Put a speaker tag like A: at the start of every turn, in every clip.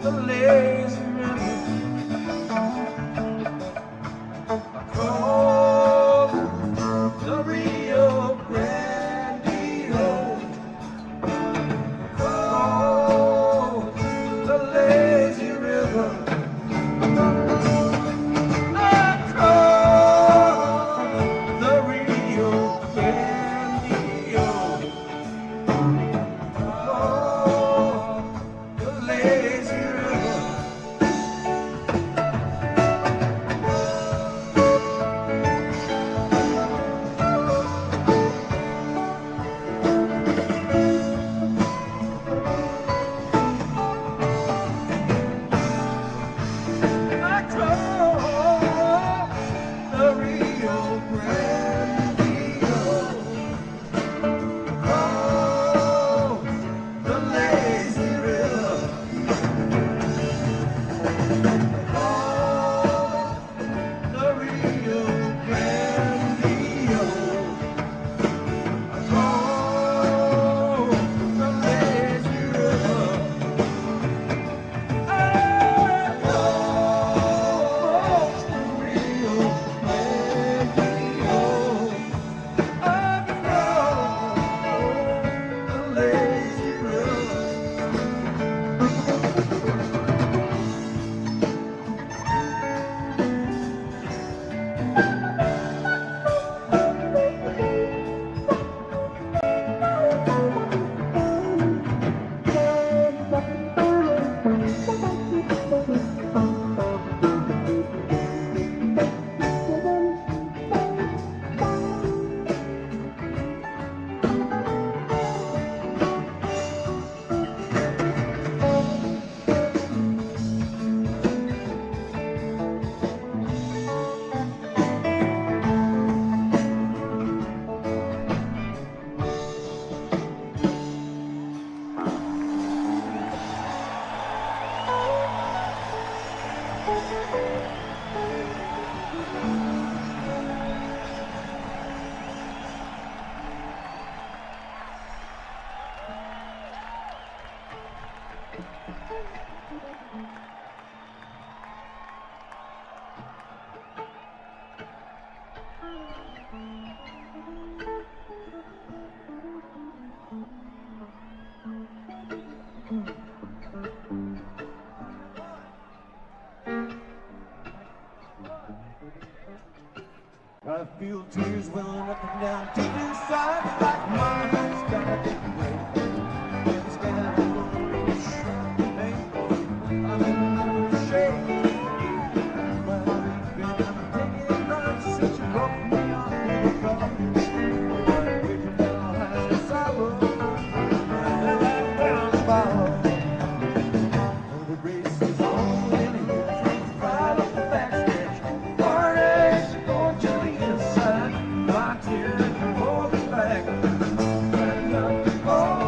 A: the lazy river. Across the Rio Grande. Across the lazy river. I feel tears welling up and down deep inside, like mine has got a big weight. It's got a little shrunk ankle. I'm in another shape. Well, baby, I'm taking it right since you broke me off in the coffee. Waiting down high the sidewalk, and right down the ball. The race is on, and it's right off the backstretch. Parties are going to the inside. My tears are rolling back. Trying not to fall.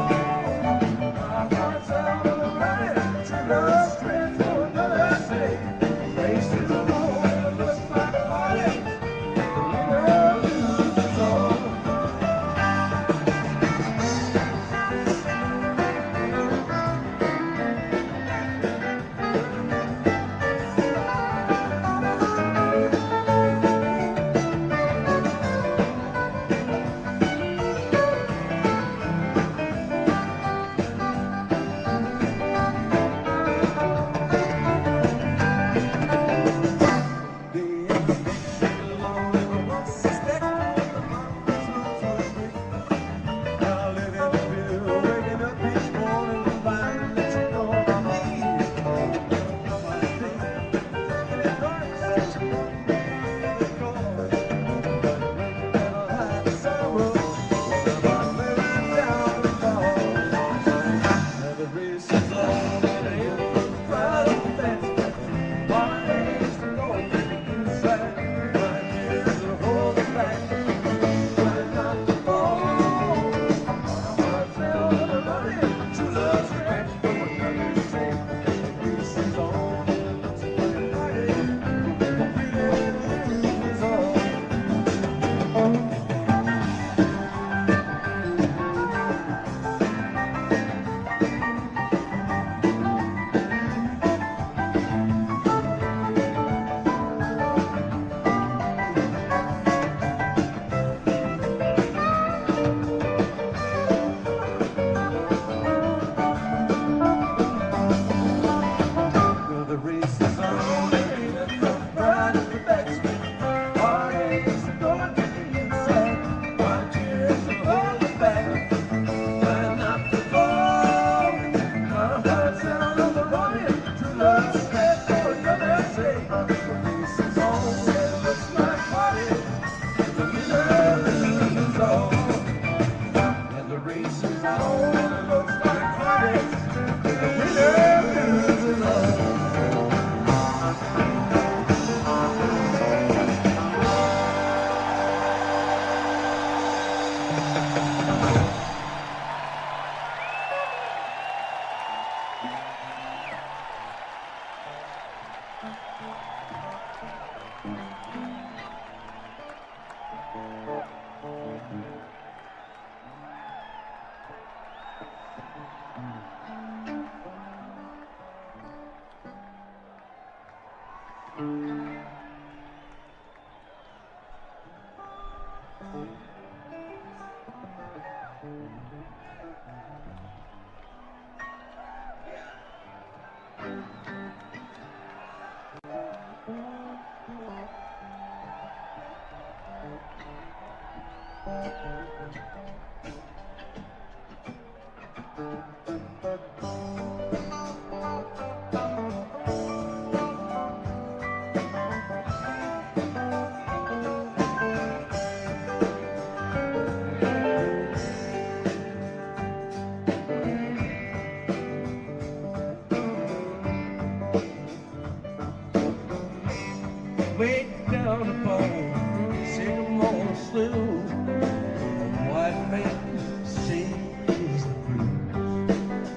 A: upon Sycamore Slough. A white man sails the cruise,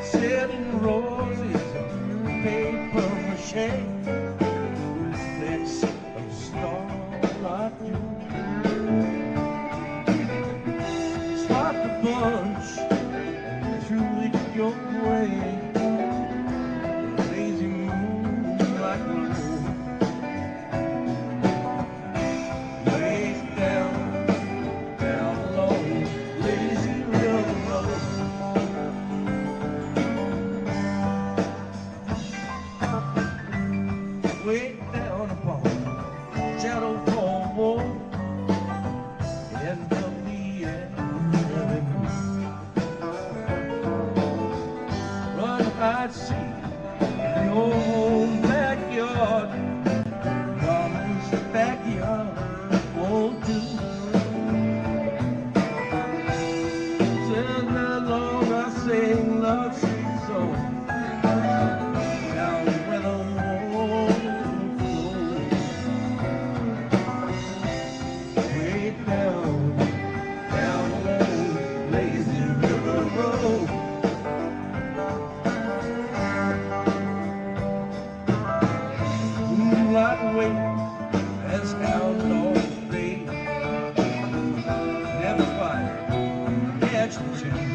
A: selling roses and paper mache, reflects of starlight dew. Start the bunch and truly your way. Lazy moonlight glow. Way down, down along lazy river road. Way down upon shadow for war. End of the avenue. Run I'd see in your own backyard. Mama's backyard won't do. Till how long I sing love sweet song down where the water flows. Way down, down along lazy river road. Moonlight wait as hound dogs bay. Never fight, catch the chain.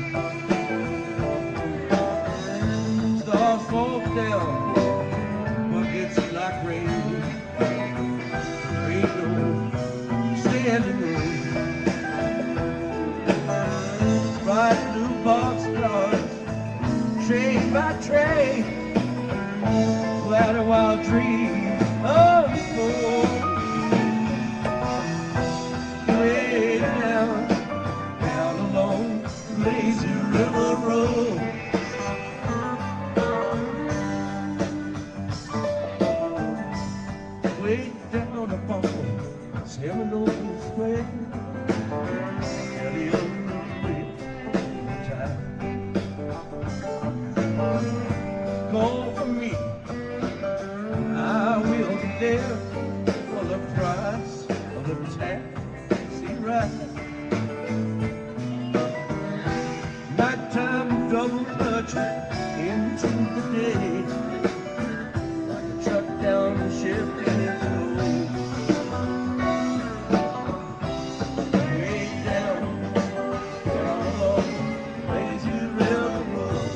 A: Stars fall down, buckets like rain. Weirdos standing room. Bright blue boxcars, train by train. Glad a wild dream of home. Way down, down along lazy river road. Way down upon Seminole Square. Early on the time. Call for me, I will be there for the price of the taxi ride. Nighttime double clutch into the day, like a truck down the ship in its load. Way down, down along lazy river road.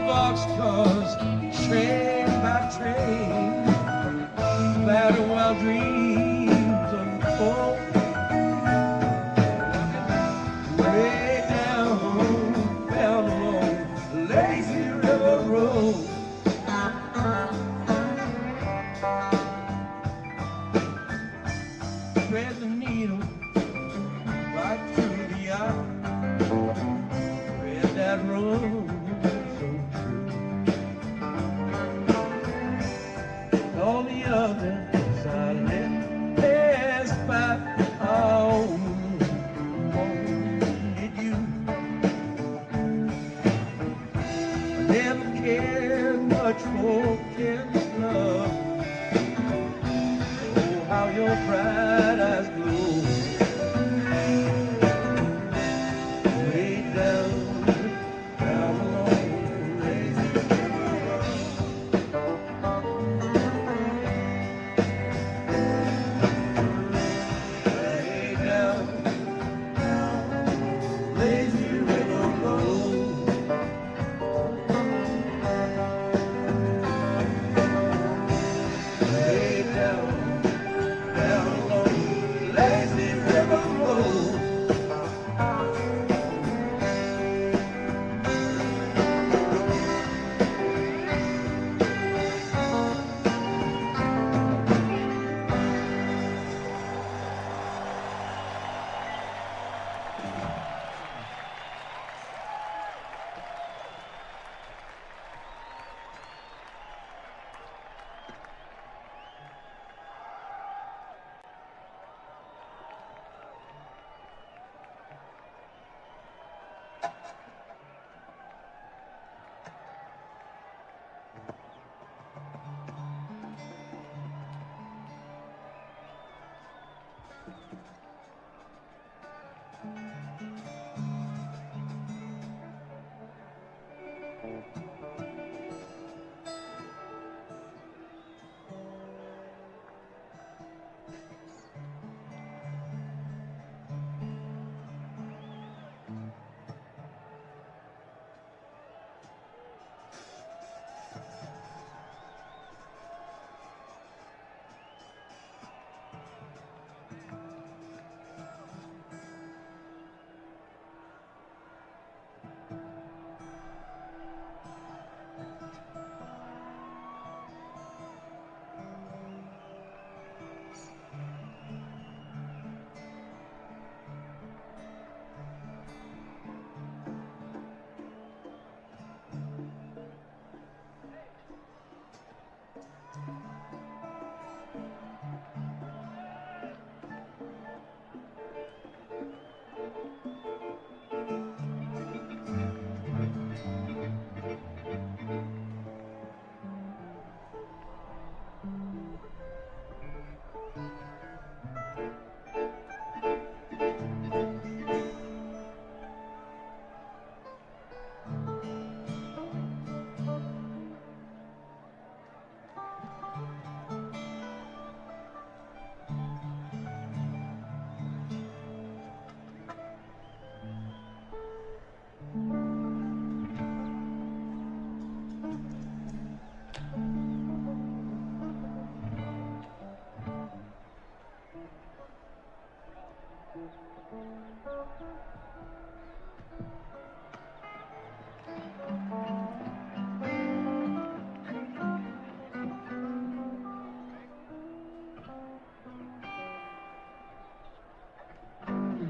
A: Boxcars, train by train, battle while dreams unfold. Way down, down along lazy river road. Thread the needle right through the eye. Thread that road. All the others I let pass by. I only wanted you. I never cared much for Ken's love. your bright eyes glow. Way down, down along the lazy river. Way down, down, lazy river road. Way down, down along lazy river road.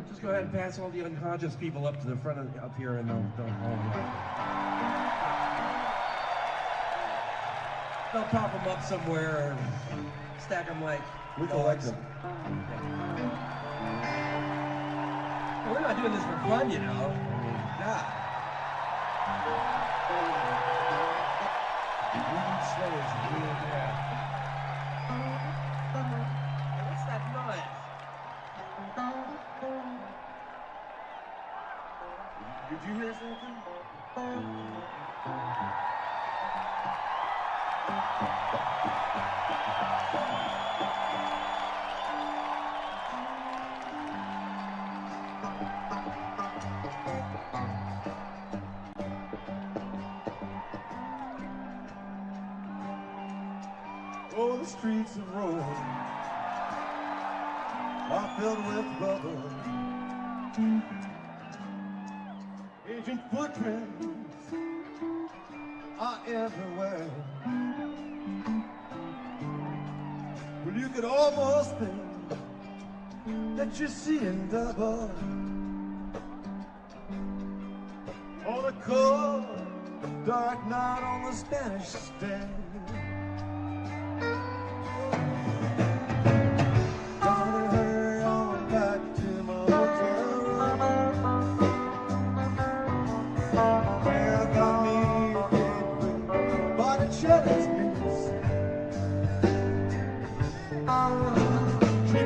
A: Just go ahead and pass all the unconscious people up to the front of, up here, and they'll pop them up somewhere or stack them like
B: we collect them.
A: Well, we're not doing this for fun, you know. Nah. What's that noise? Did you hear something? Oh, the streets of Rome are filled with rubble. Ancient footprints are everywhere. Well, you could almost think that you're seeing double on a cold, dark night on the Spanish stand. Dreaming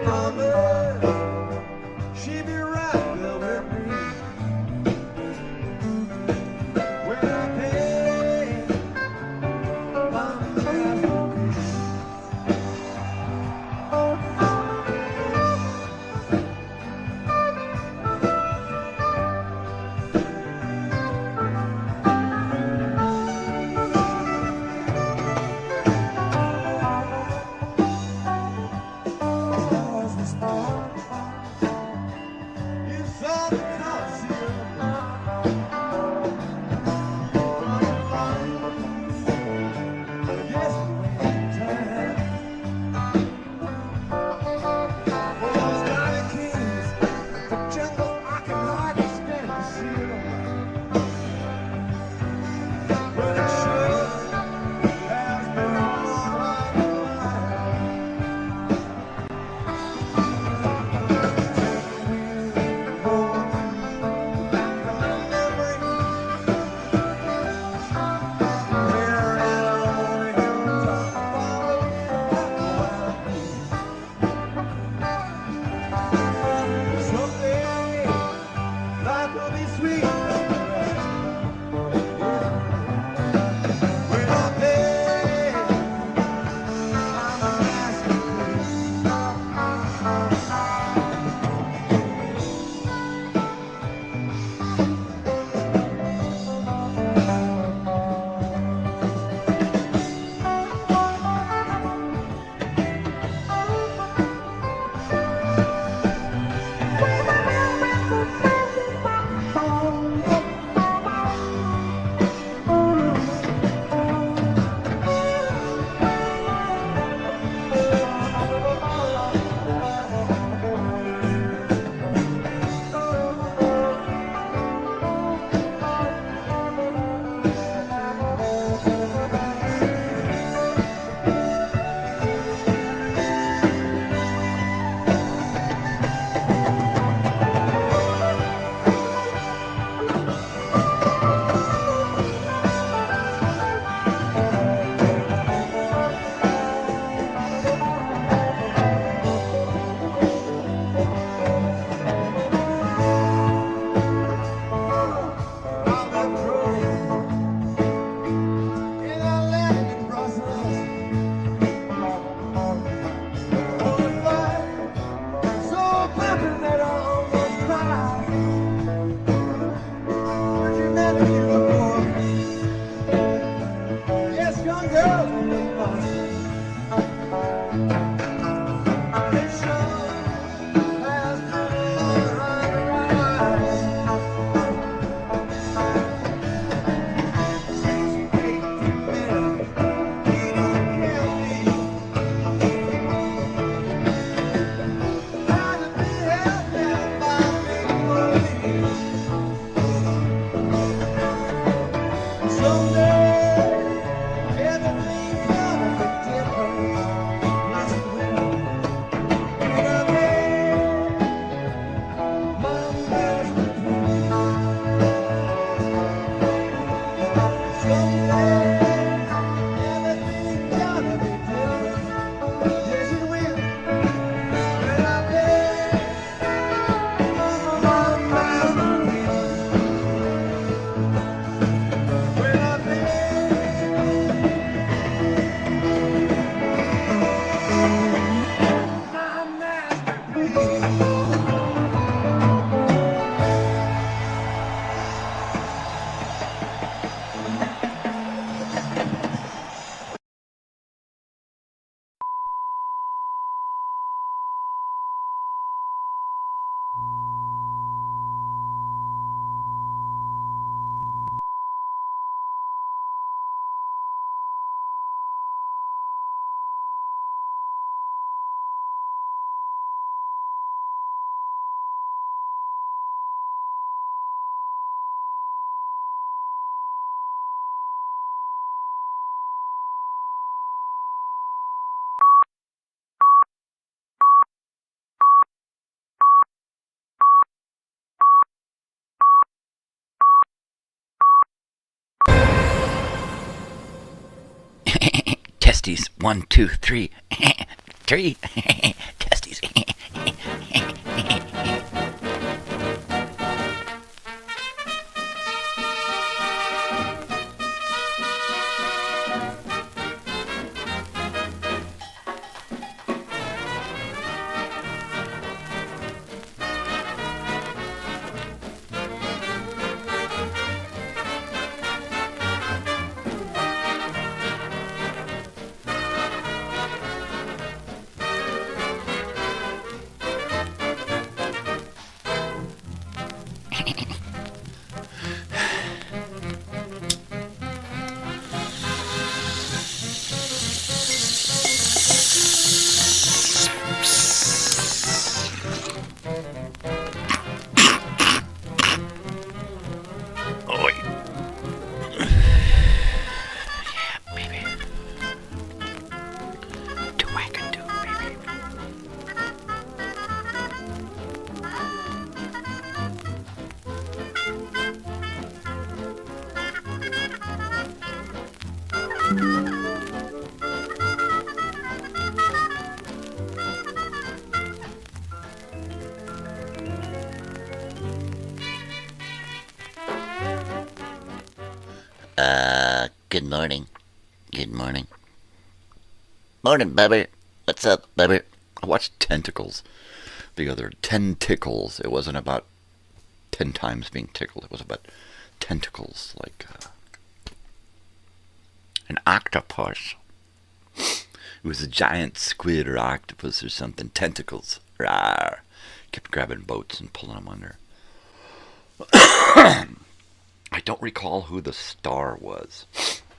B: Testes, 1, 2, 3. 3. Testes. Good morning. Good morning. Morning, Bubber. What's up, Bubber? I watched Tentacles the other 10 tickles. It wasn't about 10 times being tickled. It was about tentacles, like an octopus. It was a giant squid or octopus or something. Tentacles. Rawr. Kept grabbing boats and pulling them under. I don't recall who the star was,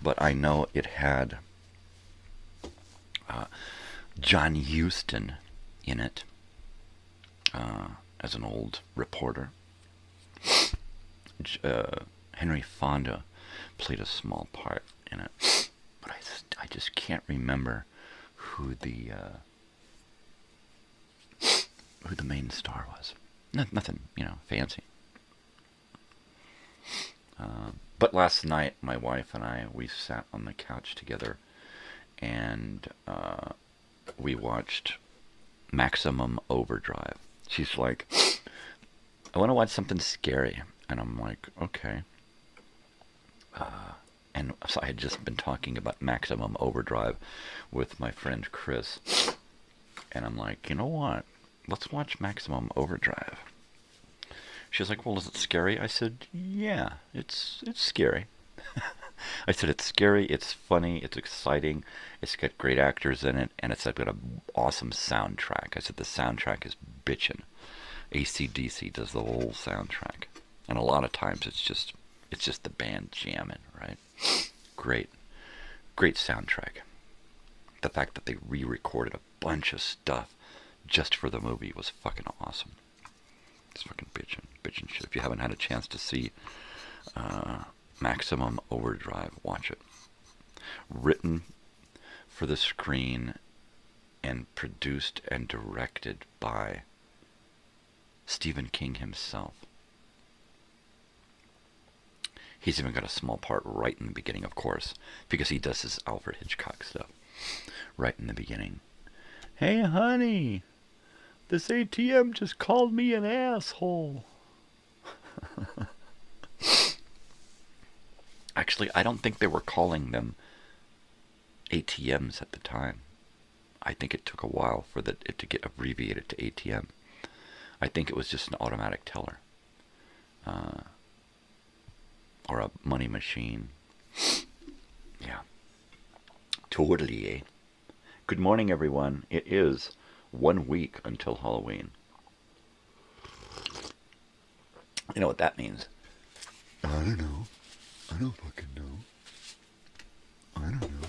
B: but I know it had John Huston in it as an old reporter. Henry Fonda played a small part in it, but I just can't remember who the main star was. Nothing, fancy. But last night, my wife and I, we sat on the couch together, and we watched Maximum Overdrive. She's like, I want to watch something scary. And I'm like, okay. And so I had just been talking about Maximum Overdrive with my friend Chris. And I'm like, you know what? Let's watch Maximum Overdrive. She was like, well, is it scary? I said, yeah, it's scary. I said, it's scary, it's funny, it's exciting, it's got great actors in it, and it's got an awesome soundtrack. I said, the soundtrack is bitchin'. AC/DC does the whole soundtrack. And a lot of times it's just the band jamming, right? Great soundtrack. The fact that they re-recorded a bunch of stuff just for the movie was fucking awesome. It's fucking bitchin' shit. If you haven't had a chance to see Maximum Overdrive, watch it. Written for the screen and produced and directed by Stephen King himself. He's even got a small part right in the beginning, of course, because he does his Alfred Hitchcock stuff right in the beginning. Hey, honey, this ATM just called me an asshole. Actually, I don't think they were calling them ATMs at the time. I think it took a while for it to get abbreviated to ATM. I think it was just an automatic teller. Or a money machine. Yeah. Totally, eh? Good morning, everyone. It is 1 week until Halloween. You know what that means? I don't know. I don't fucking know. I don't know.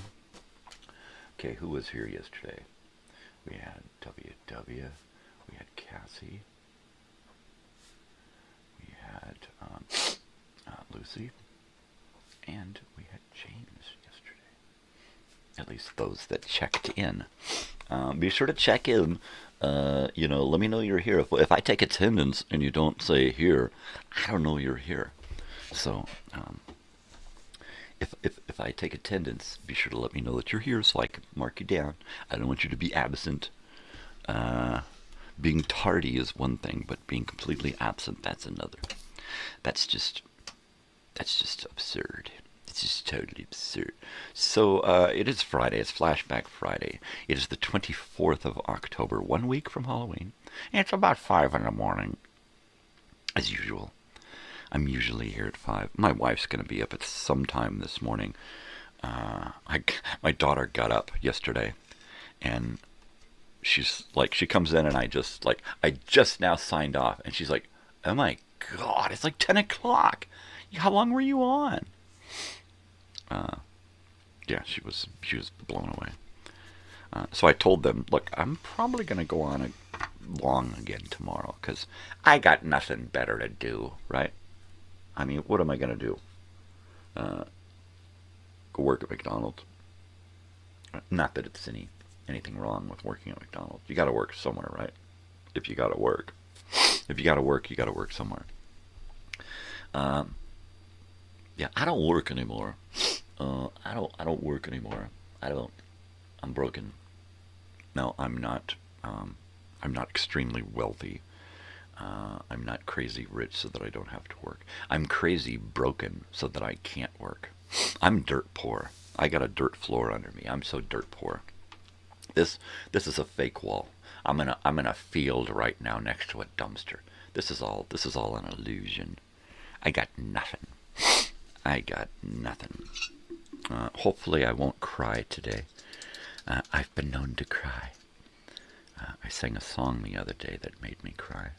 B: Okay, who was here yesterday? We had WW. We had Cassie. We had Lucy. And we had James yesterday. At least those that checked in. Be sure to check in. Let me know you're here. If I take attendance and you don't say here, I don't know you're here. So, if I take attendance, be sure to let me know that you're here so I can mark you down. I don't want you to be absent. Being tardy is one thing, but being completely absent, that's another. That's just absurd. It's just totally absurd. So, it is Friday. It's Flashback Friday. It is the 24th of October, 1 week from Halloween. And it's about 5 in the morning, as usual. I'm usually here at 5. My wife's going to be up at some time this morning. My daughter got up yesterday, and she's like, she comes in, and I just now signed off, and she's like, oh my God, it's like 10 o'clock. How long were you on? Yeah, she was blown away. So I told them, look, I'm probably going to go on long again tomorrow, because I got nothing better to do, right? I mean, what am I going to do? Go work at McDonald's? Not that it's anything wrong with working at McDonald's. You got to work somewhere, right? If you got to work. If you got to work, you got to work somewhere. Yeah, I don't work anymore. I don't work anymore. I'm broken. No, I'm not extremely wealthy. I'm not crazy rich so that I don't have to work. I'm crazy broken so that I can't work. I'm dirt poor. I got a dirt floor under me. I'm so dirt poor. This is a fake wall. I'm in a field right now next to a dumpster. This is all an illusion. I got nothing. Hopefully I won't cry today. I've been known to cry. I sang a song the other day that made me cry.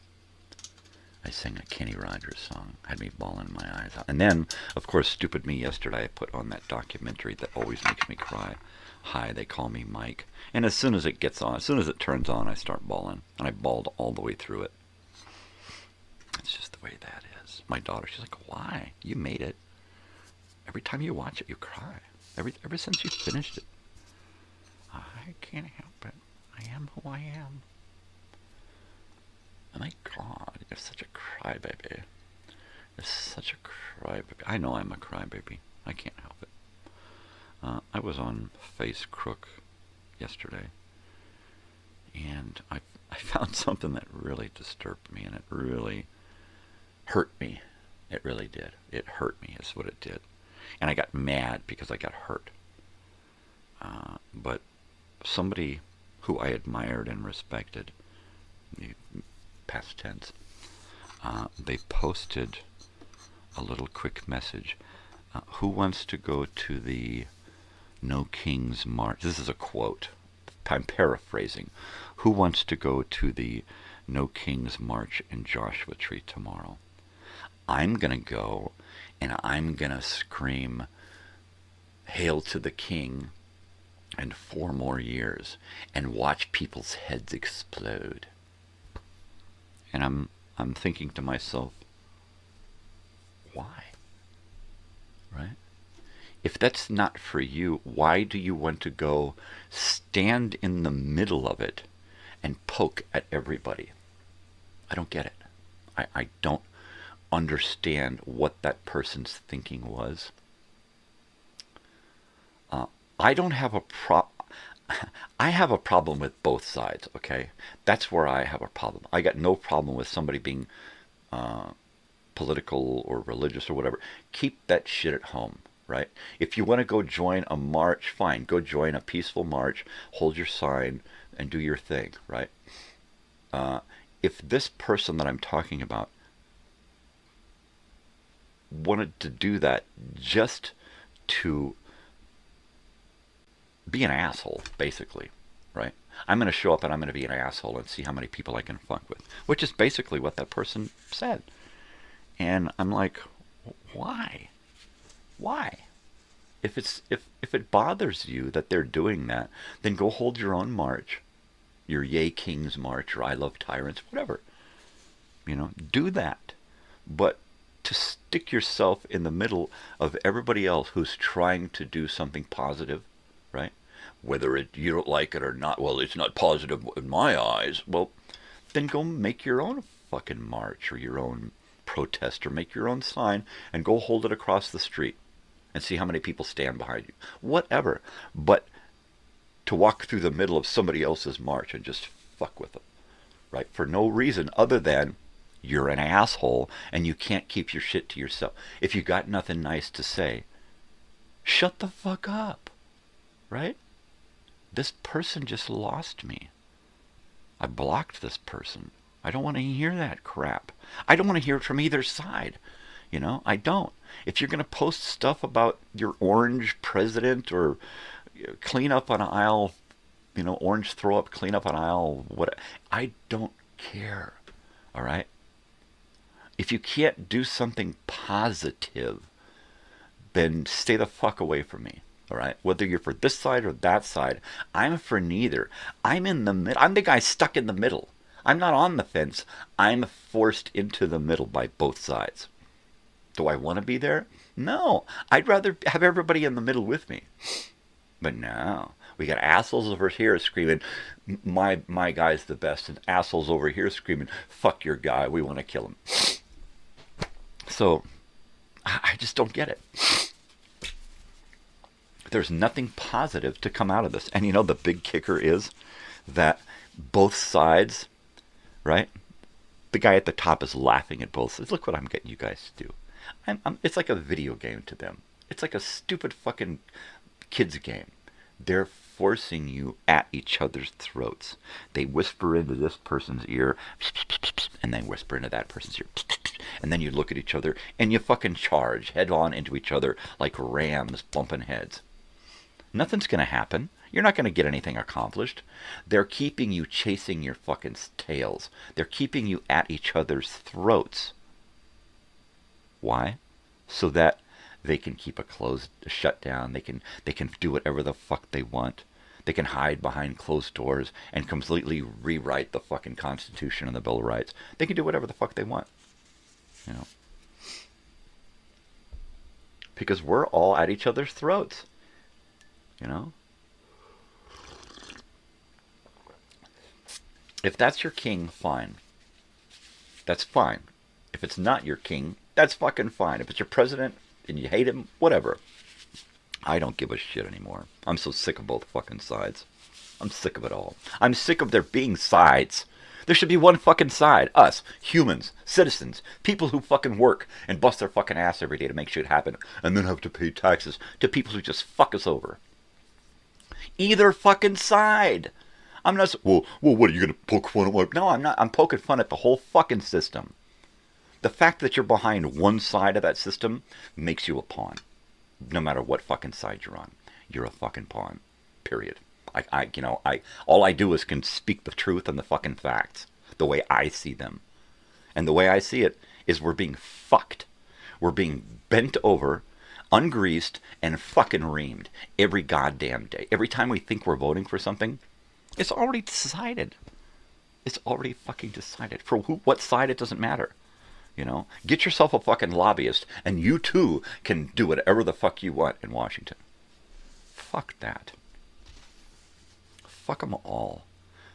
B: I sang a Kenny Rogers song, had me bawling my eyes out. And then, of course, stupid me yesterday, I put on that documentary that always makes me cry. Hi, They Call Me Mike. And as soon as it gets on, as soon as it turns on, I start bawling. And I bawled all the way through it. It's just the way that is. My daughter, she's like, why? You made it. Every time you watch it, you cry. Ever since you finished it. I can't help it. I am who I am. Oh my God, you're such a crybaby. You're such a crybaby. I know I'm a crybaby. I can't help it. I was on Face Crook yesterday, and I found something that really disturbed me, and it really hurt me. It really did. It hurt me is what it did. And I got mad because I got hurt. But somebody who I admired and respected, past tense, they posted a little quick message. Who wants to go to the No Kings March? This is a quote. I'm paraphrasing. Who wants to go to the No Kings March in Joshua Tree tomorrow? I'm going to go, and I'm going to scream, Hail to the King, and 4 more years, and watch people's heads explode. And I'm thinking to myself, why? Right? If that's not for you, why do you want to go stand in the middle of it and poke at everybody? I don't get it. I don't understand what that person's thinking was. I don't have a I have a problem with both sides, okay? That's where I have a problem. I got no problem with somebody being political or religious or whatever. Keep that shit at home, right? If you want to go join a march, fine. Go join a peaceful march, hold your sign, and do your thing, right? If this person that I'm talking about wanted to do that just to be an asshole, basically, right? I'm going to show up and I'm going to be an asshole and see how many people I can fuck with, which is basically what that person said. And I'm like, why? Why? If it bothers you that they're doing that, then go hold your own march, your Yay Kings march, or I Love Tyrants, whatever. You know, do that. But to stick yourself in the middle of everybody else who's trying to do something positive, right? Whether you don't like it or not, well, it's not positive in my eyes. Well, then go make your own fucking march or your own protest or make your own sign and go hold it across the street and see how many people stand behind you. Whatever. But to walk through the middle of somebody else's march and just fuck with them, right? For no reason other than you're an asshole and you can't keep your shit to yourself. If you got nothing nice to say, shut the fuck up. Right? This person just lost me. I blocked this person. I don't want to hear that crap. I don't want to hear it from either side. You know, I don't. If you're going to post stuff about your orange president or clean up an aisle, you know, orange throw up, clean up an aisle, what, I don't care. All right? If you can't do something positive, then stay the fuck away from me. All right, whether you're for this side or that side, I'm for neither. I'm in the middle. I'm the guy stuck in the middle. I'm not on the fence. I'm forced into the middle by both sides. Do I want to be there? No. I'd rather have everybody in the middle with me. But no, we got assholes over here screaming, my guy's the best, and assholes over here screaming, fuck your guy, we want to kill him. So, I just don't get it. There's nothing positive to come out of this. And you know, the big kicker is that both sides, right? The guy at the top is laughing at both sides. Look what I'm getting you guys to do. It's like a video game to them. It's like a stupid fucking kids game. They're forcing you at each other's throats. They whisper into this person's ear, and then whisper into that person's ear. And then you look at each other, and you fucking charge head on into each other like rams bumping heads. Nothing's going to happen. You're not going to get anything accomplished. They're keeping you chasing your fucking tails. They're keeping you at each other's throats. Why? So that they can keep a shut down. They can do whatever the fuck they want. They can hide behind closed doors and completely rewrite the fucking Constitution and the Bill of Rights. They can do whatever the fuck they want. You know? Because we're all at each other's throats. You know? If that's your king, fine. That's fine. If it's not your king, that's fucking fine. If it's your president and you hate him, whatever. I don't give a shit anymore. I'm so sick of both fucking sides. I'm sick of it all. I'm sick of there being sides. There should be one fucking side. Us, humans, citizens, people who fucking work and bust their fucking ass every day to make shit happen and then have to pay taxes to people who just fuck us over. Either fucking side. I'm not, well, what, are you going to poke fun at? No, I'm not. I'm poking fun at the whole fucking system. The fact that you're behind one side of that system makes you a pawn. No matter what fucking side you're on. You're a fucking pawn. Period. All I do is can speak the truth and the fucking facts. The way I see them. And the way I see it is we're being fucked. We're being bent over, ungreased, and fucking reamed every goddamn day. Every time we think we're voting for something, it's already decided. It's already fucking decided. For what side, it doesn't matter. You know? Get yourself a fucking lobbyist, and you too can do whatever the fuck you want in Washington. Fuck that. Fuck them all.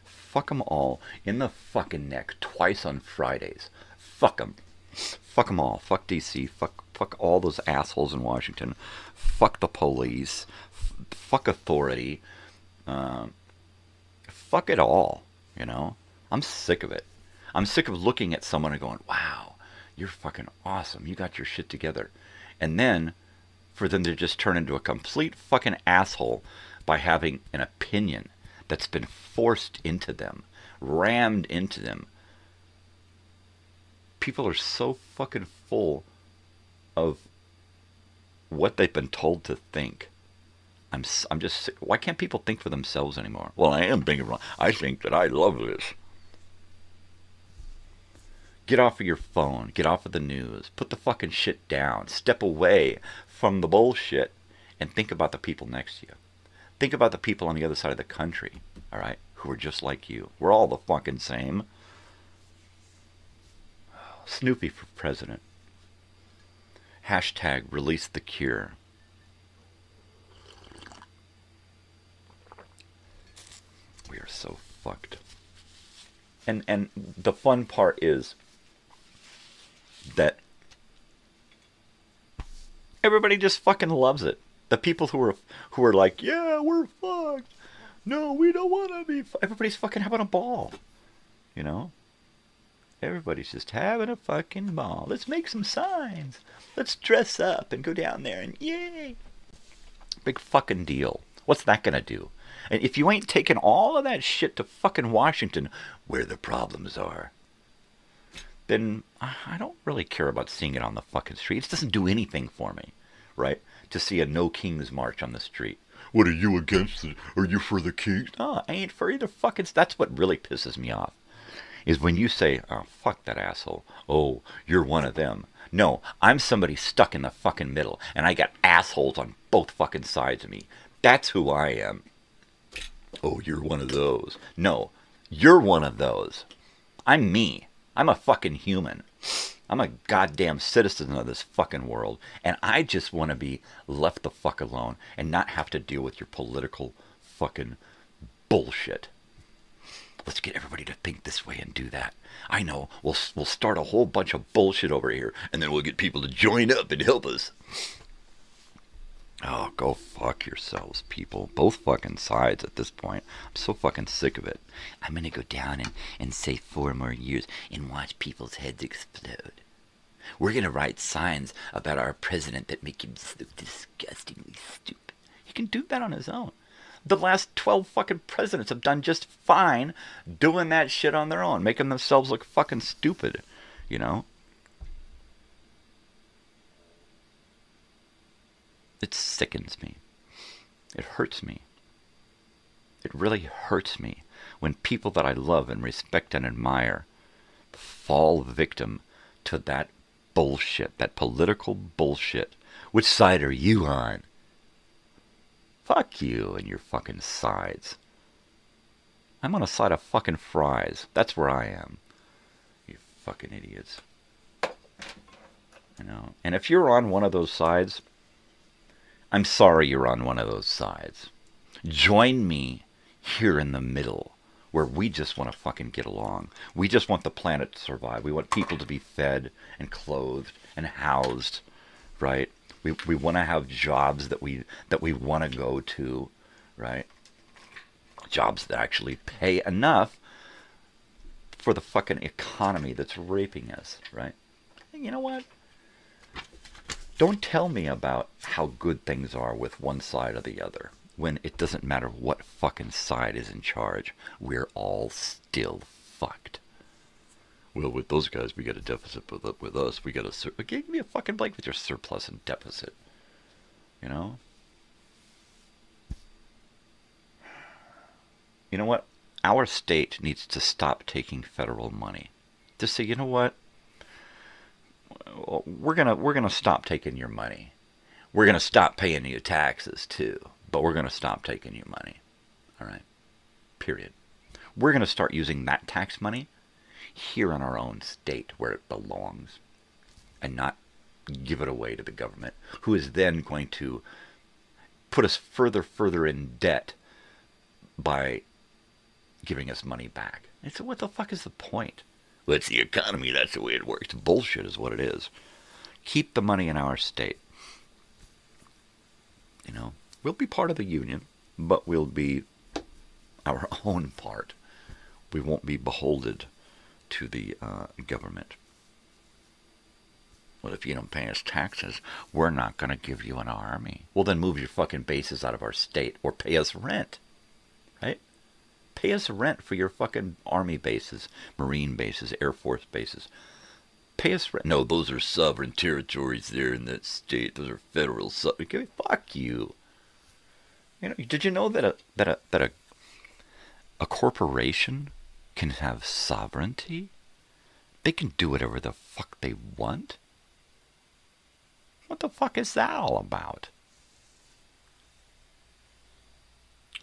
B: Fuck them all in the fucking neck twice on Fridays. Fuck them. Fuck them all. Fuck DC. Fuck all those assholes in Washington. Fuck the police. Fuck authority. Fuck it all. You know? I'm sick of it. I'm sick of looking at someone and going, wow, you're fucking awesome. You got your shit together. And then for them to just turn into a complete fucking asshole by having an opinion that's been forced into them, rammed into them. People are so fucking full of what they've been told to think. I'm just sick. Why can't people think for themselves anymore? Well, I am thinking wrong. I think that I love this. Get off of your phone. Get off of the news. Put the fucking shit down. Step away from the bullshit and think about the people next to you. Think about the people on the other side of the country, all right, who are just like you. We're all the fucking same. Snoopy for president. Hashtag release the cure. We are so fucked. And the fun part is that everybody just fucking loves it. The people who are like, yeah, we're fucked. No, we don't want to be. Everybody's fucking having a ball. You know? Everybody's just having a fucking ball. Let's make some signs. Let's dress up and go down there and yay. Big fucking deal. What's that gonna do? And if you ain't taking all of that shit to fucking Washington, where the problems are, then I don't really care about seeing it on the fucking streets. It doesn't do anything for me, right? To see a No Kings march on the street. What, are you against it? Are you for the Kings? No, I ain't for either fucking... That's what really pisses me off. Is when you say, oh, fuck that asshole. Oh, you're one of them. No, I'm somebody stuck in the fucking middle, and I got assholes on both fucking sides of me. That's who I am. Oh, you're one of those. No, you're one of those. I'm me. I'm a fucking human. I'm a goddamn citizen of this fucking world, and I just want to be left the fuck alone and not have to deal with your political fucking bullshit. Let's get everybody to think this way and do that. I know, we'll start a whole bunch of bullshit over here, and then we'll get people to join up and help us. Oh, go fuck yourselves, people. Both fucking sides at this point. I'm so fucking sick of it. I'm gonna go down and say 4 more years and watch people's heads explode. We're gonna write signs about our president that make him so disgustingly stupid. He can do that on his own. The last 12 fucking presidents have done just fine doing that shit on their own, making themselves look fucking stupid, you know? It sickens me. It hurts me. It really hurts me when people that I love and respect and admire fall victim to that bullshit, that political bullshit. Which side are you on? Fuck you and your fucking sides. I'm on a side of fucking fries. That's where I am. You fucking idiots. You know, and if you're on one of those sides, I'm sorry you're on one of those sides. Join me here in the middle, where we just want to fucking get along. We just want the planet to survive. We want people to be fed and clothed and housed, right? We want to have jobs that we want to go to, right? Jobs that actually pay enough for the fucking economy that's raping us, right? And you know what? Don't tell me about how good things are with one side or the other, when it doesn't matter what fucking side is in charge. We're all still fucked. Well, with those guys, we got a deficit. With us, we got a... Give me a fucking break with your surplus and deficit. You know? You know what? Our state needs to stop taking federal money. Just say, you know what? We're gonna stop taking your money. We're gonna stop paying you taxes too, but we're gonna stop taking your money. All right? Period. We're gonna start using that tax money here in our own state where it belongs, and not give it away to the government, who is then going to put us further in debt by giving us money back. And so what the fuck is the point? Well, it's the economy. That's the way it works. Bullshit is what it is. Keep the money in our state. You know, we'll be part of the union, but we'll be our own part. We won't be beholden to the government. Well, if you don't pay us taxes, we're not going to give you an army. Well, then move your fucking bases out of our state or pay us rent. Right? Pay us rent for your fucking army bases, marine bases, air force bases. Pay us rent. No, those are sovereign territories there in that state. Those are federal. Fuck you. You know, did you know that a corporation can have sovereignty? They can do whatever the fuck they want. What the fuck is that all about?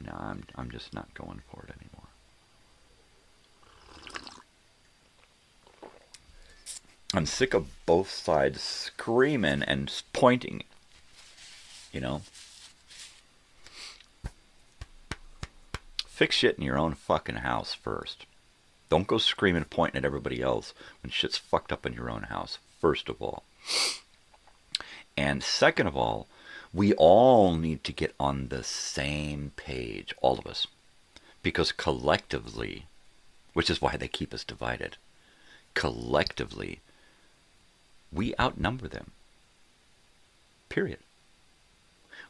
B: No, I'm just not going for it anymore. I'm sick of both sides screaming and pointing. You know? Fix shit in your own fucking house first. Don't go screaming and pointing at everybody else when shit's fucked up in your own house, first of all. And second of all, we all need to get on the same page, all of us. Because collectively, which is why they keep us divided, collectively, we outnumber them. Period.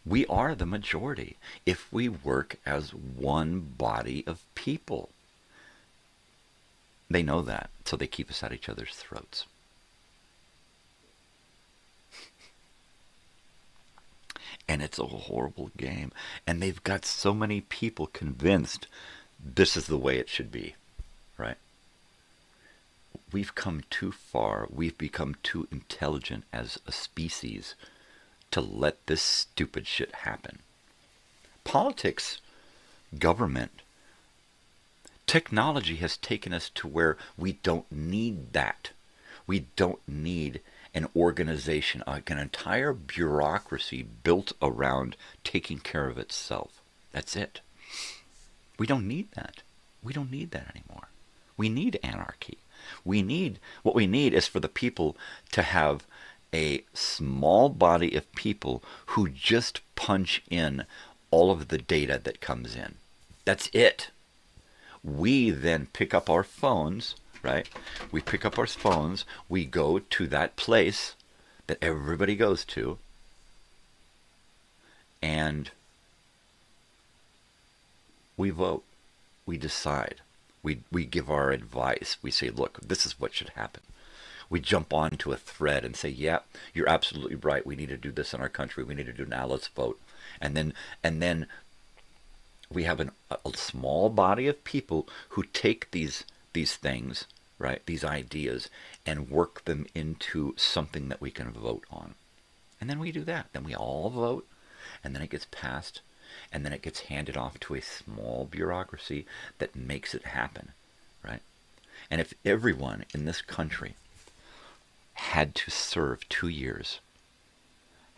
B: We are the majority if we work as one body of people. They know that, so they keep us at each other's throats. And it's a horrible game. And they've got so many people convinced this is the way it should be. Right? We've come too far. We've become too intelligent as a species to let this stupid shit happen. Politics, government, technology has taken us to where we don't need that. We don't need an organization, an entire bureaucracy built around taking care of itself. That's it. We don't need that. We don't need that anymore. We need anarchy. What we need is for the people to have a small body of people who just punch in all of the data that comes in. That's it. We then pick up our phones, right? We pick up our phones, we go to that place that everybody goes to, and we vote. We decide. We give our advice. We say, look, this is what should happen. We jump onto a thread and say, yeah, you're absolutely right. We need to do this in our country. We need to do now. Let's vote. And then we have a small body of people who take these things, right, these ideas, and work them into something that we can vote on. And then we do that. Then we all vote, and then it gets passed, and then it gets handed off to a small bureaucracy that makes it happen, right? And if everyone in this country had to serve 2 years,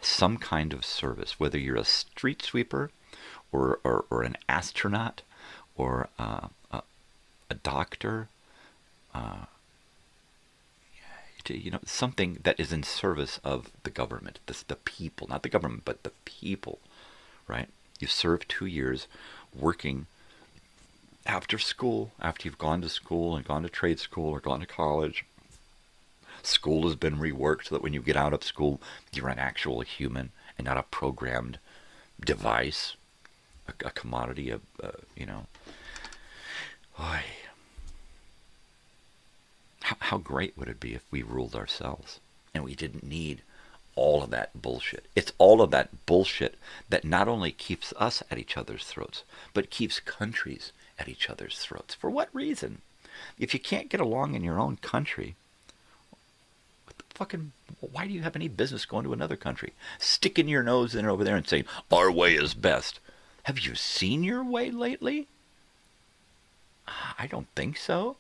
B: some kind of service, whether you're a street sweeper or an astronaut or a doctor, something that is in service of the government, the people, not the government, but the people, right? You serve 2 years working after school, after you've gone to school and gone to trade school or gone to college. School has been reworked so that when you get out of school, you're an actual human and not a programmed device, a commodity, Oy. How great would it be if we ruled ourselves and we didn't need all of that bullshit? It's all of that bullshit that not only keeps us at each other's throats, but keeps countries at each other's throats. For what reason? If you can't get along in your own country, why do you have any business going to another country? Sticking your nose in over there and saying, our way is best. Have you seen your way lately? I don't think so.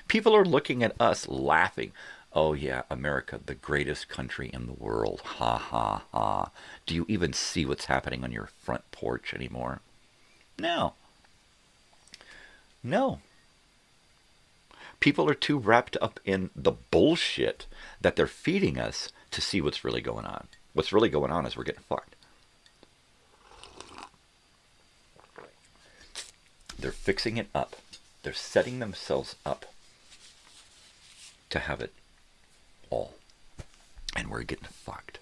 B: People are looking at us laughing. Oh yeah, America, the greatest country in the world. Ha ha ha. Do you even see what's happening on your front porch anymore? No. People are too wrapped up in the bullshit that they're feeding us to see what's really going on. What's really going on is we're getting fucked. They're fixing it up. They're setting themselves up to have it all. And we're getting fucked.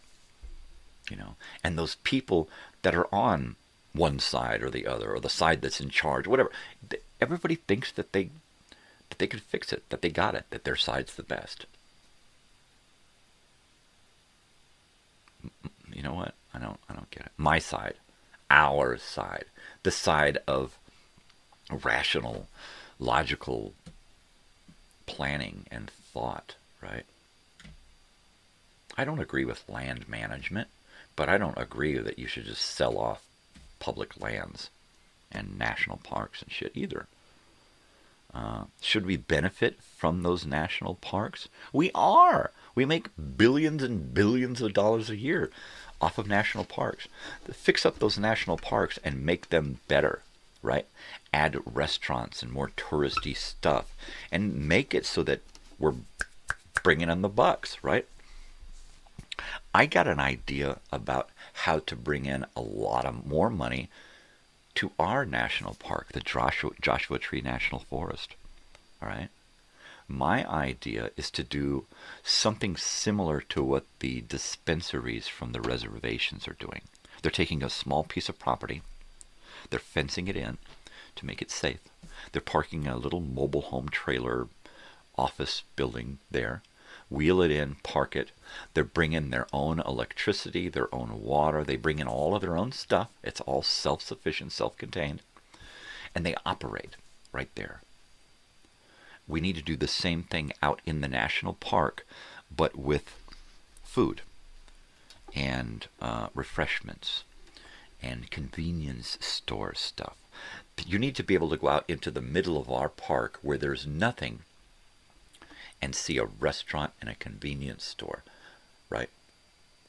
B: You know? And those people that are on one side or the other, or the side that's in charge, whatever, everybody thinks that they could fix it, that they got it, that their side's the best. You know what? I don't get it. My side, our side, the side of rational, logical planning and thought, right? I don't agree with land management, but I don't agree that you should just sell off public lands and national parks and shit either. Should we benefit from those national parks? We are. We make billions and billions of dollars a year off of national parks. Fix up those national parks and make them better, right? Add restaurants and more touristy stuff and make it so that we're bringing in the bucks, right? I got an idea about how to bring in a lot of more money to our national park, the Joshua Tree National Forest. All right? My idea is to do something similar to what the dispensaries from the reservations are doing. They're taking a small piece of property, they're fencing it in to make it safe. They're parking a little mobile home trailer office building there, wheel it in, park it. They're bringing their own electricity, their own water. They bring in all of their own stuff. It's all self-sufficient, self-contained. And they operate right there. We need to do the same thing out in the national park, but with food and refreshments and convenience store stuff. You need to be able to go out into the middle of our park where there's nothing and see a restaurant and a convenience store, right?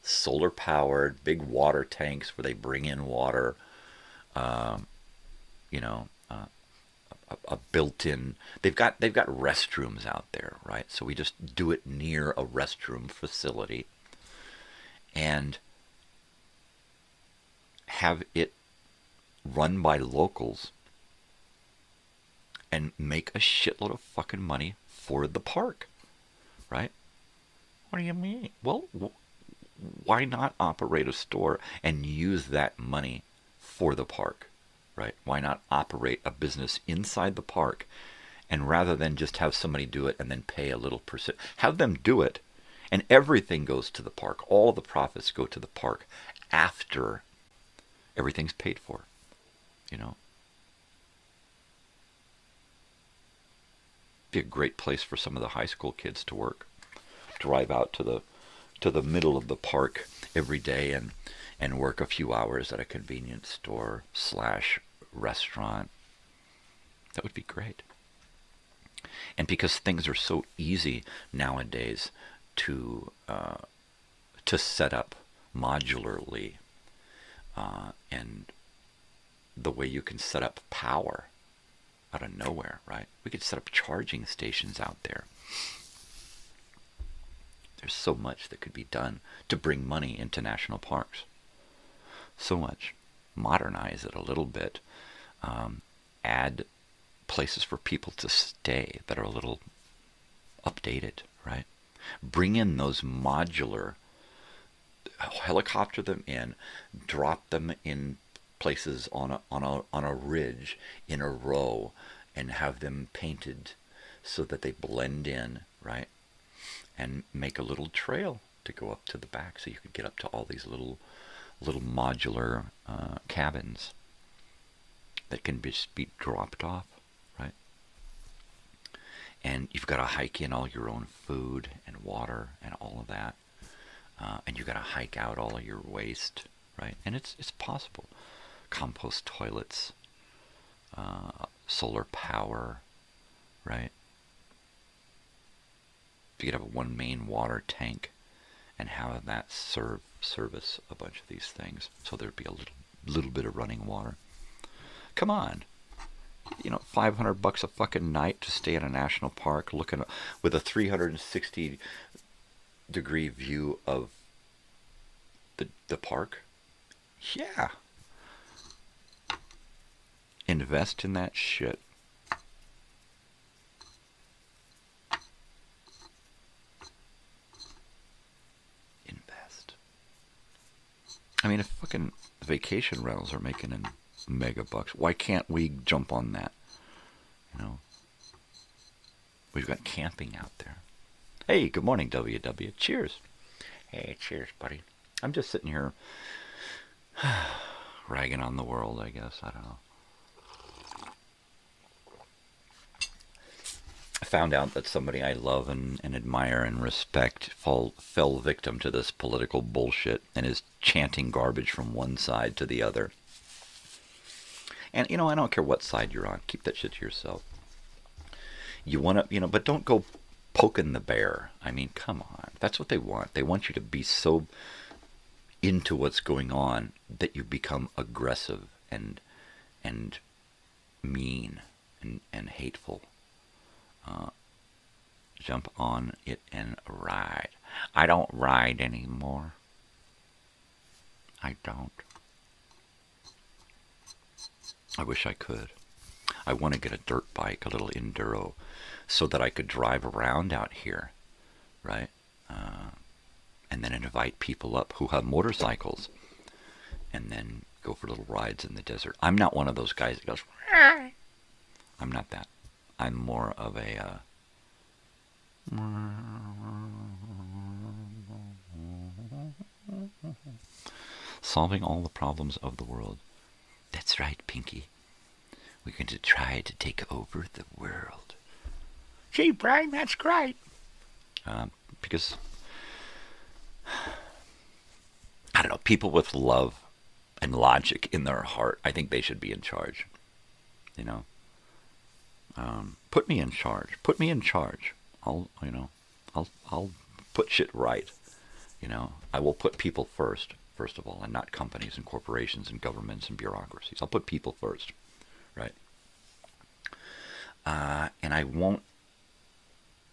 B: Solar powered, big water tanks where they bring in water, a built-in. They've got restrooms out there, right? So we just do it near a restroom facility, and have it run by locals, and make a shitload of fucking money for the park, right? What do you mean? Well, why not operate a store and use that money for the park, right? Why not operate a business inside the park, and rather than just have somebody do it and then pay a little percent, have them do it, and everything goes to the park. All the profits go to the park after everything's paid for, you know? Be a great place for some of the high school kids to work. Drive out to the middle of the park every day and work a few hours at a convenience store / restaurant. That would be great. And because things are so easy nowadays to set up modularly, and the way you can set up power out of nowhere, right? We could set up charging stations out there. There's so much that could be done to bring money into national parks. So much. Modernize it a little bit. Add places for people to stay that are a little updated, right? Bring in those modular, helicopter them in, drop them in places on a ridge in a row, and have them painted so that they blend in, right? And make a little trail to go up to the back, so you could get up to all these little modular cabins that can just be dropped off, right? And you've got to hike in all your own food and water and all of that, and you've got to hike out all of your waste, right? And it's possible. Compost toilets, solar power, right? If you could have one main water tank and have that service a bunch of these things, so there'd be a little bit of running water. Come on, $500 a fucking night to stay in a national park looking with a 360-degree view of the park. Yeah. Invest in that shit. Invest. I mean, if fucking vacation rentals are making in mega bucks, why can't we jump on that? We've got camping out there. Hey, good morning, WW. Cheers. Hey, cheers, buddy. I'm just sitting here ragging on the world, I guess. I don't know. I found out that somebody I love and admire and respect fell victim to this political bullshit and is chanting garbage from one side to the other. And, I don't care what side you're on. Keep that shit to yourself. You want to, but don't go poking the bear. I mean, come on. That's what they want. They want you to be so into what's going on that you become aggressive and mean and hateful. Jump on it and ride. I don't ride anymore. I don't. I wish I could. I want to get a dirt bike, a little enduro, so that I could drive around out here, right? And then invite people up who have motorcycles and then go for little rides in the desert. I'm not one of those guys that goes, I'm not that. I'm more of a solving all the problems of the world. That's right, Pinky. We're going to try to take over the world. Gee, Brian, that's great. Because, I don't know, people with love and logic in their heart, I think they should be in charge. Put me in charge. Put me in charge. I'll put shit right. I will put people first of all, and not companies and corporations and governments and bureaucracies. I'll put people first, right? And I won't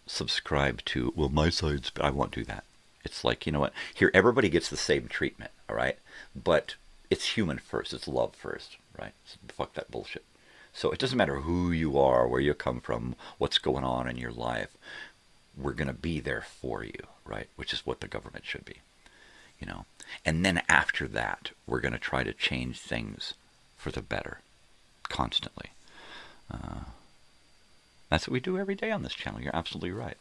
B: subscribe to, well, my side's, I won't do that. It's like, you know what? Here, everybody gets the same treatment, all right? But it's human first. It's love first, right? So fuck that bullshit. So it doesn't matter who you are, where you come from, what's going on in your life. We're going to be there for you, right? Which is what the government should be, And then after that, we're going to try to change things for the better, constantly. That's what we do every day on this channel. You're absolutely right.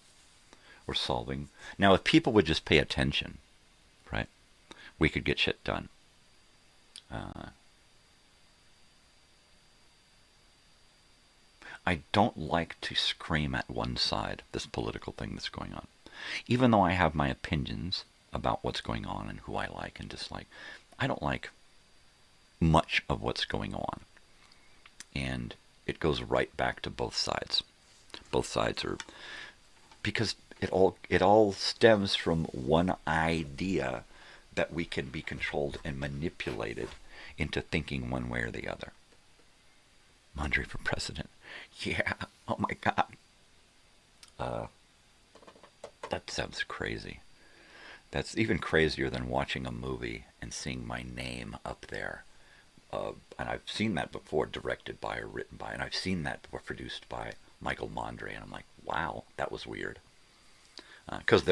B: We're solving. Now, if people would just pay attention, right, we could get shit done. I don't like to scream at one side, this political thing that's going on. Even though I have my opinions about what's going on and who I like and dislike, I don't like much of what's going on. And it goes right back to both sides. Both sides are, because it all stems from one idea that we can be controlled and manipulated into thinking one way or the other. Mondre for president. Yeah. Oh my God. That sounds crazy. That's even crazier than watching a movie and seeing my name up there. And I've seen that before, directed by or written by, and I've seen that before, produced by Michael Mondre, and I'm like, wow, that was weird. Because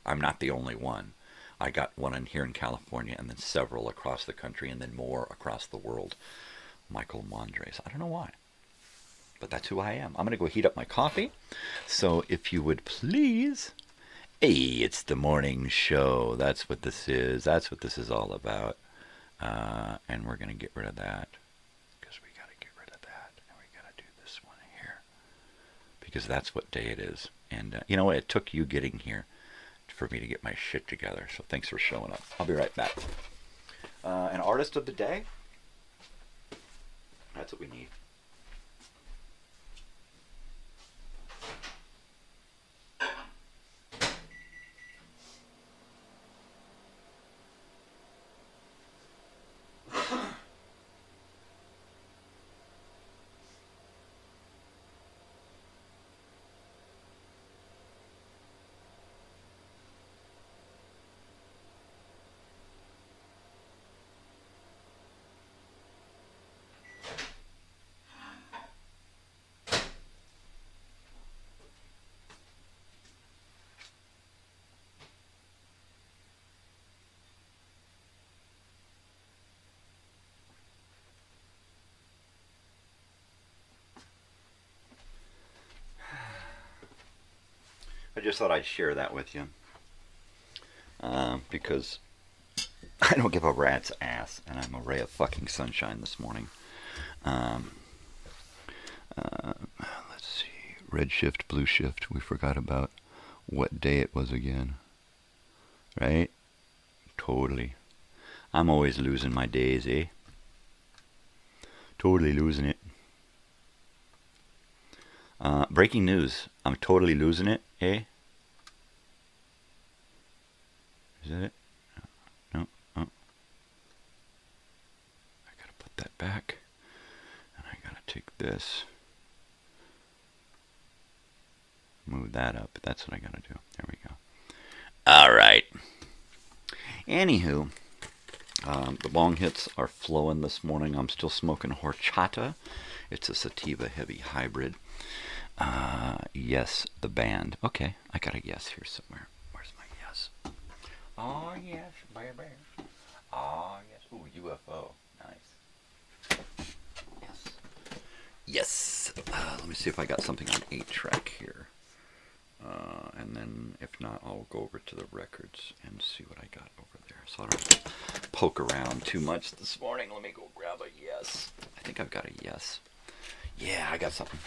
B: I'm not the only one. I got one in here in California, and then several across the country, and then more across the world. Michael Mondres. I don't know why, but that's who I am. I'm going to go heat up my coffee. So if you would please, hey, it's the morning show. That's what this is. That's what this is all about. And we're going to get rid of that, because we got to get rid of that, and we got to do this one here, because that's what day it is. And you know what? It took you getting here for me to get my shit together. So thanks for showing up. I'll be right back. An artist of the day. That's what we need. I just thought I'd share that with you. Because I don't give a rat's ass, and I'm a ray of fucking sunshine this morning. Let's see. Red shift, blue shift. We forgot about what day it was again. Right? Totally. I'm always losing my days, eh? Totally losing it. Breaking news. I'm totally losing it, eh? Is that it? No. Oh. I gotta put that back. And I gotta take this. Move that up. That's what I gotta do. There we go. Alright. Anywho, the bong hits are flowing this morning. I'm still smoking horchata. It's a sativa heavy hybrid. Yes, the band. Okay, I got a yes here somewhere. Where's my yes? Oh, yes, baby. Oh, yes. Ooh, UFO. Nice. Yes. Yes. Let me see if I got something on 8-track here. And then, if not, I'll go over to the records and see what I got over there. So I don't poke around too much this morning. Let me go grab a yes. I think I've got a yes. Yeah, I got something.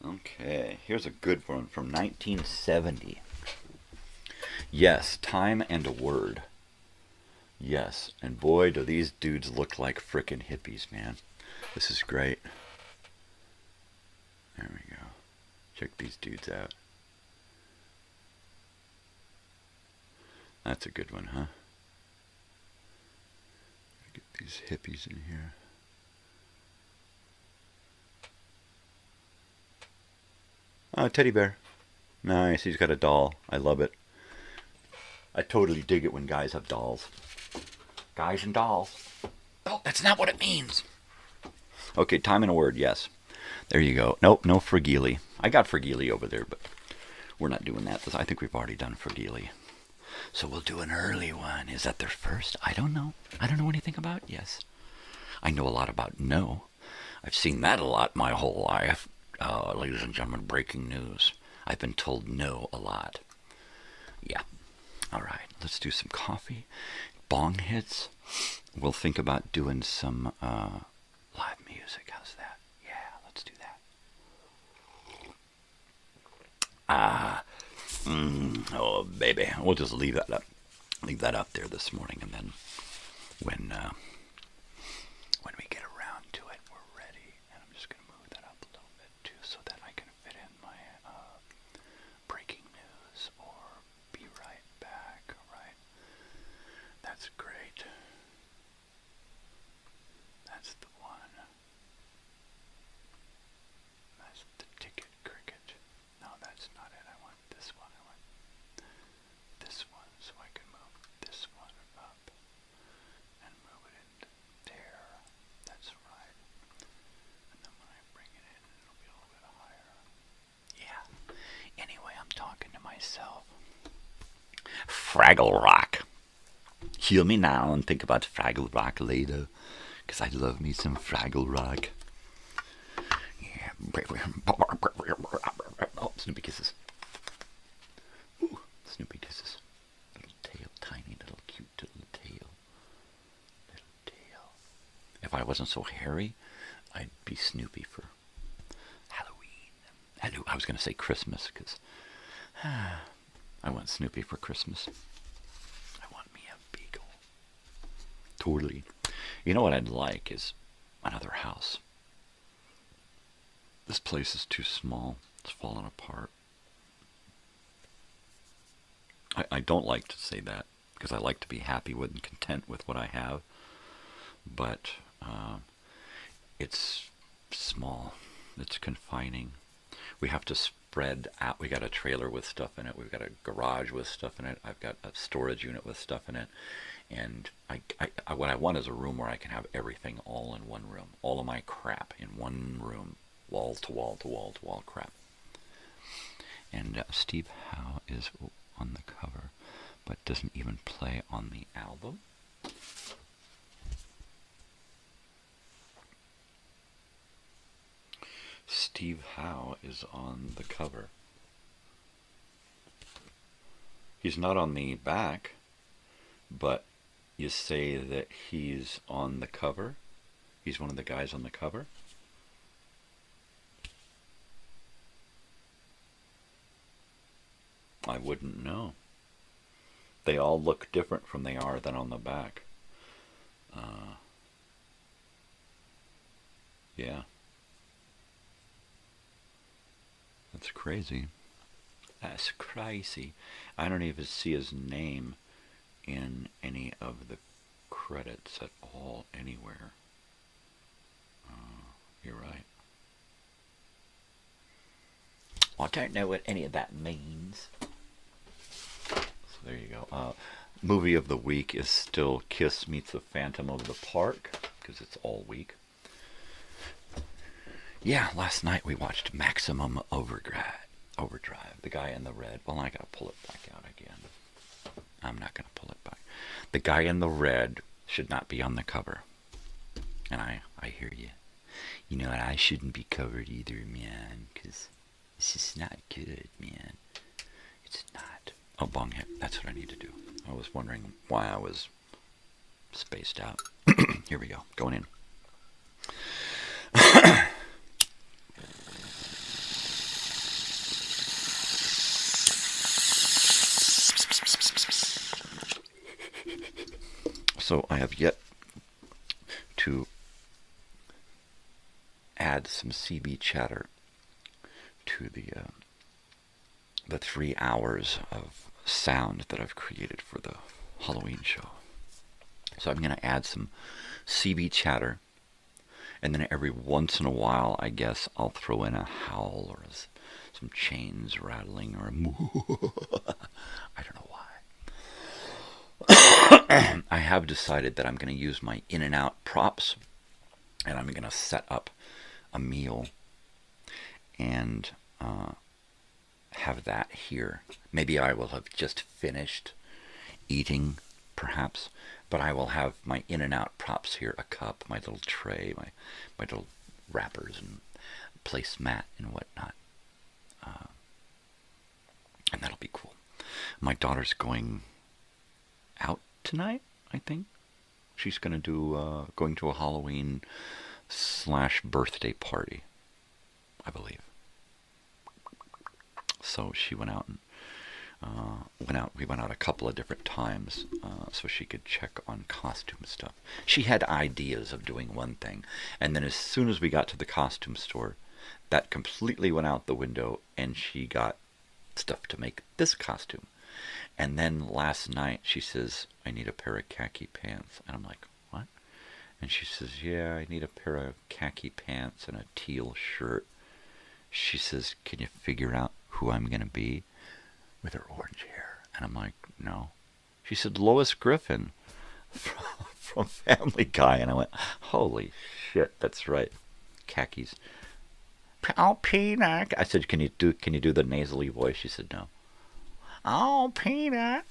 B: Okay, here's a good one from 1970. Yes, Time and a Word. Yes, and boy, do these dudes look like frickin' hippies, man. This is great. There we go. Check these dudes out. That's a good one, huh? Get these hippies in here. Oh, teddy bear. Nice, he's got a doll. I love it. I totally dig it when guys have dolls. Guys and dolls. Oh, that's not what it means. Okay, Time and a Word, yes. There you go. Nope, no Fragile. I got Fragile over there, but we're not doing that. I think we've already done Fragile. So we'll do an early one. Is that their first? I don't know. I don't know anything about yes. I know a lot about no. I've seen that a lot my whole life. Ladies and gentlemen, breaking news. I've been told no a lot. Yeah. All right, let's do some coffee. Bong hits. We'll think about doing some live music. How's that? Yeah, let's do that. Oh, baby. We'll just leave that up. Leave that up there this morning, and then when we get around to it, we're ready. And I'm just going to move that up a little bit, too, so that I can fit in my breaking news or be right back. All right. That's great. That's the one. That's the ticket cricket. No, that's not it. I want this one. I want this one so I can move this one up and move it into there. That's right. And then when I bring it in, it'll be a little bit higher. Yeah. Anyway, I'm talking to myself. Fraggle Rock. Hear me now and think about Fraggle Rock later, because I love me some Fraggle Rock. Yeah. Oh, Snoopy kisses. Ooh, Snoopy kisses. Little tail, tiny little cute little tail. Little tail. If I wasn't so hairy, I'd be Snoopy for Halloween. I was going to say Christmas, because I want Snoopy for Christmas. I want me a beagle. Totally. You know what I'd like is another house. This place is too small. It's falling apart. I don't like to say that, because I like to be happy with and content with what I have. But it's small. It's confining. We have to spread out. We got a trailer with stuff in it. We've got a garage with stuff in it. I've got a storage unit with stuff in it. And what I want is a room where I can have everything all in one room. All of my crap in one room. Wall to wall to wall to wall crap. And Steve Howe is on the cover, but doesn't even play on the album. Steve Howe is on the cover. He's not on the back, but you say that he's on the cover. He's one of the guys on the cover. I wouldn't know. They all look different from they are than on the back. Yeah. That's crazy. That's crazy. I don't even see his name in any of the credits at all anywhere. You're right. I don't know what any of that means. So there you go. Movie of the week is still Kiss Meets the Phantom of the Park, because it's all week. Yeah, last night we watched Maximum Overdrive. The guy in the red. Well, I gotta pull it back out again. I'm not gonna pull it back. The guy in the red should not be on the cover. And I hear you. You know, and I shouldn't be covered either, man, because it's just not good, man. It's not. Oh, bong hit. That's what I need to do. I was wondering why I was spaced out. Here we go. Going in. So I have yet to add some CB chatter to the 3 hours of sound that I've created for the Halloween show. So I'm going to add some CB chatter, and then every once in a while, I guess, I'll throw in a howl or some chains rattling or a moo. I don't know why. I have decided that I'm going to use my in and out props, and I'm going to set up a meal and have that here. Maybe I will have just finished eating, perhaps, but I will have my in and out props here, a cup, my little tray, my little wrappers and placemat and whatnot. And that'll be cool. My daughter's going out tonight, I think. She's going to do going to a Halloween / birthday party, I believe. So she went out and we went out a couple of different times so she could check on costume stuff. She had ideas of doing one thing, and then as soon as we got to the costume store, that completely went out the window, and she got stuff to make this costume. And then last night she says, I need a pair of khaki pants. And I'm like, what? And she says, yeah, I need a pair of khaki pants and a teal shirt. She says, can you figure out who I'm going to be? With her orange hair. And I'm like, no. She said, Lois Griffin from Family Guy. And I went, holy shit, that's right. Khakis. Oh, Peter. I said, can you do the nasally voice? She said, no. Oh, Peter.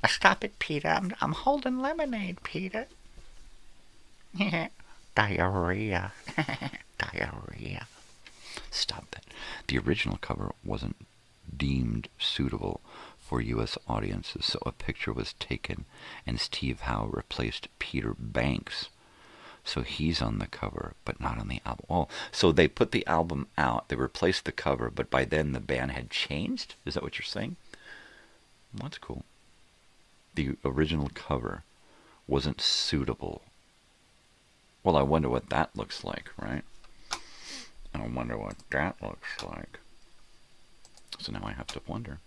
B: Stop it, Peter. I'm holding lemonade, Peter. Diarrhea. Diarrhea. Stop that. The original cover wasn't deemed suitable for U.S. audiences, so a picture was taken and Steve Howe replaced Peter Banks. So he's on the cover, but not on the album. Oh, so they put the album out, they replaced the cover, but by then the band had changed? Is that what you're saying? Well, that's cool. The original cover wasn't suitable. Well, I wonder what that looks like, right? I wonder what that looks like. So now I have to wonder.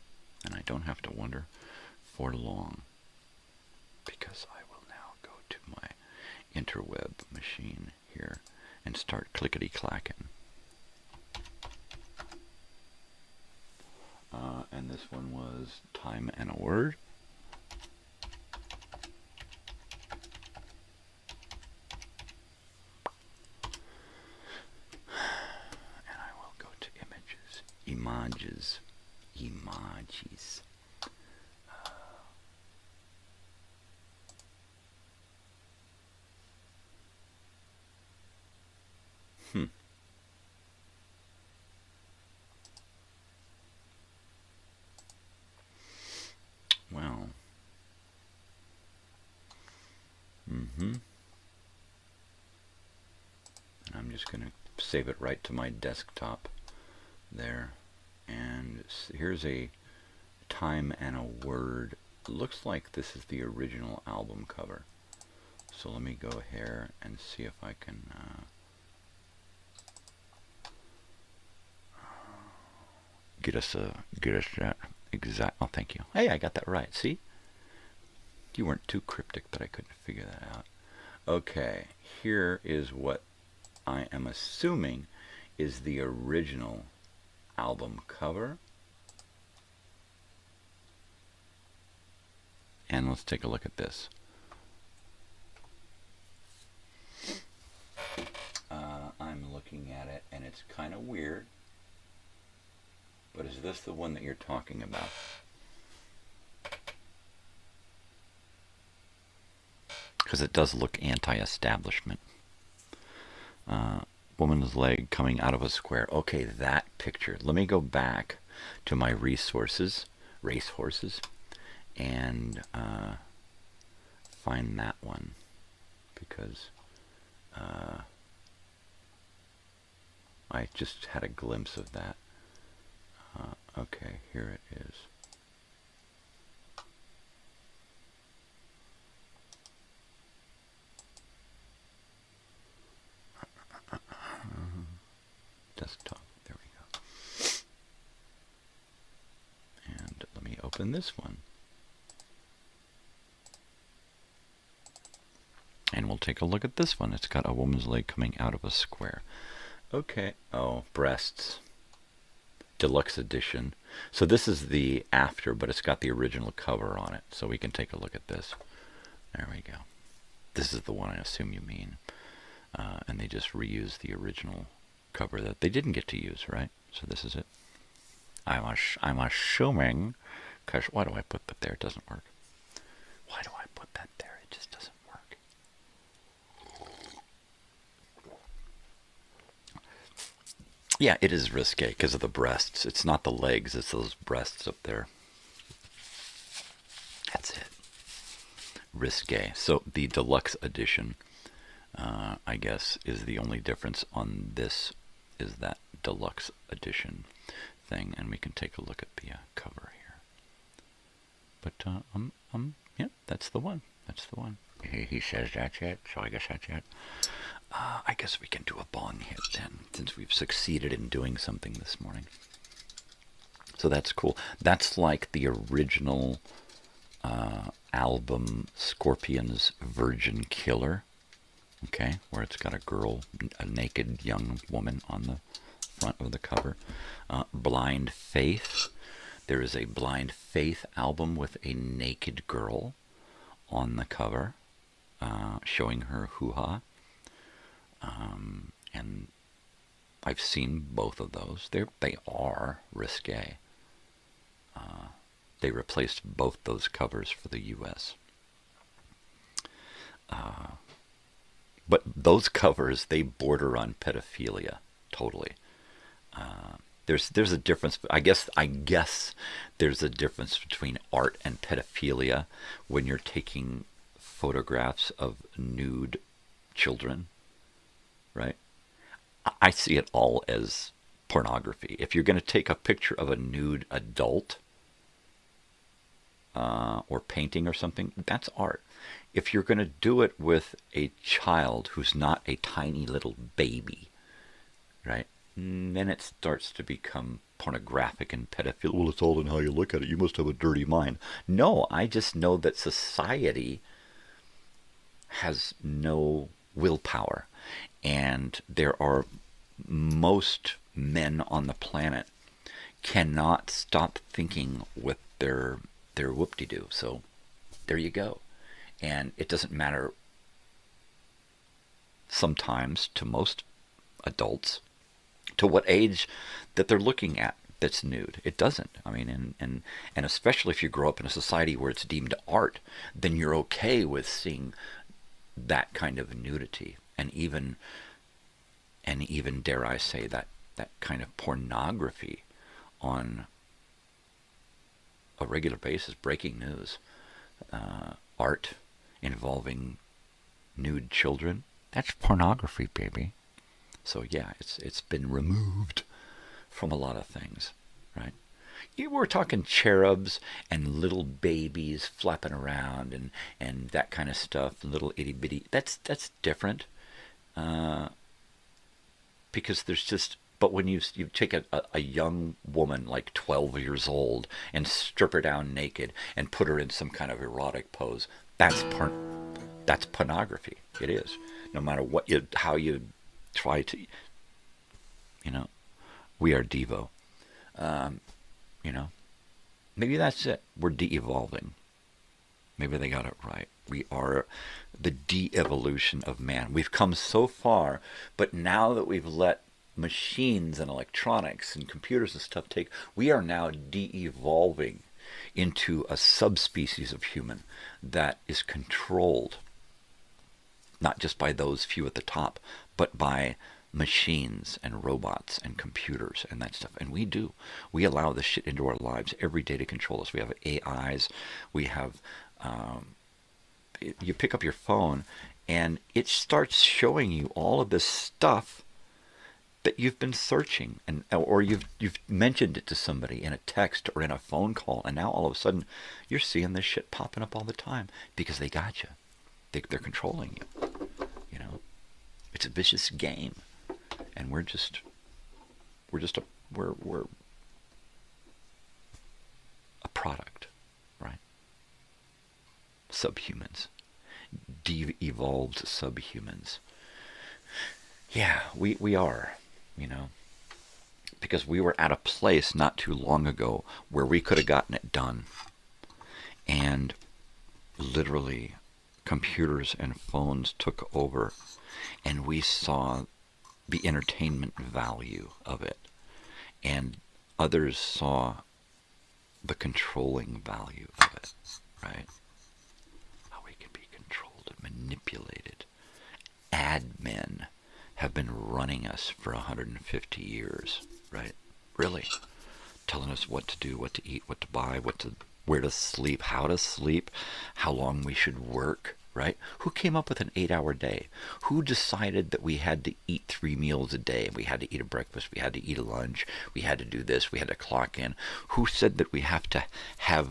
B: And I don't have to wonder for long. Because I will now go to my interweb machine here and start clickety-clacking. And this one was Time and a Word. And I will go to images images. Emojis. Well. And I'm just going to save it right to my desktop there. And here's a time and a word. Looks like this is the original album cover. So let me go here and see if I can get us that exact. Oh, thank you. Hey, I got that right. See, you weren't too cryptic, but I couldn't figure that out. Okay, here is what I am assuming is the original album cover. And let's take a look at this. I'm looking at it, and it's kind of weird. But is this the one that you're talking about? Because it does look anti-establishment. Woman's leg coming out of a square. Okay, that picture. Let me go back to my resources, racehorses, and find that one. Because I just had a glimpse of that. Okay, here it is. Desktop, there we go. And let me open this one. And we'll take a look at this one. It's got a woman's leg coming out of a square. Okay. Oh, breasts. Deluxe edition. So this is the after, but it's got the original cover on it. So we can take a look at this. There we go. This is the one I assume you mean. And they just reused the original cover that they didn't get to use, right? So this is it. I'm assuming, because why do I put that there? It doesn't work. Why do I put that there? It just doesn't work. Yeah, it is risque because of the breasts. It's not the legs, it's those breasts up there. That's it. Risque. So the deluxe edition, I guess, is the only difference on this, is that deluxe edition thing. And we can take a look at the cover here. But, yeah, that's the one. That's the one. He says that's it, so I guess that's it. I guess we can do a bong hit then, since we've succeeded in doing something this morning. So that's cool. That's like the original album Scorpions Virgin Killer, okay, where it's got a girl, a naked young woman on the front of the cover. Blind Faith. There is a Blind Faith album with a naked girl on the cover, showing her hoo-ha. And I've seen both of those. They are risque. They replaced both those covers for the U.S. But those covers, they border on pedophilia, totally. There's a difference. I guess there's a difference between art and pedophilia when you're taking photographs of nude children, right? I see it all as pornography. If you're going to take a picture of a nude adult or painting or something, that's art. If you're going to do it with a child who's not a tiny little baby, right, then it starts to become pornographic and pedophile. Well, it's all in how you look at it. You must have a dirty mind. No, I just know that society has no willpower. And there are most men on the planet cannot stop thinking with their whoop-de-doo. So there you go. And it doesn't matter sometimes to most adults to what age that they're looking at. that's nude. It doesn't. I mean, and especially if you grow up in a society where it's deemed art, then you're okay with seeing that kind of nudity, and even dare I say that kind of pornography on a regular basis, breaking news, art involving nude children. That's pornography, baby. So yeah, it's been removed from a lot of things, right? We're talking cherubs and little babies flapping around and that kind of stuff, little itty bitty. That's different, because there's just. But when you take a young woman like 12 years old and strip her down naked and put her in some kind of erotic pose, that's pornography. It is. No matter how you try to, we are Devo. Maybe that's it. We're de-evolving. Maybe they got it right. We are the de-evolution of man. We've come so far, but now that we've let machines and electronics and computers and stuff we are now de-evolving into a subspecies of human that is controlled not just by those few at the top, but by machines and robots and computers and that stuff. And we allow this shit into our lives every day to control us. We have AIs, we have you pick up your phone and it starts showing you all of this stuff that you've been searching, or you've mentioned it to somebody in a text or in a phone call, and now all of a sudden you're seeing this shit popping up all the time because they got you. They're controlling you. It's a vicious game, and we're a product, right? Subhumans, de-evolved subhumans. Yeah, we are. Because we were at a place not too long ago where we could have gotten it done. And literally, computers and phones took over, and we saw the entertainment value of it. And others saw the controlling value of it, right? How we can be controlled and manipulated. Ad men have been running us for 150 years, right? Really. Telling us what to do, what to eat, what to buy, where to sleep, how long we should work, right? Who came up with an 8-hour day? Who decided that we had to eat 3 meals a day? We had to eat a breakfast, we had to eat a lunch, we had to do this, we had to clock in. Who said that we have to have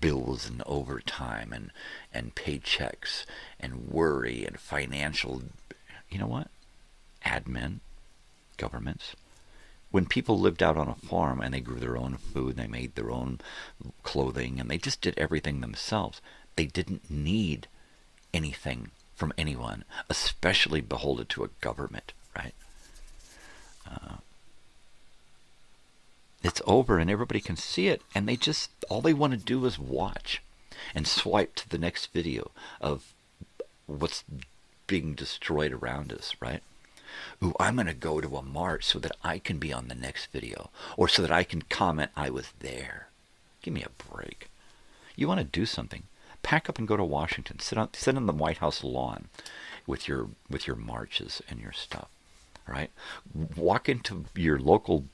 B: bills and overtime and paychecks and worry and financial, you know what? Admin, governments. When people lived out on a farm and they grew their own food and they made their own clothing and they just did everything themselves, they didn't need anything from anyone, especially beholden to a government, right? It's over and everybody can see it, and all they want to do is watch and swipe to the next video of what's being destroyed around us, right? Ooh, I'm going to go to a march so that I can be on the next video, or so that I can comment I was there. Give me a break. You want to do something, pack up and go to Washington. Sit on the White House lawn with your marches and your stuff, right? Walk into your local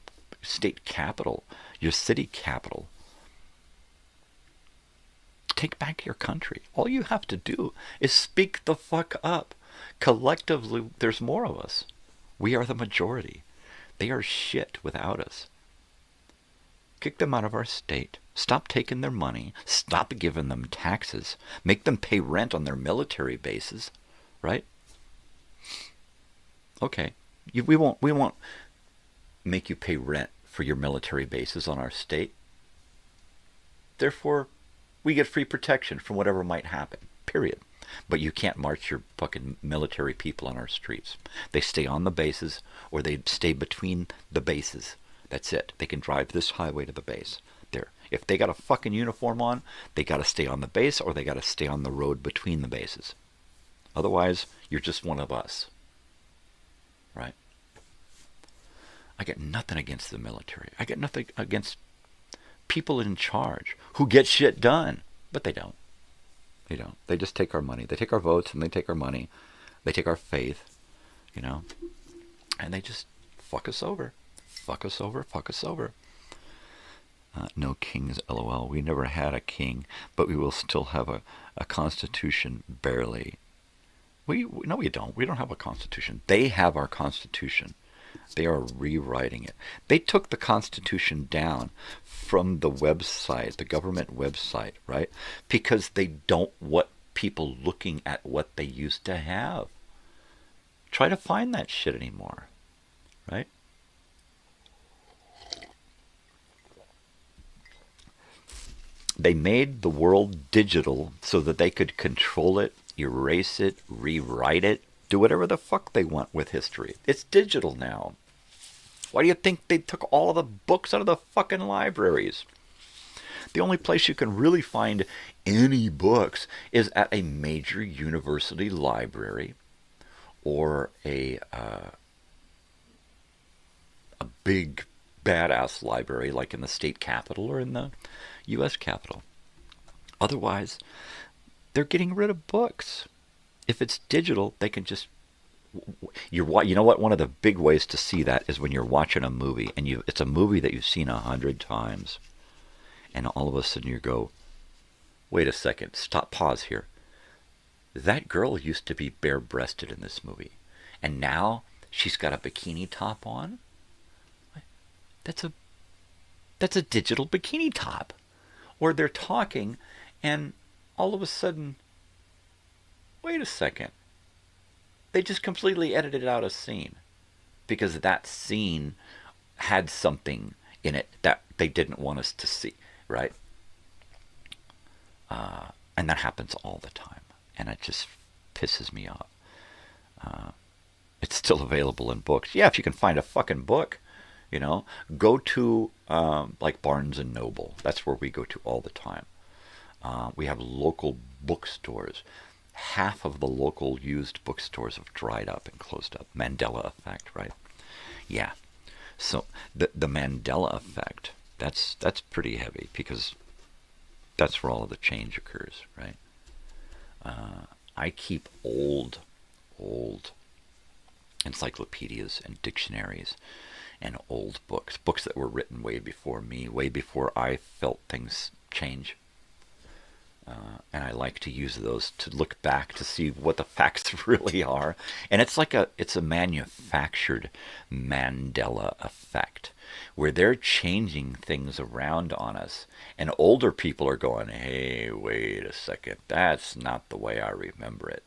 B: state capital, your city capital. Take back your country. All you have to do is speak the fuck up. Collectively, there's more of us. We are the majority. They are shit without us. Kick them out of our state. Stop taking their money. Stop giving them taxes. Make them pay rent on their military bases, right? Okay, we won't make you pay rent for your military bases on our state. Therefore, we get free protection from whatever might happen. Period. But you can't march your fucking military people on our streets. They stay on the bases, or they stay between the bases. That's it. They can drive this highway to the base. There. If they got a fucking uniform on, they got to stay on the base, or they got to stay on the road between the bases. Otherwise, you're just one of us. Right? I got nothing against the military. I got nothing against people in charge who get shit done. But they don't. They don't. They just take our money. They take our votes and they take our money. They take our faith, you know, and they just fuck us over. Fuck us over, fuck us over. No kings, LOL. We never had a king, but we will still have a constitution, barely. No, we don't. We don't have a constitution. They have our constitution. They are rewriting it. They took the constitution down from the website, the government website, right? Because they don't want people looking at what they used to have. Try to find that shit anymore, right? They made the world digital so that they could control it, erase it, rewrite it, do whatever the fuck they want with history. It's digital now. Why do you think they took all of the books out of the fucking libraries? The only place you can really find any books is at a major university library or a big badass library like in the state capitol or in the U.S. Capitol. Otherwise, they're getting rid of books. If it's digital, they can just... You know what? One of the big ways to see that is when you're watching a movie, and it's a movie that you've seen 100 times, and all of a sudden you go, wait a second, stop, pause here. That girl used to be bare-breasted in this movie, and now she's got a bikini top on? That's a digital bikini top. Or they're talking, and all of a sudden, wait a second. They just completely edited out a scene because that scene had something in it that they didn't want us to see, right? And that happens all the time, and it just pisses me off. It's still available in books. Yeah, if you can find a fucking book, you know, go to like Barnes and Noble. That's where we go to all the time. We have local bookstores. Half of the local used bookstores have dried up and closed up. Mandela effect, right? Yeah. So the Mandela effect, that's pretty heavy because that's where all of the change occurs, right? I keep old encyclopedias and dictionaries and old books that were written way before me, way before I felt things change. And I like to use those to look back to see what the facts really are. And it's a manufactured Mandela effect where they're changing things around on us. And older people are going, hey, wait a second, that's not the way I remember it.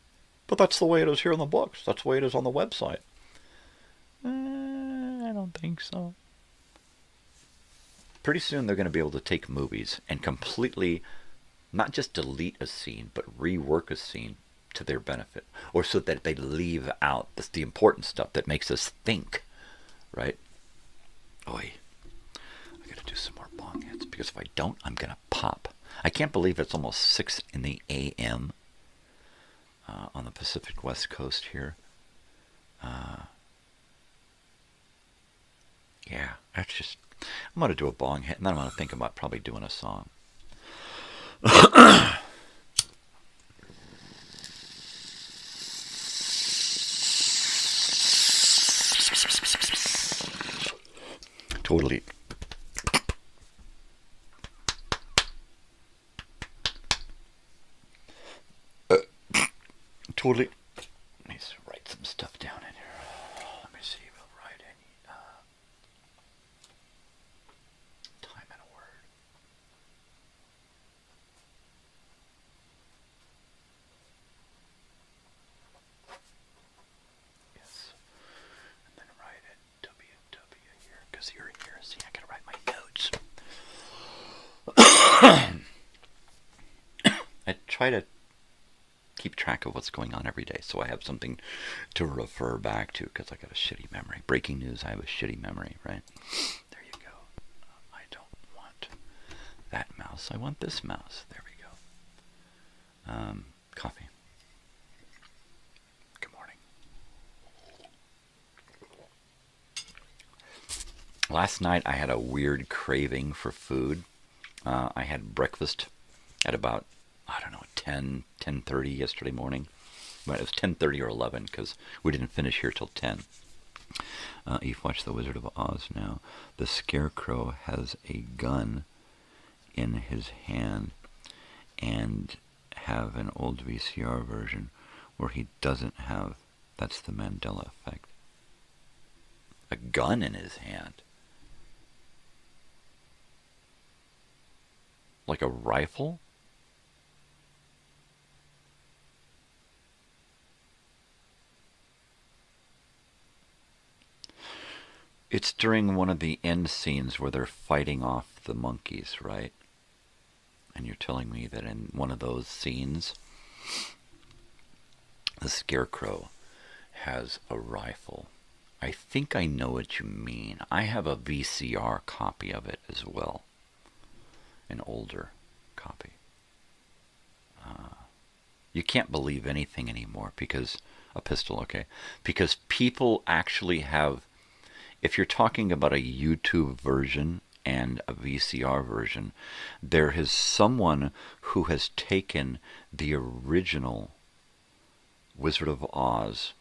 B: But that's the way it is here in the books. That's the way it is on the website. I don't think so. Pretty soon they're going to be able to take movies and completely not just delete a scene, but rework a scene to their benefit. Or so that they leave out the important stuff that makes us think, right? Oi. I gotta do some more bong hits, because if I don't, I'm gonna pop. I can't believe it's almost 6 in the a.m. On the Pacific West Coast here. Yeah, that's just... I'm gonna do a bong hit, and then I'm gonna think about probably doing a song. Totally. Totally. Let me write some stuff down in here. Let me see if I'll write any time and a word. Yes. And then write it WW here, because you're here. See, I gotta write my notes. I try to keep track of what's going on every day, so I have something to refer back to, because I got a shitty memory. Breaking news, I have a shitty memory, right? There you go. I don't want that mouse. I want this mouse. There we go. Coffee. Good morning. Last night I had a weird craving for food. I had breakfast at about, I don't know, 10:30 yesterday morning. But it was 10:30 or 11 because we didn't finish here till 10. You've watched The Wizard of Oz now. The Scarecrow has a gun in his hand and have an old VCR version where he doesn't have, that's the Mandela effect, a gun in his hand. Like a rifle? It's during one of the end scenes where they're fighting off the monkeys, right? And you're telling me that in one of those scenes, the Scarecrow has a rifle. I think I know what you mean. I have a VCR copy of it as well. An older copy. You can't believe anything anymore because, a pistol, okay? Because people actually have, if you're talking about a YouTube version and a VCR version, there is someone who has taken the original Wizard of Oz,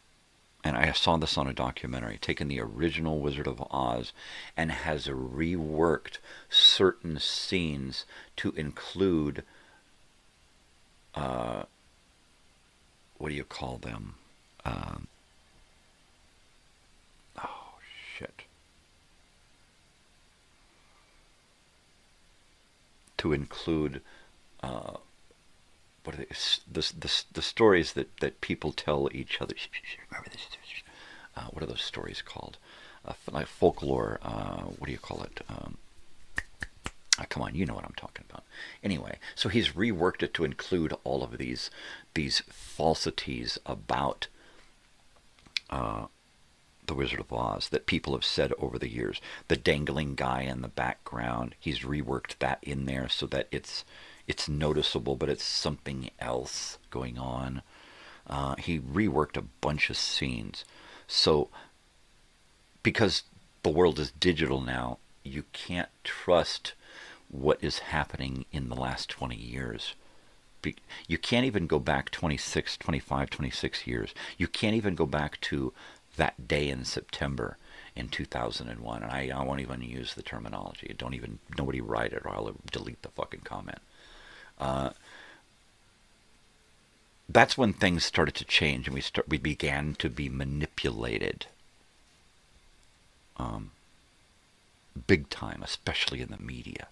B: and I saw this on a documentary, taken the original Wizard of Oz and has reworked certain scenes to include, what do you call them? Oh, shit. To include, what are they? The stories that people tell each other. Remember this? What are those stories called? Like folklore. What do you call it? Come on, you know what I'm talking about. Anyway, so he's reworked it to include all of these falsities about the Wizard of Oz that people have said over the years. The dangling guy in the background, he's reworked that in there so that it's noticeable, but it's something else going on. He reworked a bunch of scenes. So, because the world is digital now, you can't trust what is happening in the last 20 years. You can't even go back 26 years. You can't even go back to that day in September in 2001. And I won't even use the terminology. Nobody write it or I'll delete the fucking comment. That's when things started to change and we began to be manipulated. Big time, especially in the media.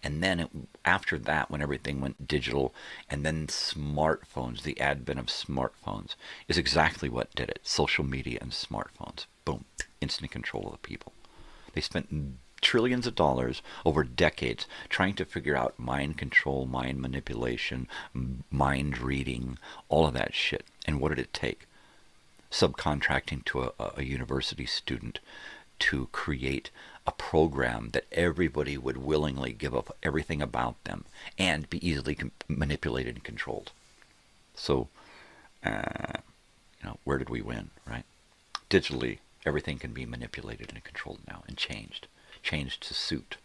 B: And then after that, when everything went digital, and then smartphones, the advent of smartphones, is exactly what did it. Social media and smartphones. Boom. Instant control of the people. They spent trillions of dollars over decades trying to figure out mind control, mind manipulation, mind reading, all of that shit. And what did it take? Subcontracting to a university student to create a program that everybody would willingly give up everything about them and be easily manipulated and controlled. So, where did we win, right? Digitally, everything can be manipulated and controlled now and changed to suit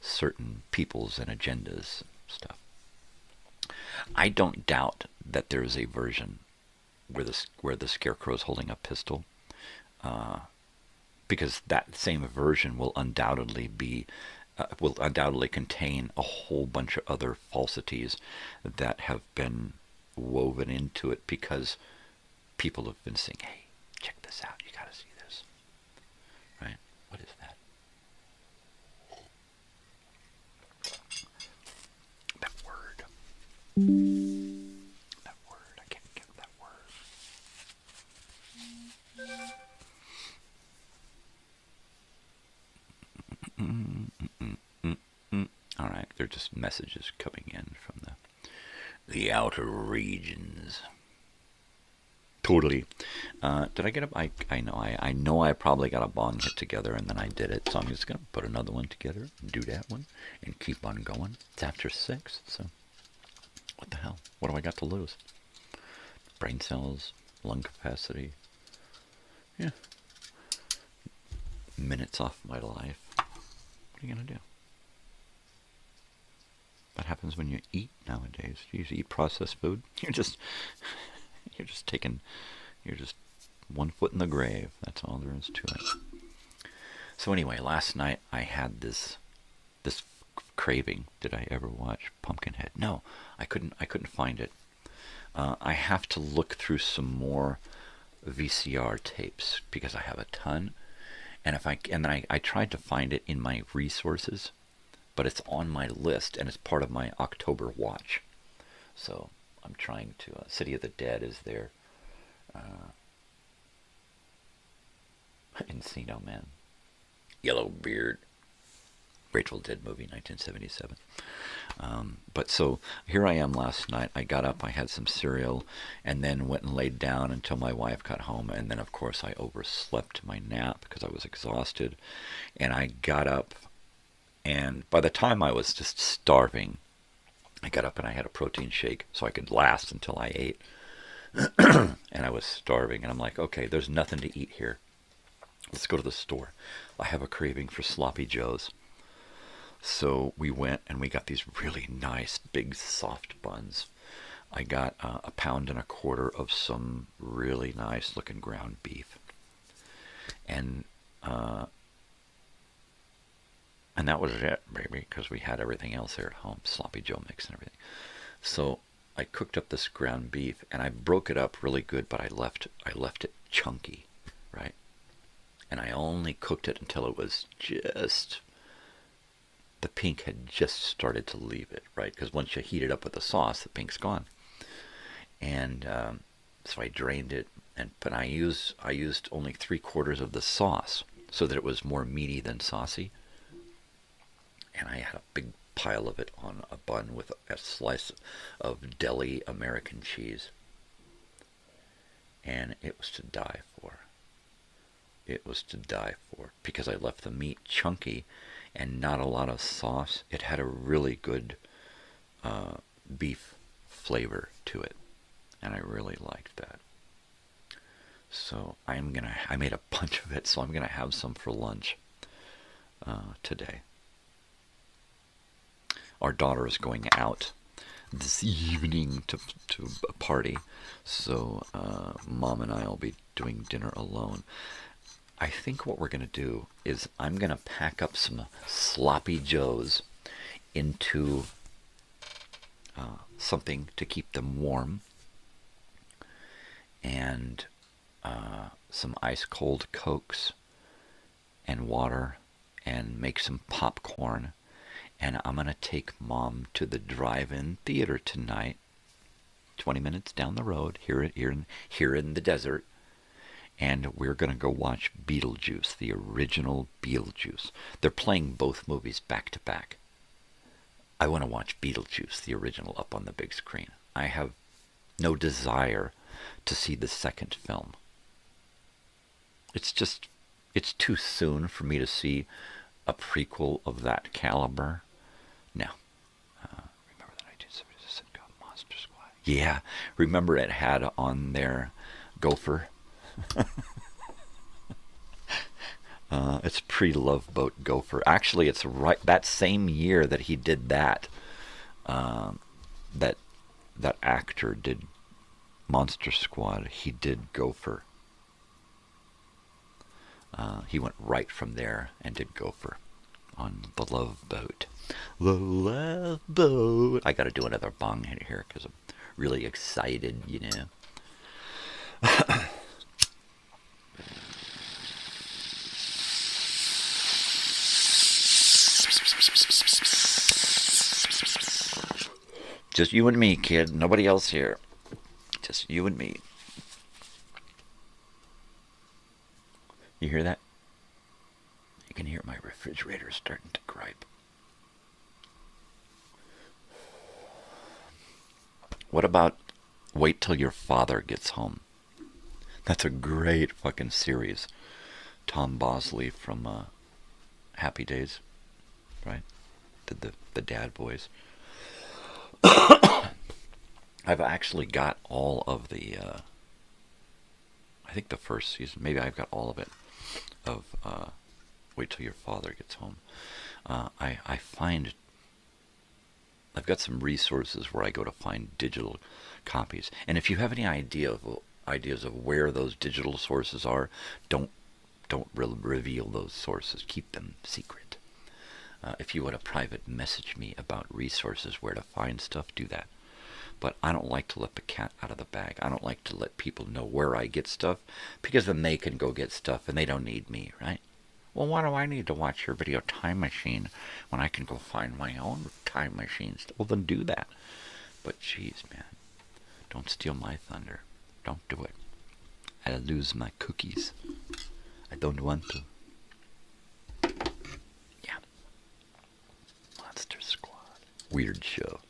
B: certain peoples and agendas and stuff. I don't doubt that there is a version where the Scarecrow is holding a pistol, because that same version will undoubtedly contain a whole bunch of other falsities that have been woven into it because people have been saying, "Hey, check this out. You got to see this." Right? What is that? That word. That word. I can't get that word. All right, they're just messages coming in from the outer regions. Totally. Did I get a? I know I probably got a bong hit together, and then I did it. So I'm just gonna put another one together, do that one, and keep on going. It's after 6, so what the hell? What do I got to lose? Brain cells, lung capacity. Yeah. Minutes off my life. What are you going to do? That happens when you eat nowadays. You eat processed food. You're just one foot in the grave. That's all there is to it. So anyway, last night I had this craving. Did I ever watch Pumpkinhead? No, I couldn't find it. I have to look through some more VCR tapes because I have a ton. And then I tried to find it in my resources, but it's on my list and it's part of my October watch. So I'm trying to. City of the Dead is there. Encino Man. Yellow Beard. Grateful Dead movie, 1977. But so here I am last night. I got up, I had some cereal, and then went and laid down until my wife got home. And then, of course, I overslept my nap because I was exhausted. And I got up, and by the time I was just starving, I got up and I had a protein shake so I could last until I ate. And I was starving, and I'm like, okay, there's nothing to eat here. Let's go to the store. I have a craving for sloppy joes. So we went and we got these really nice, big, soft buns. I got a pound and a quarter of some really nice looking ground beef. And that was it, baby, because we had everything else there at home, sloppy joe mix and everything. So I cooked up this ground beef and I broke it up really good, but I left it chunky, right? And I only cooked it until it was just, the pink had just started to leave it, right? Because once you heat it up with the sauce, the pink's gone. And so I drained it, but I used only 3/4 of the sauce so that it was more meaty than saucy. And I had a big pile of it on a bun with a slice of deli American cheese. And it was to die for. It was to die for because I left the meat chunky and not a lot of sauce. It had a really good beef flavor to it, and I really liked that. So I made a bunch of it, so I'm gonna have some for lunch today. Our daughter is going out this evening to a party, so Mom and I will be doing dinner alone. I think what we're going to do is I'm going to pack up some sloppy joes into something to keep them warm, and some ice cold Cokes and water, and make some popcorn. And I'm going to take Mom to the drive-in theater tonight, 20 minutes down the road, here in the desert. And we're going to go watch Beetlejuice, the original Beetlejuice. They're playing both movies back to back. I want to watch Beetlejuice, the original, up on the big screen. I have no desire to see the second film. It's too soon for me to see a prequel of that caliber. No. Remember the 1970s sitcom Monster Squad? Yeah. Remember it had on there Gopher? It's pre-Love Boat Gopher. Actually, it's right that same year that he did that. That actor did Monster Squad. He did Gopher. He went right from there and did Gopher on the Love Boat. The Love Boat. I got to do another bong hit here because I'm really excited, you know. Just you and me, kid. Nobody else here. Just you and me. You hear that? You can hear my refrigerator starting to gripe. What about Wait Till Your Father Gets Home? That's a great fucking series. Tom Bosley from Happy Days, right? Did the Dad Boys. I've actually got all of the, I think the first season, maybe I've got all of it, of Wait Till Your Father Gets Home. I find I've got some resources where I go to find digital copies. And if you have any ideas of where those digital sources are, don't reveal those sources. Keep them secret. If you want to private message me about resources where to find stuff, do that. But I don't like to let the cat out of the bag. I don't like to let people know where I get stuff, because then they can go get stuff and they don't need me, right? Well, why do I need to watch your video time machine when I can go find my own time machines? Well, then do that. But jeez, man, don't steal my thunder. Don't do it. I'll lose my cookies. I don't want to. Yeah. Monster Squad. Weird show.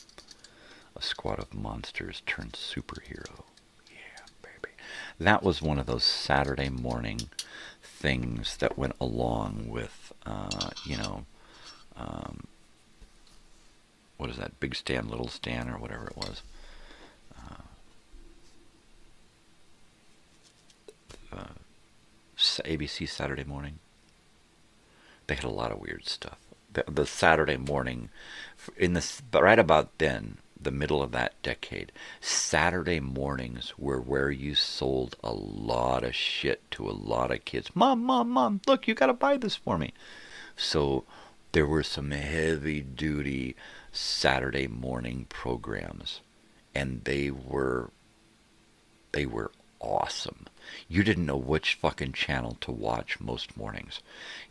B: A squad of monsters turned superhero. Yeah, baby. That was one of those Saturday morning things that went along with, what is that? Big Stan, Little Stan, or whatever it was. ABC Saturday morning. They had a lot of weird stuff. The Saturday morning, right about then, the middle of that decade, Saturday mornings were where you sold a lot of shit to a lot of kids. Mom, look, you gotta buy this for me. So there were some heavy duty Saturday morning programs, and they were awesome. You didn't know which fucking channel to watch most mornings.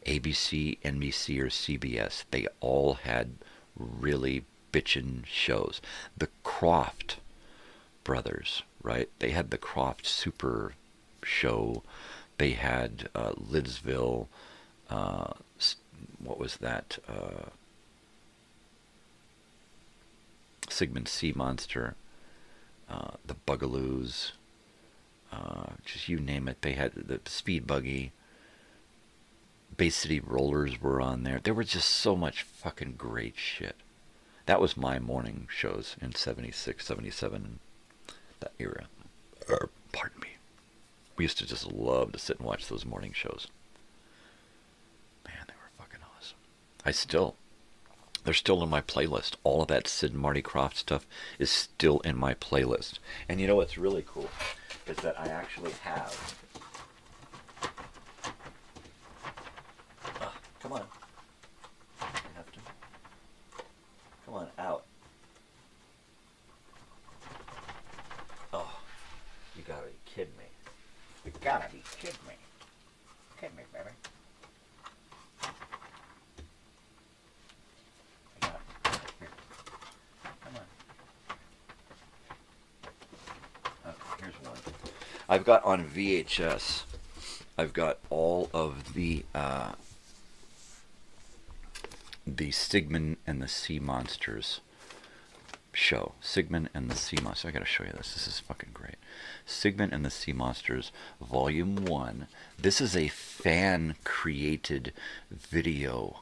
B: ABC, NBC, or CBS. They all had really bitchin' shows. The Croft brothers, right? They had the Croft Super Show. They had Lidsville. What was that? Sigmund Sea Monster. The Bugaloos. Just you name it. They had the Speed Buggy. Bay City Rollers were on there. There was just so much fucking great shit. That was my morning shows in 76, 77, that era. Pardon me. We used to just love to sit and watch those morning shows. Man, they were fucking awesome. They're still in my playlist. All of that Sid and Marty Krofft stuff is still in my playlist. And you know what's really cool is that I actually have... come on. You have to. Come on, out. Oh, you gotta be kidding me. You gotta be kidding me. Kidding me, baby. I got it. Here. Come on. Okay, here's one. I've got on VHS, I've got all of the Sigmund and the Sea Monsters show. Sigmund and the Sea Monsters. I gotta show you this. This is fucking great. Sigmund and the Sea Monsters, Volume 1. This is a fan-created video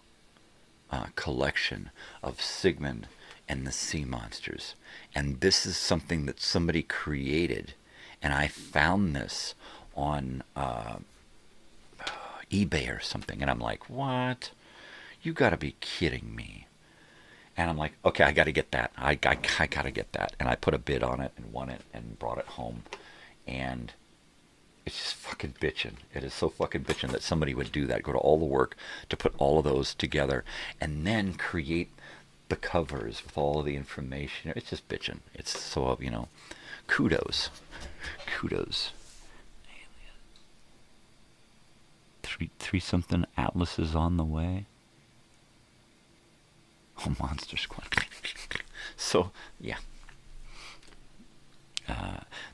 B: collection of Sigmund and the Sea Monsters. And this is something that somebody created. And I found this on eBay or something. And I'm like, what? You gotta be kidding me. And I'm like, okay, I gotta get that. I gotta get that. And I put a bid on it and won it and brought it home. And it's just fucking bitching. It is so fucking bitching that somebody would do that. Go to all the work to put all of those together and then create the covers with all of the information. It's just bitching. It's so, kudos. Kudos. Three something Atlas is on the way. Oh, Monster Squad. So, yeah.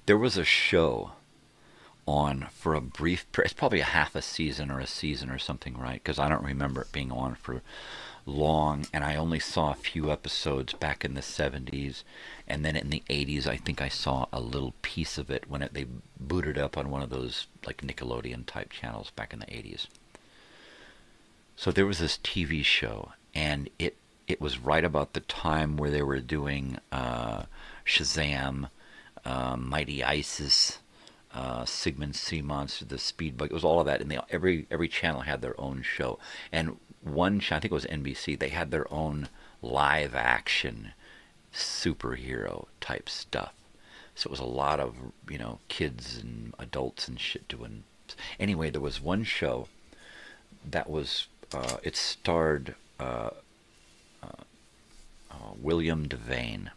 B: There was a show on for a brief period. It's probably a half a season or something, right? Because I don't remember it being on for long, and I only saw a few episodes back in the 70s, and then in the 80s I think I saw a little piece of it when they booted up on one of those like Nickelodeon type channels back in the 80s. So there was this TV show, and it was right about the time where they were doing Shazam, Mighty Isis, Sigmund Sea Monster, the Speed Bug. It was all of that, and every channel had their own show. And one show, I think it was NBC, they had their own live action superhero type stuff. So it was a lot of, kids and adults and shit doing. Anyway, there was one show that was, it starred William Devane,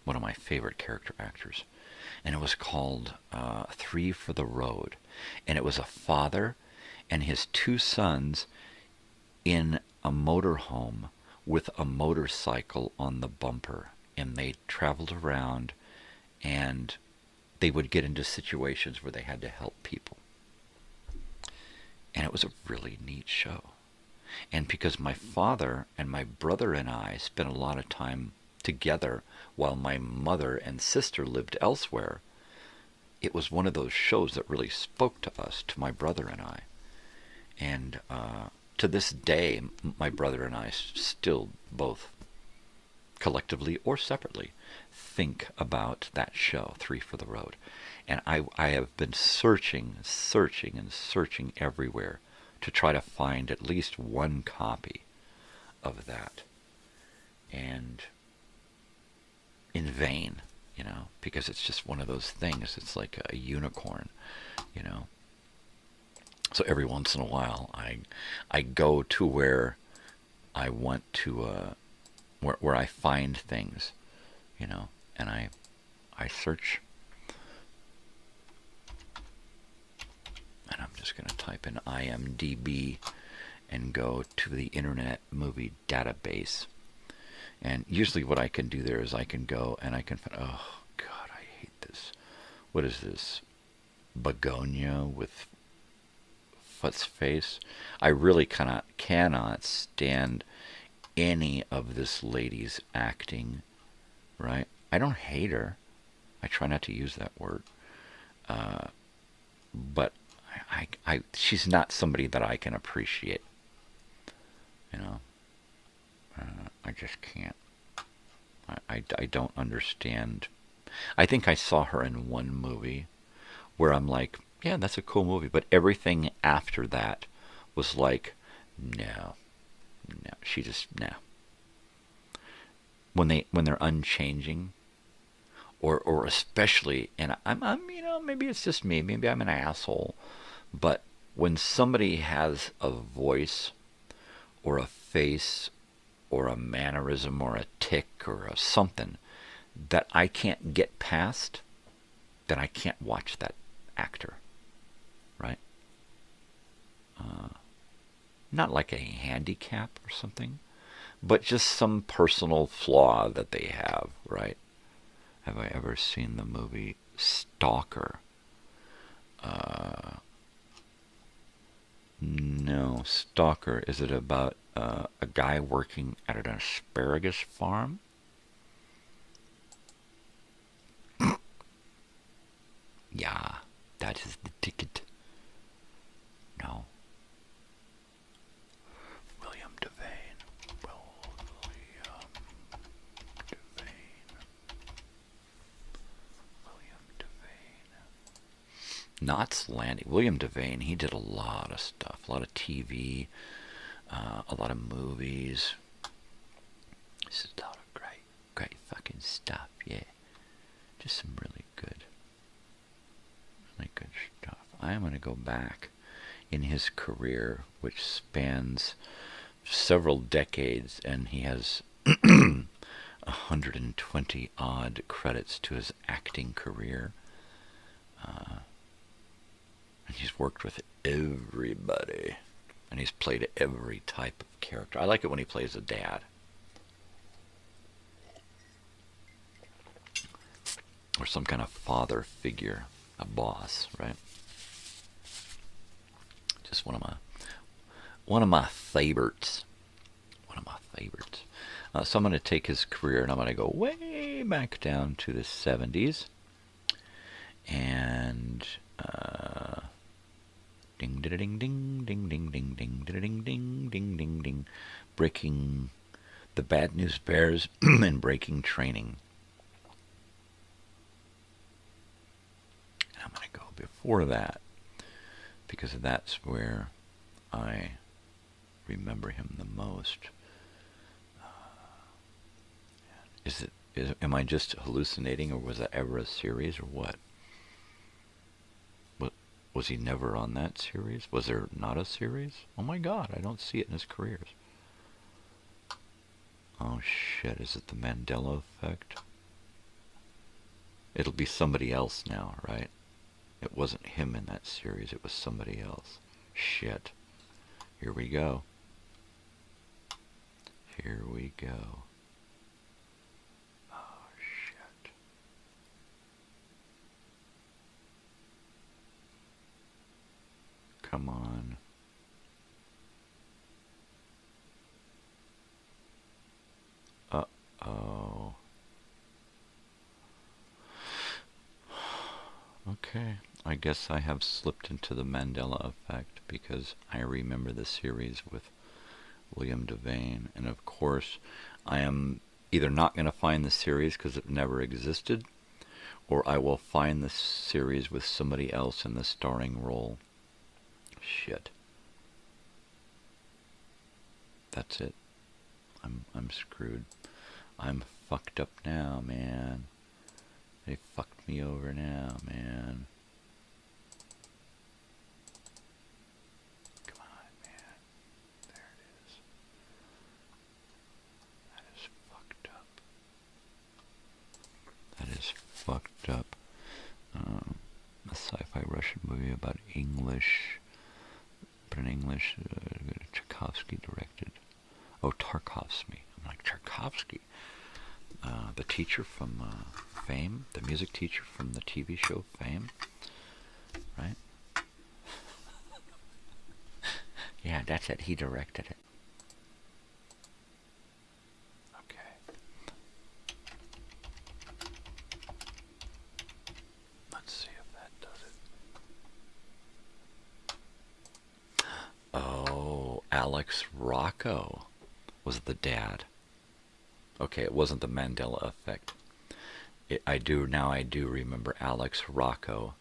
B: one of my favorite character actors. And it was called Three for the Road. And it was a father and his two sons in a motorhome with a motorcycle on the bumper. And they traveled around, and they would get into situations where they had to help people. And it was a really neat show. And because my father and my brother and I spent a lot of time together while my mother and sister lived elsewhere, it was one of those shows that really spoke to us, to my brother and I. And to this day, my brother and I still both, collectively or separately, think about that show, Three for the Road. And I have been searching everywhere to try to find at least one copy of that. And in vain, because it's just one of those things. It's like a unicorn, So every once in a while, I go to where I want to, where I find things, and I search. And I'm just going to type in IMDb and go to the Internet Movie Database. And usually what I can do there is I can go and I can find, oh God, I hate this. What is this? Begonia with Foot's face? I really cannot stand any of this lady's acting, right? I don't hate her. I try not to use that word. But she's not somebody that I can appreciate. I just can't. I don't understand. I think I saw her in one movie where I'm like, yeah, that's a cool movie. But everything after that was like, no. She just, no. When they're unchanging, or especially, and I'm maybe it's just me, maybe I'm an asshole, but when somebody has a voice or a face or a mannerism or a tick or something that I can't get past, then I can't watch that actor, right? Not like a handicap or something, but just some personal flaw that they have, right? Have I ever seen the movie Stalker? No, Stalker. Is it about a guy working at an asparagus farm? Yeah, that is the ticket. No. William Devane. Knots Landing. William Devane, he did a lot of stuff. A lot of TV, a lot of movies. This is a lot of great fucking stuff, yeah. Just some really good stuff. I am going to go back in his career, which spans several decades, and he has 120 odd credits to his acting career. And he's worked with everybody, and he's played every type of character. I like it when he plays a dad. Or some kind of father figure, a boss, right? Just one of my favorites. So I'm going to take his career and I'm going to go way back down to the 70s. And ding ding ding ding ding ding ding ding ding ding ding ding ding, Breaking the Bad News Bears and Breaking Training. And I'm going to go before that, because that's where I remember him the most. Am I just hallucinating, or was that ever a series, or what? Was he never on that series? Was there not a series? Oh my God, I don't see it in his careers. Oh shit, is it the Mandela effect? It'll be somebody else now, right? It wasn't him in that series, it was somebody else. Shit. Here we go. Here we go. Oh shit. Come on. Uh-oh. Okay, I guess I have slipped into the Mandela effect because I remember the series with William Devane, and of course I am either not going to find the series because it never existed, or I will find the series with somebody else in the starring role. Shit. That's it. I'm screwed. I'm fucked up now, man. They fucked me over now, man. Come on, man. There it is. That is fucked up. That is fucked up. A sci-fi Russian movie about English, but in English, Tchaikovsky directed. Oh, Tarkovsky. I'm like, Tchaikovsky. The teacher from Fame, the music teacher from the TV show Fame, right? Yeah, that's it. He directed it. Okay. Let's see if that does it. Oh, Alex Rocco was the dad. Okay, it wasn't the Mandela effect. I do remember Alex Rocco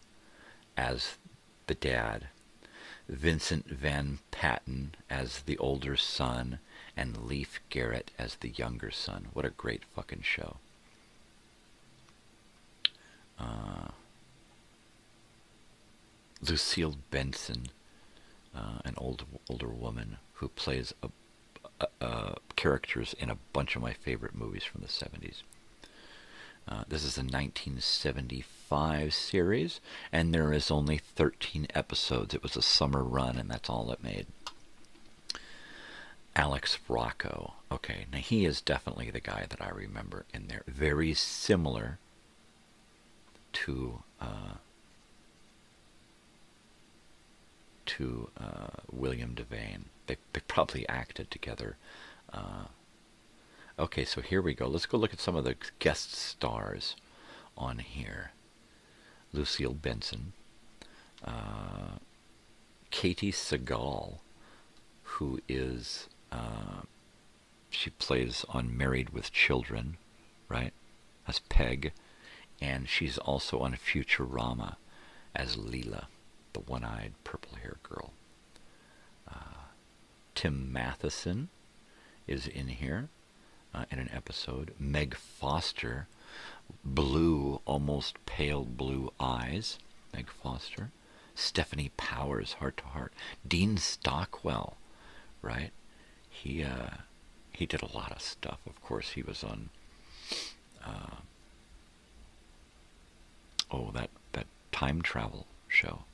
B: as the dad, Vincent Van Patten as the older son, and Leif Garrett as the younger son. What a great fucking show. Lucille Benson, an older woman who plays characters in a bunch of my favorite movies from the 70s. This is a 1975 series, and there is only 13 episodes. It was a summer run, and that's all it made. Alex Rocco. Okay, now he is definitely the guy that I remember in there. Very similar to William Devane. They probably acted together. Okay, so here we go. Let's go look at some of the guest stars on here. Lucille Benson, Katie Seagal, who is she plays on Married with Children, right? As Peg, and she's also on Futurama as Leela, the one-eyed purple-haired girl. Tim Matheson is in here in an episode. Meg Foster, blue, almost pale blue eyes. Meg Foster. Stephanie Powers, Heart to Heart. Dean Stockwell, right? He did a lot of stuff. Of course, he was on that time travel show.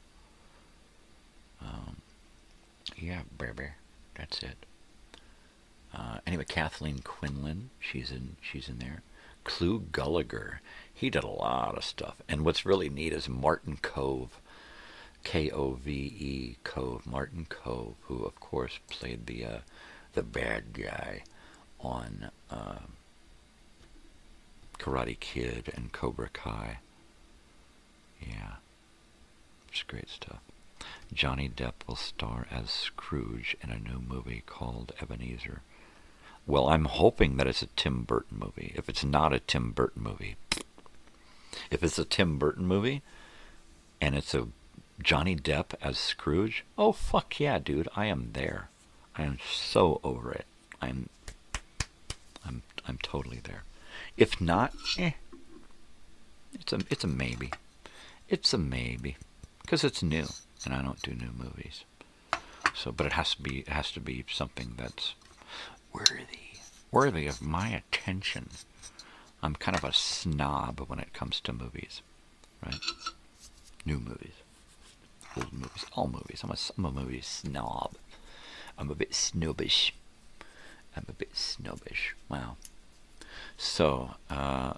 B: Yeah, baby. That's it. Anyway, Kathleen Quinlan, she's in there. Clu Gulager, he did a lot of stuff. And what's really neat is Martin Kove, K-O-V-E, Kove, Martin Kove, who of course played the bad guy on Karate Kid and Cobra Kai. Yeah, it's great stuff. Johnny Depp will star as Scrooge in a new movie called Ebenezer. Well, I'm hoping that it's a Tim Burton movie. If it's not a Tim Burton movie, if it's a Tim Burton movie and it's a Johnny Depp as Scrooge, oh fuck yeah, dude, I am there. I am so over it. I'm totally there. If not, it's a maybe. It's a maybe, because it's new, and I don't do new movies. So, but it has to be something that's worthy of my attention. I'm kind of a snob when it comes to movies, right? New movies, old movies, all movies. I'm a movie snob. I'm a bit snobbish. Wow. So,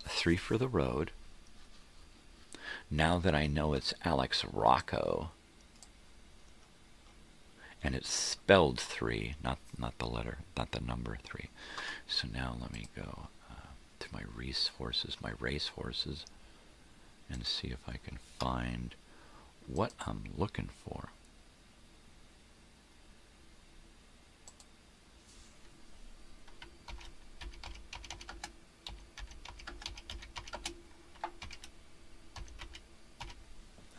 B: 3 for the road. Now that I know it's Alex Rocco, and it's spelled 3, not the letter, not the number 3. So now let me go to my racehorses, and see if I can find what I'm looking for.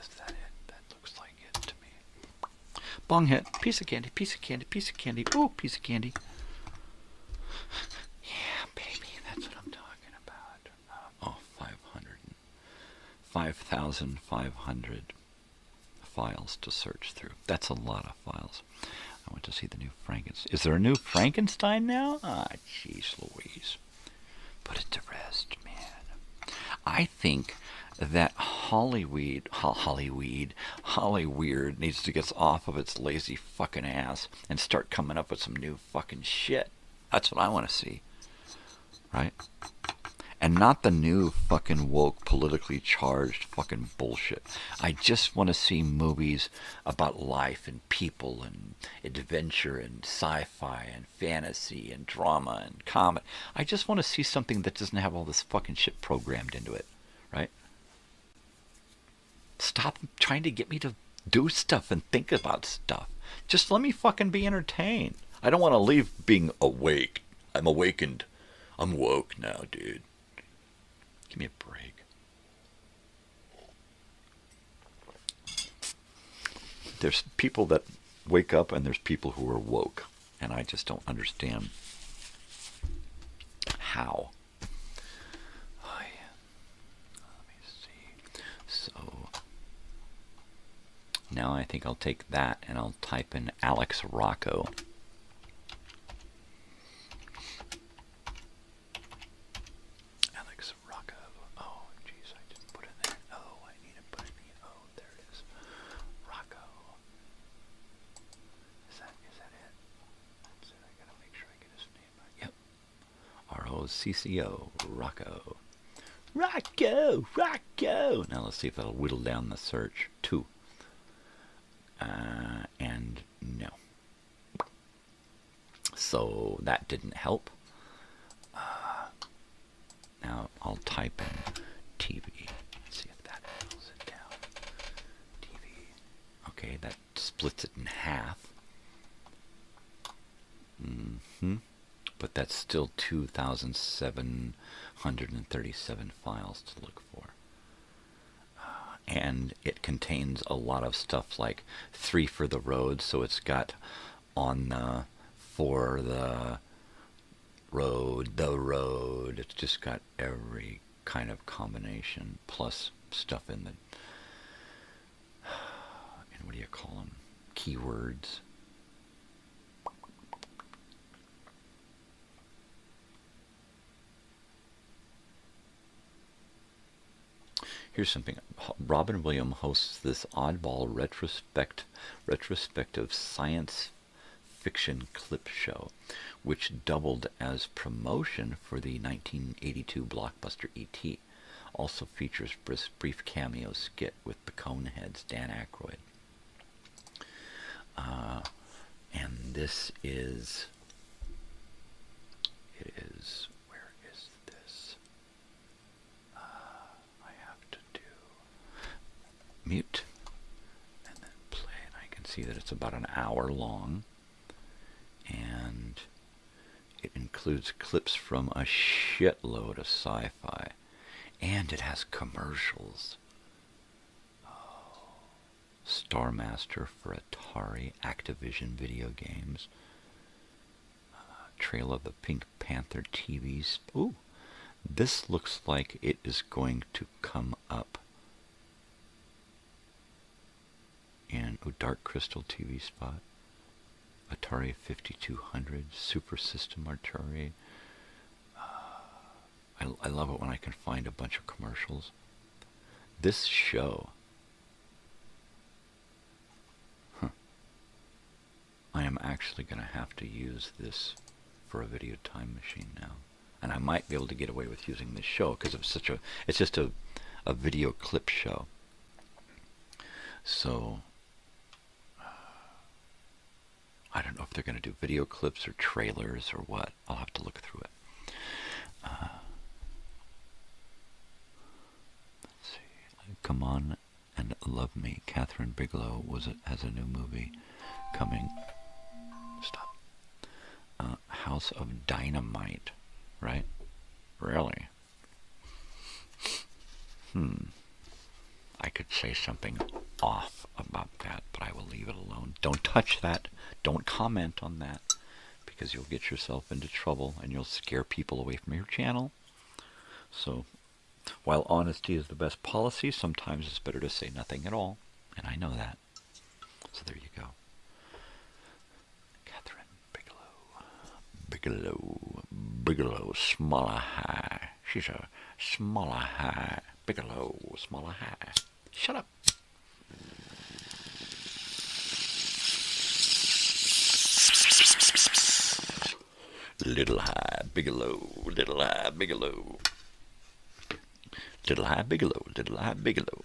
B: Is that it? That looks like it to me. Bong hit. Piece of candy, piece of candy, piece of candy. Ooh, piece of candy. Yeah, baby, that's what I'm talking about. 5,500 files to search through. That's a lot of files. I went to see the new Frankenstein. Is there a new Frankenstein now? Ah, jeez Louise. Put it to rest, man. I think that Hollyweird needs to get off of its lazy fucking ass and start coming up with some new fucking shit. That's what I want to see. Right? And not the new fucking woke, politically charged fucking bullshit. I just want to see movies about life and people and adventure and sci-fi and fantasy and drama and comedy. I just want to see something that doesn't have all this fucking shit programmed into it. Right? Stop trying to get me to do stuff and think about stuff. Just let me fucking be entertained. I don't want to leave being awake. I'm awakened. I'm woke now, dude. Give me a break. There's people that wake up and there's people who are woke. And I just don't understand how. Oh, yeah. Let me see. So now I think I'll take that and I'll type in Alex Rocco. CCO, Rocco. Rocco! Now let's see if that'll whittle down the search. 2. And no. So that didn't help. Now I'll type in TV. See if that whittles it down. TV. Okay, that splits it in half. But that's still 2,737 files to look for. And it contains a lot of stuff like 3 for the road, so it's got on the, for the road. It's just got every kind of combination, plus stuff in the, and what do you call them? Keywords. Here's something. Robin Williams hosts this oddball retrospective science fiction clip show, which doubled as promotion for the 1982 blockbuster E.T. Also features brief cameo skit with the Coneheads, Dan Aykroyd. And this is... It is... Where is this? Mute and then play, and I can see that it's about an hour long, and it includes clips from a shitload of sci-fi, and it has commercials. Star Master for Atari, Activision video games, trailer of the Pink Panther TVs. Ooh, this looks like it is going to come up in Dark Crystal TV spot. Atari 5200, Super System Atari. I love it when I can find a bunch of commercials. This show, I am actually going to have to use this for a video time machine now. And I might be able to get away with using this show because it's just a video clip show. So, I don't know if they're going to do video clips or trailers or what. I'll have to look through it. Let's see. Come On and Love Me. Catherine Bigelow has a new movie coming. Stop. House of Dynamite, right? Really? I could say something off about that, but I will leave it alone. Don't touch that. Don't comment on that, because you'll get yourself into trouble and you'll scare people away from your channel. So, while honesty is the best policy, sometimes it's better to say nothing at all, and I know that. So there you go. Catherine Bigelow, smaller high. She's a smaller high. Bigelow, smaller high. Shut up. Little high, Bigelow, little high, Bigelow. Little high, Bigelow, little high, Bigelow.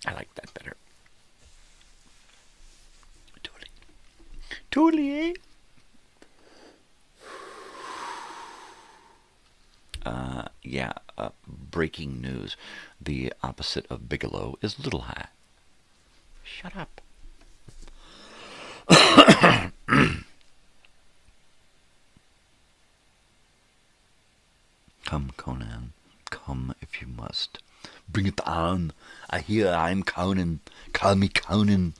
B: I like that better. Totally, eh? Breaking news. The opposite of Bigelow is Little High. Shut up. Come, Conan. Come if you must. Bring it on. I hear I'm Conan. Call me Conan.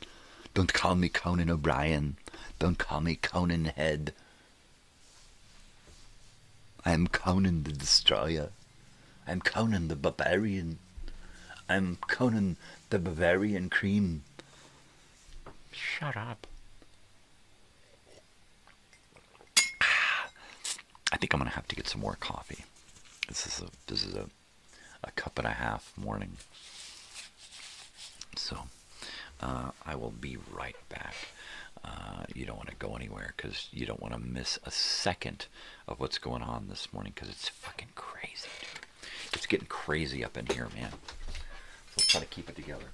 B: Don't call me Conan O'Brien. Don't call me Conan Head. I'm Conan the Destroyer. I'm Conan the Barbarian. I'm Conan the Bavarian Cream. Shut up. I think I'm gonna have to get some more coffee. This is a cup and a half morning. So I will be right back. You don't want to go anywhere because you don't want to miss a second of what's going on this morning, because it's fucking crazy, dude. It's getting crazy up in here, man. So let's try to keep it together.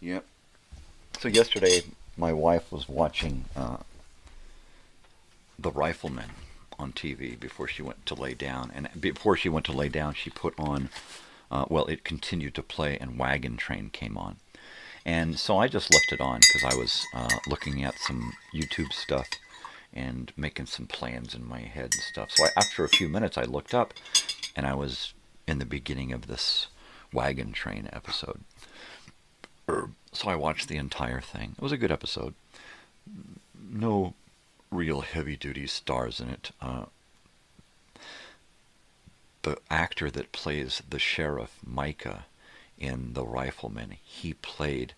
B: Yep. So yesterday, my wife was watching The Rifleman on TV before she went to lay down. And before she went to lay down, she put on, it continued to play, and Wagon Train came on. And so I just left it on because I was looking at some YouTube stuff and making some plans in my head and stuff. So after a few minutes, I looked up, and I was in the beginning of this Wagon Train episode. So I watched the entire thing. It was a good episode. No real heavy-duty stars in it. The actor that plays the sheriff, Micah, in The Rifleman, he played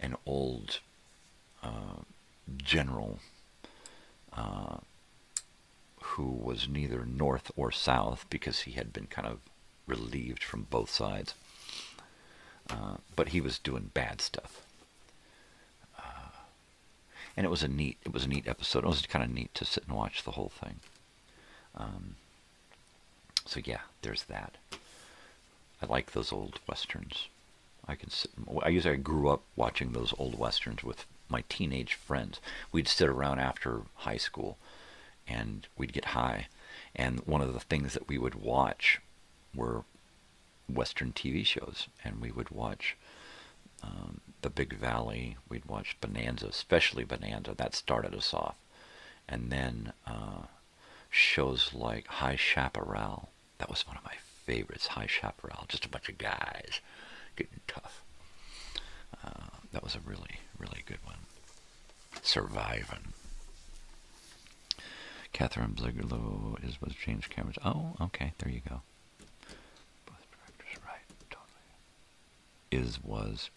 B: an old general who was neither north or south because he had been kind of relieved from both sides. But he was doing bad stuff. And it was a neat episode. It was kind of neat to sit and watch the whole thing. So yeah, there's that. I like those old westerns. I grew up watching those old westerns with my teenage friends. We'd sit around after high school and we'd get high. And one of the things that we would watch were Western TV shows. And we would watch The Big Valley. We'd watch Bonanza, especially Bonanza. That started us off. And then shows like High Chaparral. That was one of my favorites, High Chaparral. Just a bunch of guys getting tough. That was a really, really good one. Surviving. Catherine Bigelow was James Cameron's. Oh, okay, there you go. Both directors, right, totally. Was.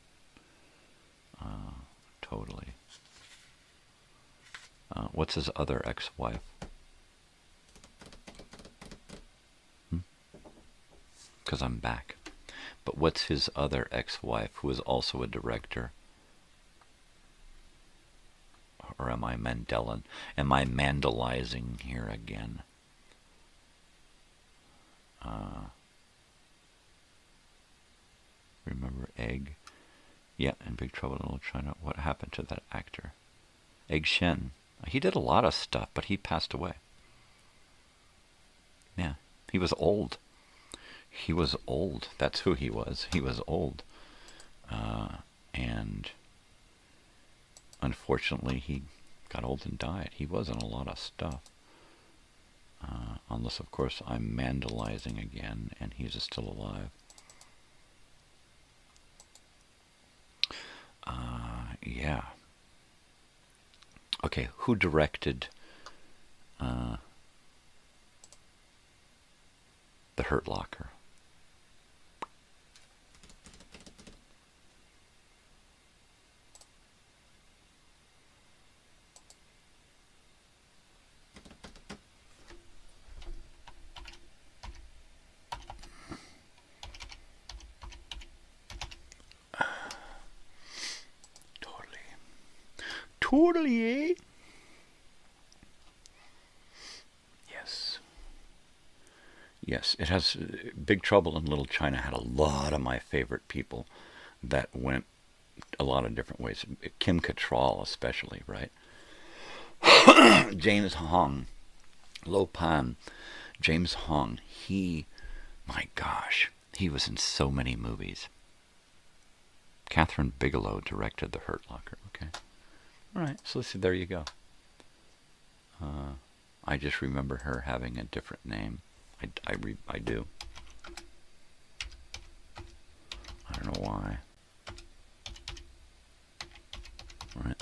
B: Totally. What's his other ex-wife? Because I'm back. But what's his other ex-wife who is also a director? Or am I Mandelan? Am I Mandalizing here again? Remember Egg? Yeah, in Big Trouble in Little China. What happened to that actor? Egg Shen. He did a lot of stuff, but he passed away. Yeah, he was old. He was old. That's who he was. He was old. And unfortunately, he got old and died. He was in a lot of stuff. Unless, of course, I'm Mandalizing again, and he's still alive. Yeah. Okay, who directed The Hurt Locker? Totally, eh? Yes. Yes, it has. Big Trouble in Little China had a lot of my favorite people that went a lot of different ways. Kim Cattrall especially, right? James Hong, Lo Pan, James Hong, my gosh, he was in so many movies. Catherine Bigelow directed The Hurt Locker, okay. All right, so let's see, there you go. I just remember her having a different name. I do. I don't know why. All right.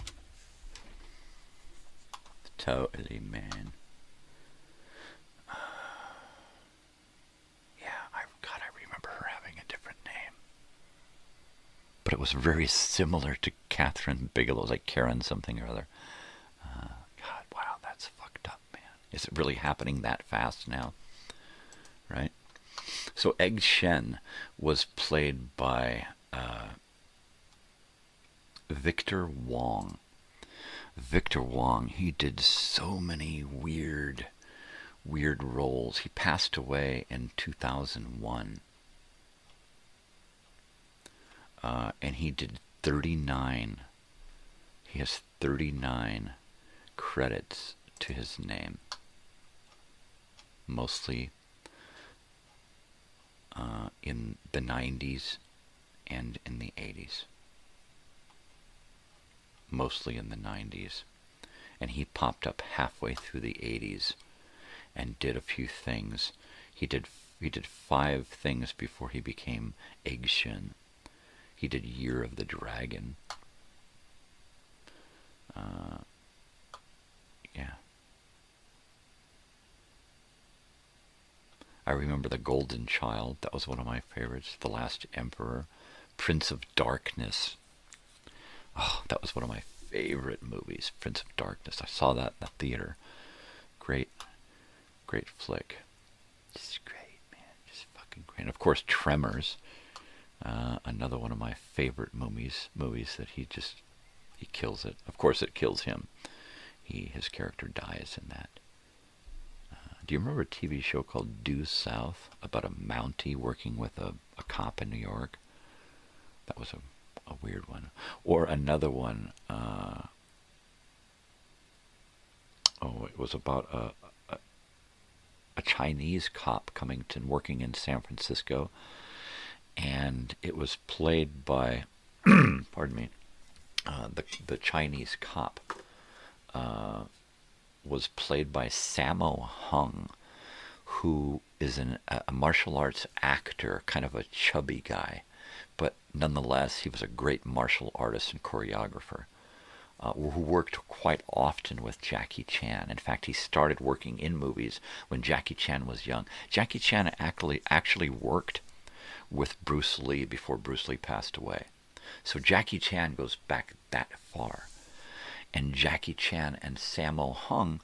B: Totally, man. Yeah, I remember her having a different name. But it was very similar to Catherine Bigelow's, like Karen something or other. God, wow, that's fucked up, man. Is it really happening that fast now? Right? So Egg Shen was played by Victor Wong. Victor Wong, he did so many weird roles. He passed away in 2001. And he did 39. He has 39 credits to his name. Mostly in the 90s and in the 80s. Mostly in the 90s. And he popped up halfway through the 80s and did a few things. He did 5 things before he became Egg Shen. He did Year of the Dragon. Yeah. I remember The Golden Child. That was one of my favorites. The Last Emperor. Prince of Darkness. Oh, that was one of my favorite movies. Prince of Darkness. I saw that in the theater. Great flick. Just great, man. Just fucking great. And of course, Tremors. Another one of my favorite movies that he kills it. Of course, it kills him. His character dies in that. Do you remember a TV show called Due South about a Mountie working with a cop in New York? That was a weird one. Or another one. It was about a Chinese cop coming to working in San Francisco, and it was played by, pardon me, the Chinese cop was played by Sammo Hung, who is a martial arts actor, kind of a chubby guy, but nonetheless he was a great martial artist and choreographer. Who worked quite often with Jackie Chan. In fact, he started working in movies when Jackie Chan was young. Jackie Chan actually worked with Bruce Lee before Bruce Lee passed away. So Jackie Chan goes back that far. And Jackie Chan and Sammo Hung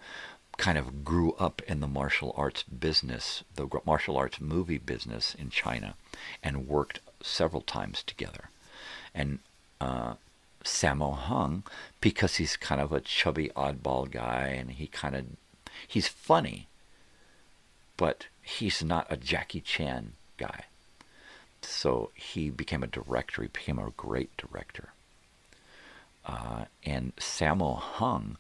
B: kind of grew up in the martial arts business, the martial arts movie business in China, and worked several times together. And Sammo Hung, because he's kind of a chubby oddball guy, and he's funny, but he's not a Jackie Chan guy. So he became a director. He became a great director. And Sammo Hung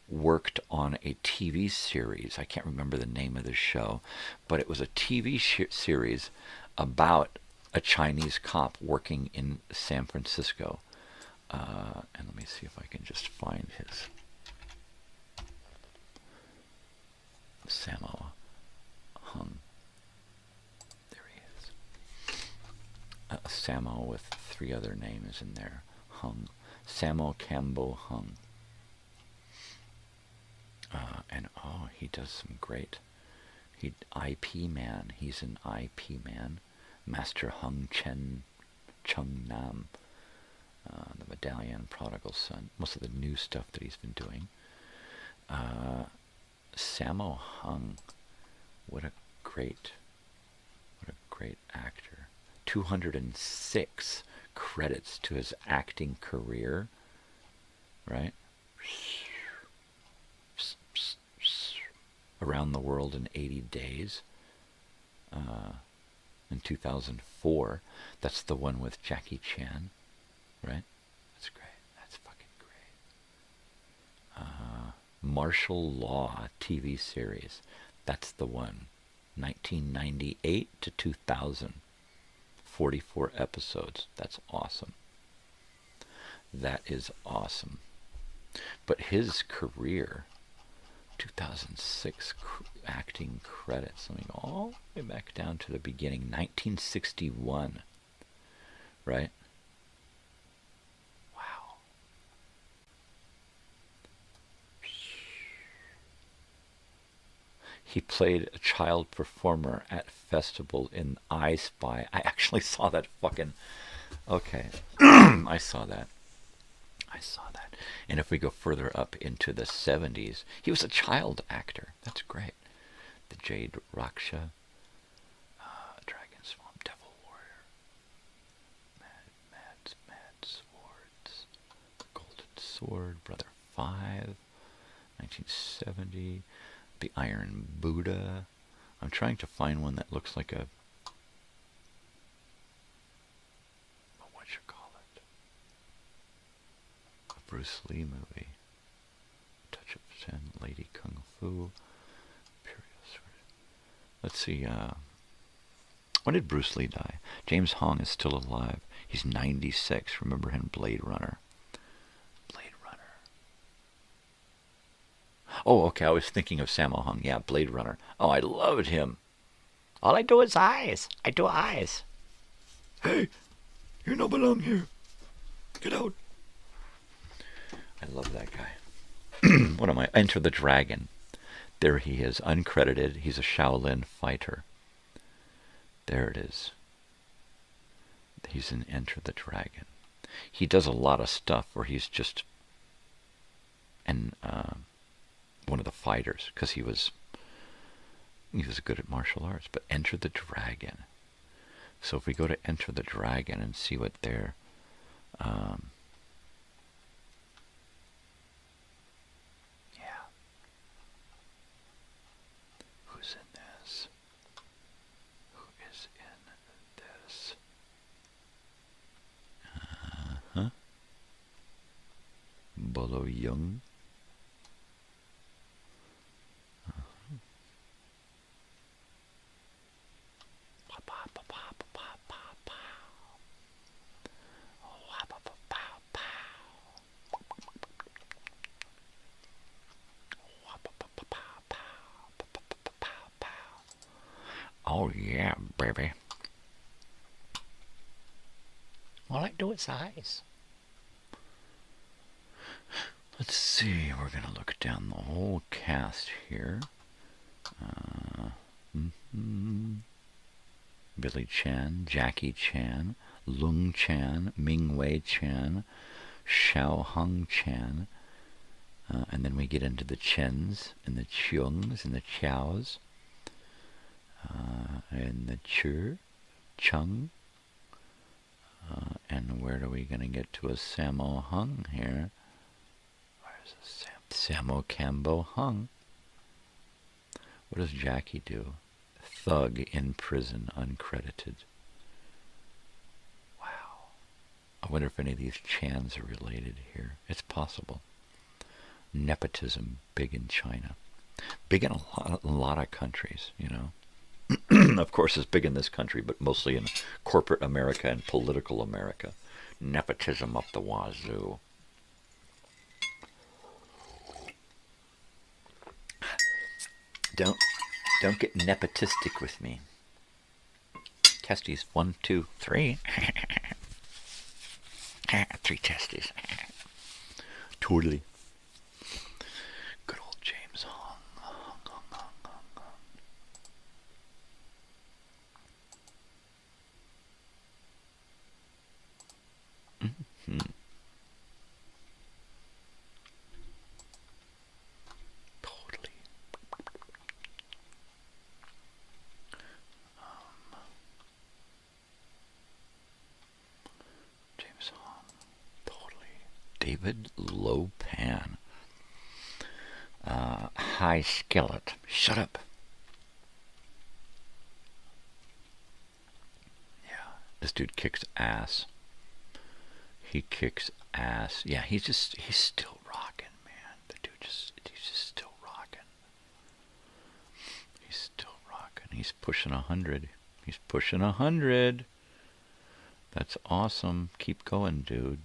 B: worked on a TV series. I can't remember the name of the show, but it was a TV series about a Chinese cop working in San Francisco. And let me see if I can just find his Sammo Hung. There he is. Sammo with 3 other names in there. Hung. Sammo Cambo Hung. And he does some great. IP Man. He's an IP Man. Master Hung Chung Nam. The Medallion, Prodigal Son, most of the new stuff that he's been doing. Sammo Hung, what a great actor. 206 credits to his acting career, right? Around the World in 80 Days. In 2004, that's the one with Jackie Chan. Right? That's great. That's fucking great. Martial Law TV series. That's the one. 1998 to 2000. 44 episodes. That's awesome. That is awesome. But his career, 2006 acting credits. Let me go all the way back down to the beginning. 1961. Right? He played a child performer at festival in I Spy. I actually saw that fucking... Okay. I saw that. And if we go further up into the 70s, he was a child actor. That's great. The Jade Raksha, Dragon Swamp, Devil Warrior, Mad Swords, Golden Sword, Brother 5, 1970... The Iron Buddha. I'm trying to find one that looks like a Bruce Lee movie. Touch of Zen, Lady Kung Fu. Let's see, when did Bruce Lee die? James Hong is still alive. He's 96. Remember him, Blade Runner. Oh, okay, I was thinking of Sammo Hung. Yeah, Blade Runner. Oh, I loved him. All I do is eyes. I do eyes. Hey, you don't belong here. Get out. I love that guy. What am I? Enter the Dragon. There he is, uncredited. He's a Shaolin fighter. There it is. He's in Enter the Dragon. He does a lot of stuff where he's just one of the fighters, because he was good at martial arts. But Enter the Dragon. So if we go to Enter the Dragon and see what they're yeah. Who's in this? Who is in this? Bolo Young. Oh yeah, baby. Well, I do its eyes. Let's see, we're going to look down the whole cast here. Billy Chan, Jackie Chan, Lung Chan, Ming Wei Chan, Xiao Hung Chan, and then we get into the Chens, and the Cheungs, and the Chows, and the Chung, and where are we going to get to a Sammo Hung here? Where's a Sammo Cambo Hung? What does Jackie do? Thug in prison, uncredited. Wow. I wonder if any of these Chans are related here. It's possible. Nepotism, big in China. Big in a lot of countries, you know. Of course, it's big in this country, but mostly in corporate America and political America. Nepotism up the wazoo. Don't get nepotistic with me. Testes, 1, 2, 3. 3 testes. Totally. Good old James Hong. Mm-hmm. Totally. James Hong. Totally. David Lopan. High Skillet. Shut up. Yeah, this dude kicks ass. He kicks ass. Yeah, he's still rocking, man. The dude he's just still rocking. He's still rocking. He's pushing 100. He's pushing 100. That's awesome. Keep going, dude.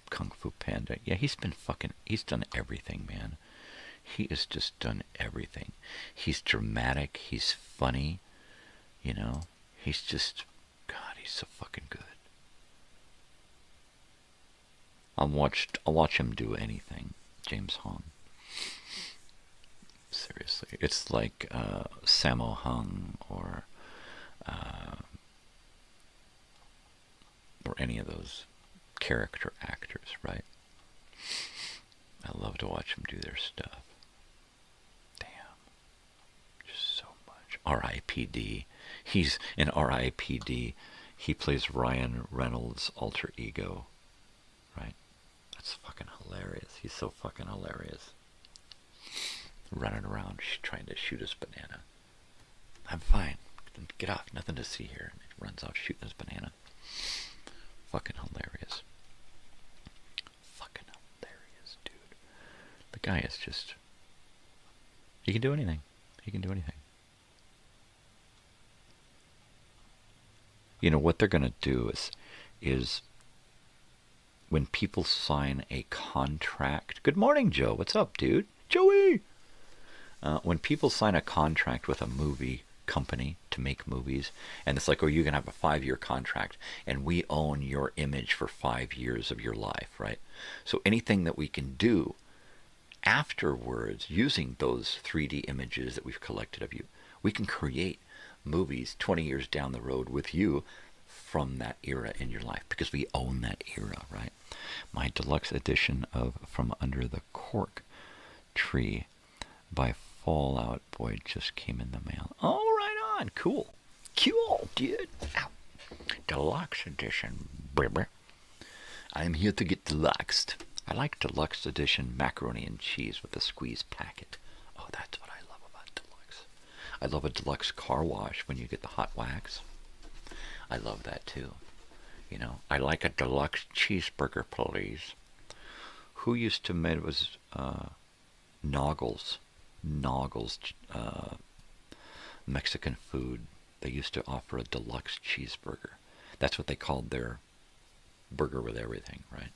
B: Kung Fu Panda. Yeah, he's done everything, man. He has just done everything. He's dramatic. He's funny. You know, he's just, God, he's so fucking good. I'll watch him do anything. James Hong. Seriously, it's like Sammo Hung or any of those character actors, right? I love to watch them do their stuff. Damn, just so much. R.I.P.D. He's in R.I.P.D. He plays Ryan Reynolds' alter ego, right? That's fucking hilarious. He's so fucking hilarious. Running around trying to shoot his banana. I'm fine. Get off. Nothing to see here. And he runs off shooting his banana. Fucking hilarious. Fucking hilarious, dude. The guy is just... He can do anything. He can do anything. You know, what they're going to do is when people sign a contract... Good morning, Joe. What's up, dude? Joey! When people sign a contract with a movie company to make movies, and it's like, oh, you're going to have a 5-year contract, and we own your image for 5 years of your life, right? So anything that we can do afterwards, using those 3D images that we've collected of you, we can create movies 20 years down the road with you from that era in your life, because we own that era, right? My deluxe edition of From Under the Cork Tree by Fallout Boy just came in the mail. Oh, right on. Cool. Cool, dude. Ow. Deluxe edition, baby. I'm here to get deluxed. I like deluxe edition macaroni and cheese with a squeeze packet. Oh, that's what I love about deluxe. I love a deluxe car wash when you get the hot wax. I love that too. You know, I like a deluxe cheeseburger, please. Who used to make it? Was Noggles. Noggles Mexican food. They used to offer a deluxe cheeseburger. That's what they called their burger with everything, right?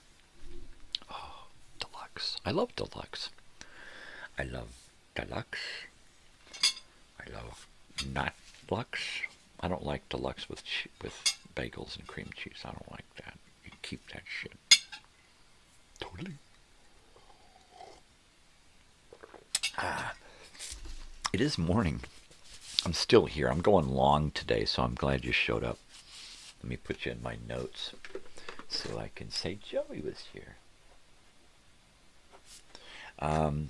B: Oh, deluxe. I love deluxe. I love deluxe. I love not deluxe. I don't like deluxe with bagels and cream cheese. I don't like that. You can keep that shit. Totally. It is morning. I'm still here. I'm going long today, so I'm glad you showed up. Let me put you in my notes so I can say Joey was here. I'll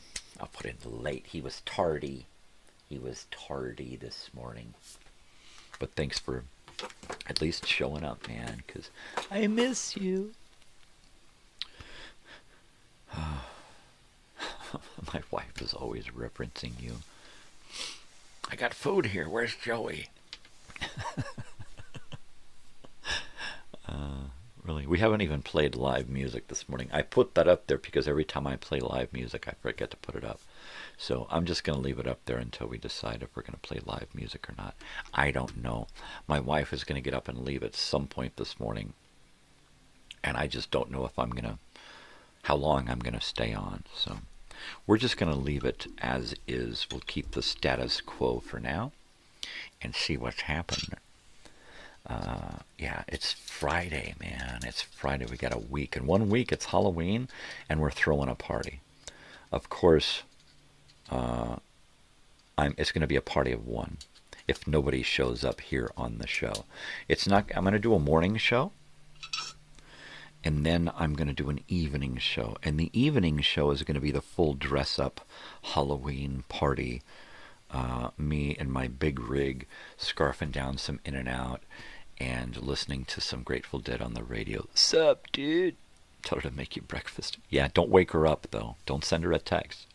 B: put in late. He was tardy. He was tardy this morning. But thanks for at least showing up, man, because I miss you. My wife is always referencing you. I got food here. Where's Joey? Really, we haven't even played live music this morning. I put that up there because every time I play live music, I forget to put it up. So I'm just going to leave it up there until we decide if we're going to play live music or not. I don't know. My wife is going to get up and leave at some point this morning. And I just don't know if I'm going to, how long I'm going to stay on. So we're just going to leave it as is. We'll keep the status quo for now and see what's happened. Yeah, it's Friday, man. It's Friday. We got a week. In 1 week, it's Halloween, and we're throwing a party. Of course, it's going to be a party of one if nobody shows up here on the show. It's not. I'm going to do a morning show, and then I'm going to do an evening show. And the evening show is going to be the full dress-up Halloween party. Me and my big rig scarfing down some In-N-Out and listening to some Grateful Dead on the radio. Sup, dude? Tell her to make you breakfast. Yeah, don't wake her up, though. Don't send her a text,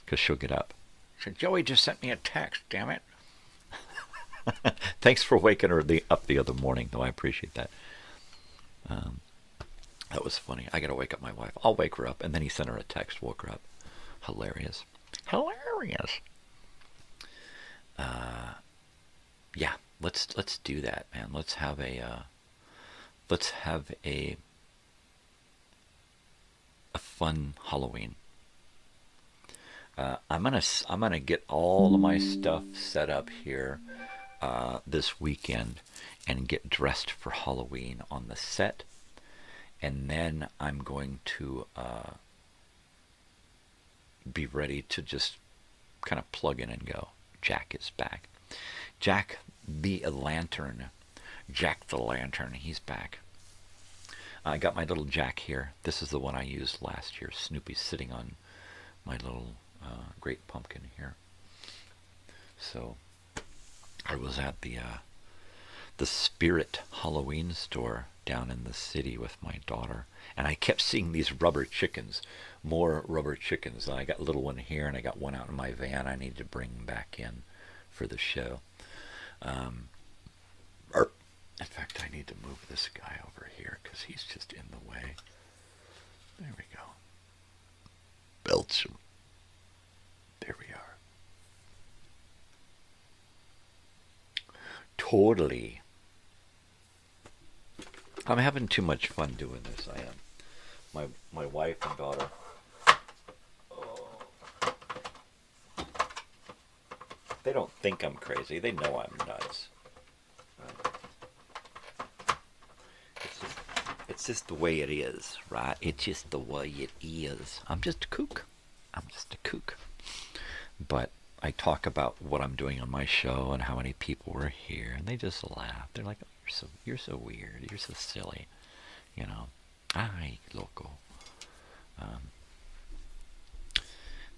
B: because she'll get up. She said, Joey just sent me a text, damn it. Thanks for waking her up the other morning, though. I appreciate that. That was funny. I got to wake up my wife. I'll wake her up, and then he sent her a text, woke her up. Hilarious. Hilarious. Yeah, let's do that, man. Let's have a fun Halloween. I'm gonna get all of my stuff set up here this weekend and get dressed for Halloween on the set, and then I'm going to be ready to just kind of plug in and go. Jack is back. Jack the Lantern. Jack the Lantern. He's back. I got my little Jack here. This is the one I used last year. Snoopy's sitting on my little great pumpkin here. So I was at the Spirit Halloween store down in the city with my daughter, and I kept seeing these rubber chickens. More rubber chickens. I got a little one here, and I got one out in my van I need to bring back in for the show. In fact, I need to move this guy over here because he's just in the way. There we go. Belch him. There we are. Totally. I'm having too much fun doing this. I am. My wife and daughter. They don't think I'm crazy. They know I'm nuts. It's just the way it is, right? It's just the way it is. I'm just a kook. I'm just a kook. But I talk about what I'm doing on my show and how many people were here, and they just laugh. They're like, oh, you're so weird. You're so silly. You know. Ay, loco.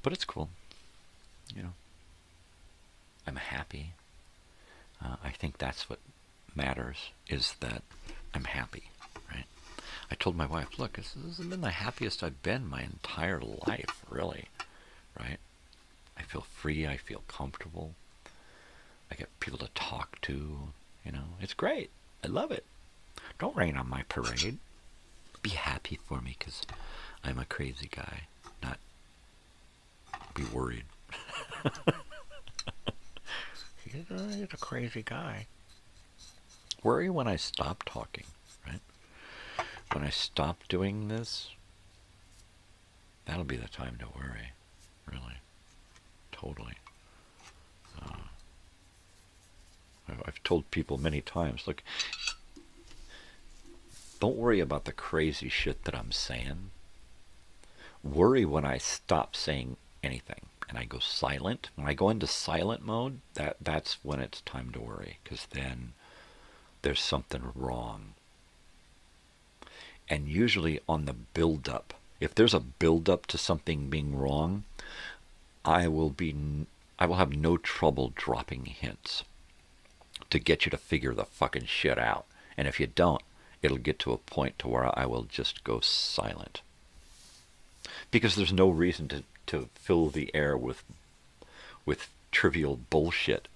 B: But it's cool. You know. I'm happy. I think that's what matters, is that I'm happy, right? I told my wife, look, this has been the happiest I've been my entire life, really, right? I feel free, I feel comfortable, I get people to talk to, you know, it's great. I love it. Don't rain on my parade. Be happy for me, because I'm a crazy guy, not be worried. He's a crazy guy. Worry when I stop talking, right? When I stop doing this, that'll be the time to worry, really. Totally. I've told people many times, look, don't worry about the crazy shit that I'm saying. Worry when I stop saying anything and I go silent. When I go into silent mode, that's when it's time to worry, because then there's something wrong. And usually on the build-up, if there's a build-up to something being wrong, I will have no trouble dropping hints to get you to figure the fucking shit out. And if you don't, it'll get to a point to where I will just go silent. Because there's no reason to fill the air with trivial bullshit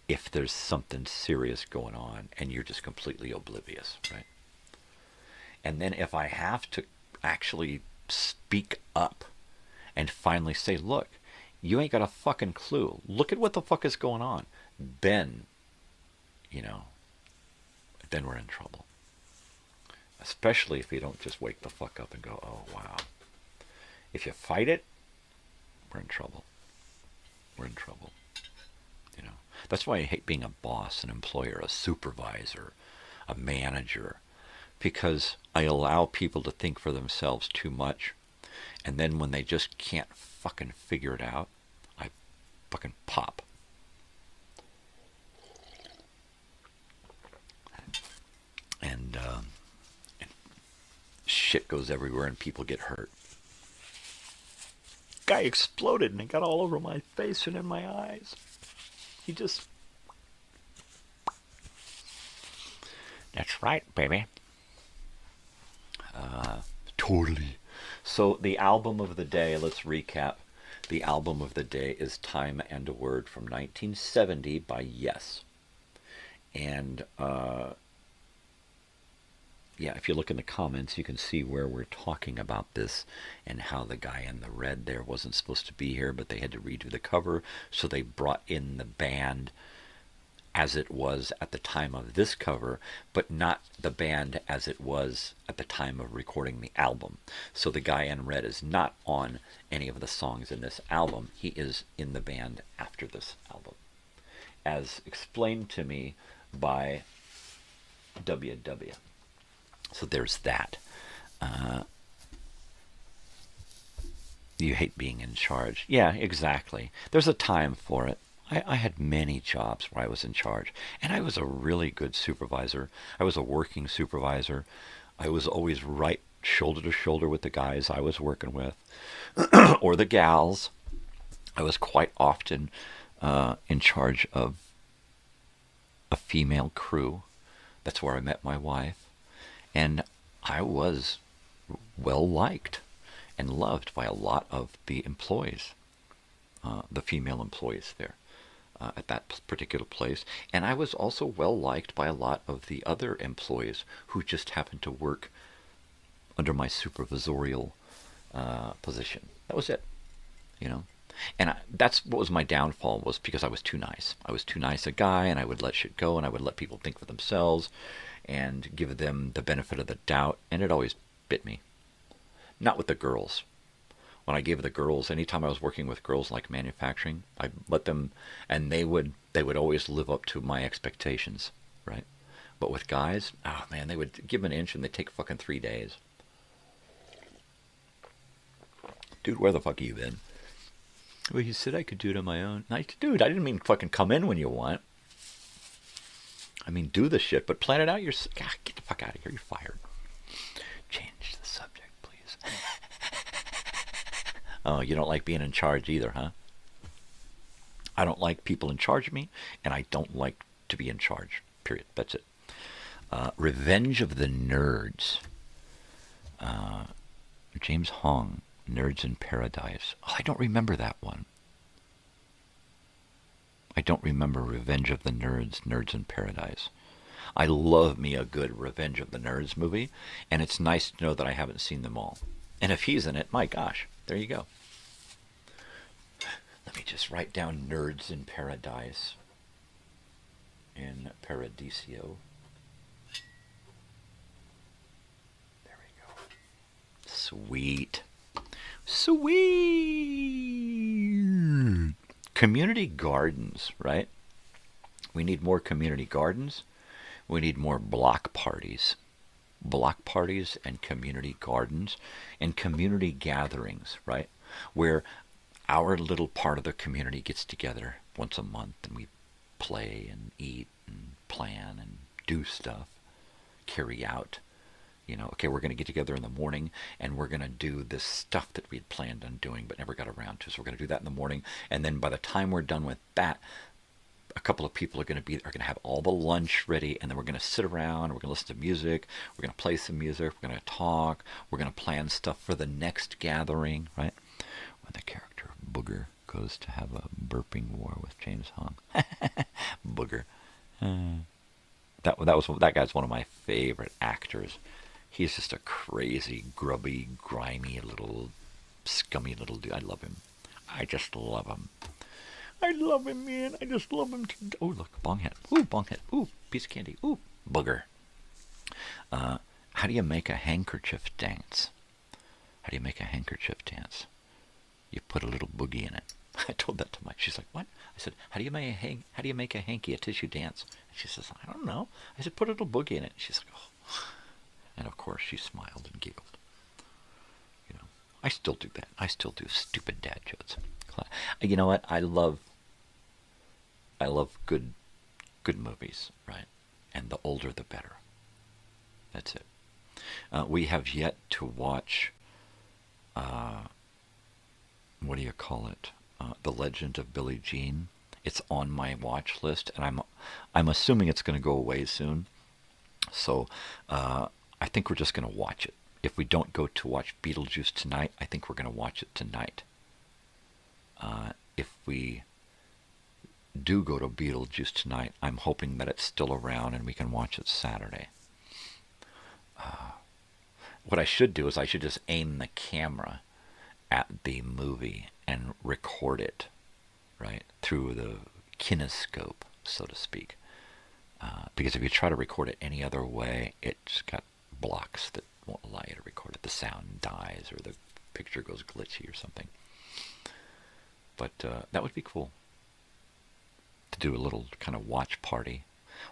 B: if there's something serious going on and you're just completely oblivious, right? And then if I have to actually speak up and finally say, look, you ain't got a fucking clue. Look at what the fuck is going on. Then, you know, then we're in trouble. Especially if you don't just wake the fuck up and go, oh, wow. If you fight it, we're in trouble. We're in trouble. You know, that's why I hate being a boss, an employer, a supervisor, a manager, because I allow people to think for themselves too much, and then when they just can't fucking figure it out, I fucking pop. And shit goes everywhere and people get hurt. Guy exploded and it got all over my face and in my eyes. He just... That's right, baby. Totally. So the album of the day, let's recap. The album of the day is Time and a Word from 1970 by Yes. And yeah, if you look in the comments, you can see where we're talking about this and how the guy in the red there wasn't supposed to be here, but they had to redo the cover, so they brought in the band as it was at the time of this cover, but not the band as it was at the time of recording the album. So the guy in red is not on any of the songs in this album. He is in the band after this album, as explained to me by WW. So there's that. You hate being in charge. Yeah, exactly. There's a time for it. I had many jobs where I was in charge, and I was a really good supervisor. I was a working supervisor. I was always right shoulder to shoulder with the guys I was working with, or the gals. I was quite often in charge of a female crew. That's where I met my wife. And I was well liked and loved by a lot of the employees, the female employees there at that particular place. And I was also well liked by a lot of the other employees who just happened to work under my supervisorial position. That was it, you know. And that's what was my downfall, was because I was too nice. I was too nice a guy, and I would let shit go, and I would let people think for themselves and give them the benefit of the doubt, and it always bit me. Not with the girls. When I gave the girls, anytime I was working with girls like manufacturing, I let them, and they would always live up to my expectations, right? But with guys, oh man, they would give an inch and they'd take fucking 3 days. Dude, where the fuck have you been? Well, you said I could do it on my own. Like, dude, I didn't mean fucking come in when you want. I mean, do the shit, but plan it out yourself. God, get the fuck out of here. You're fired. Change the subject, please. Oh, you don't like being in charge either, huh? I don't like people in charge of me, and I don't like to be in charge. Period. That's it. Revenge of the Nerds. James Hong, Nerds in Paradise. Oh, I don't remember that one. I don't remember Revenge of the Nerds, Nerds in Paradise. I love me a good Revenge of the Nerds movie, and it's nice to know that I haven't seen them all. And if he's in it, my gosh, there you go. Let me just write down Nerds in Paradise. In Paradiso. There we go. Sweet. Sweet. Community gardens, right? We need more community gardens. We need more block parties. Block parties and community gardens and community gatherings, right? Where our little part of the community gets together once a month and we play and eat and plan and do stuff, carry out. You know, okay, we're going to get together in the morning and we're going to do this stuff that we had planned on doing but never got around to. So we're going to do that in the morning. And then by the time we're done with that, a couple of people are going to have all the lunch ready, and then we're going to sit around, we're going to listen to music, we're going to play some music, we're going to talk, we're going to plan stuff for the next gathering, right? When the character Booger goes to have a burping war with James Hong. Booger. That guy's one of my favorite actors. He's just a crazy, grubby, grimy little, scummy little dude. I love him. I just love him. I love him, man. I just love him. Oh, look, bong hit. Ooh, bong hit. Ooh, piece of candy. Ooh, booger. How do you make a handkerchief dance? How do you make a handkerchief dance? You put a little boogie in it. I told that to Mike. She's like, what? I said, how do you make a hanky, a tissue dance? And she says, I don't know. I said, put a little boogie in it. She's like, oh. And of course, she smiled and giggled. You know, I still do that. I still do stupid dad jokes. You know what? I love good movies, right? And the older, the better. That's it. We have yet to watch, what do you call it? The Legend of Billie Jean. It's on my watch list, and I'm assuming it's going to go away soon. So I think we're just going to watch it. If we don't go to watch Beetlejuice tonight, I think we're going to watch it tonight. If we do go to Beetlejuice tonight, I'm hoping that it's still around and we can watch it Saturday. What I should do is I should just aim the camera at the movie and record it, right, through the kinescope, so to speak. Because if you try to record it any other way, it's got blocks that won't allow you to record it. The sound dies or the picture goes glitchy or something. But that would be cool to do a little kind of watch party,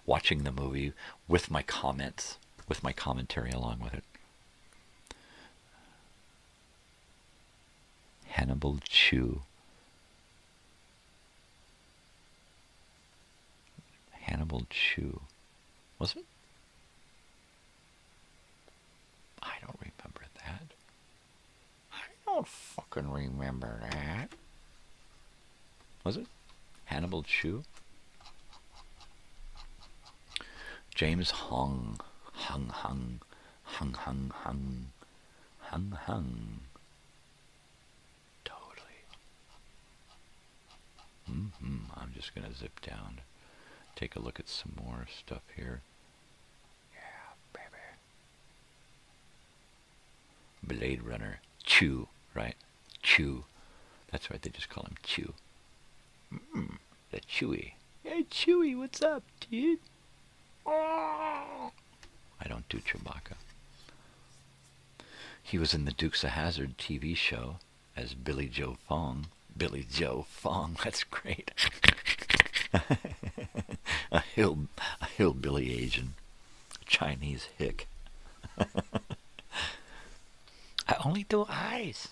B: watching the movie with my comments, with my commentary along with it. Hannibal Chew. Hannibal Chew. Was it? I don't remember that. I don't fucking remember that. Was it? Hannibal Chew? James Hung. Hung. Totally. I'm just going to zip down. Take a look at some more stuff here. Yeah, baby. Blade Runner. Chew, right? Chew. That's right, they just call him Chew. The Chewy. Hey, Chewy, what's up, dude? Oh. I don't do Chewbacca. He was in the Dukes of Hazzard TV show as Billy Joe Fong. Billy Joe Fong, that's great. a hillbilly Asian. Chinese hick. I only do eyes.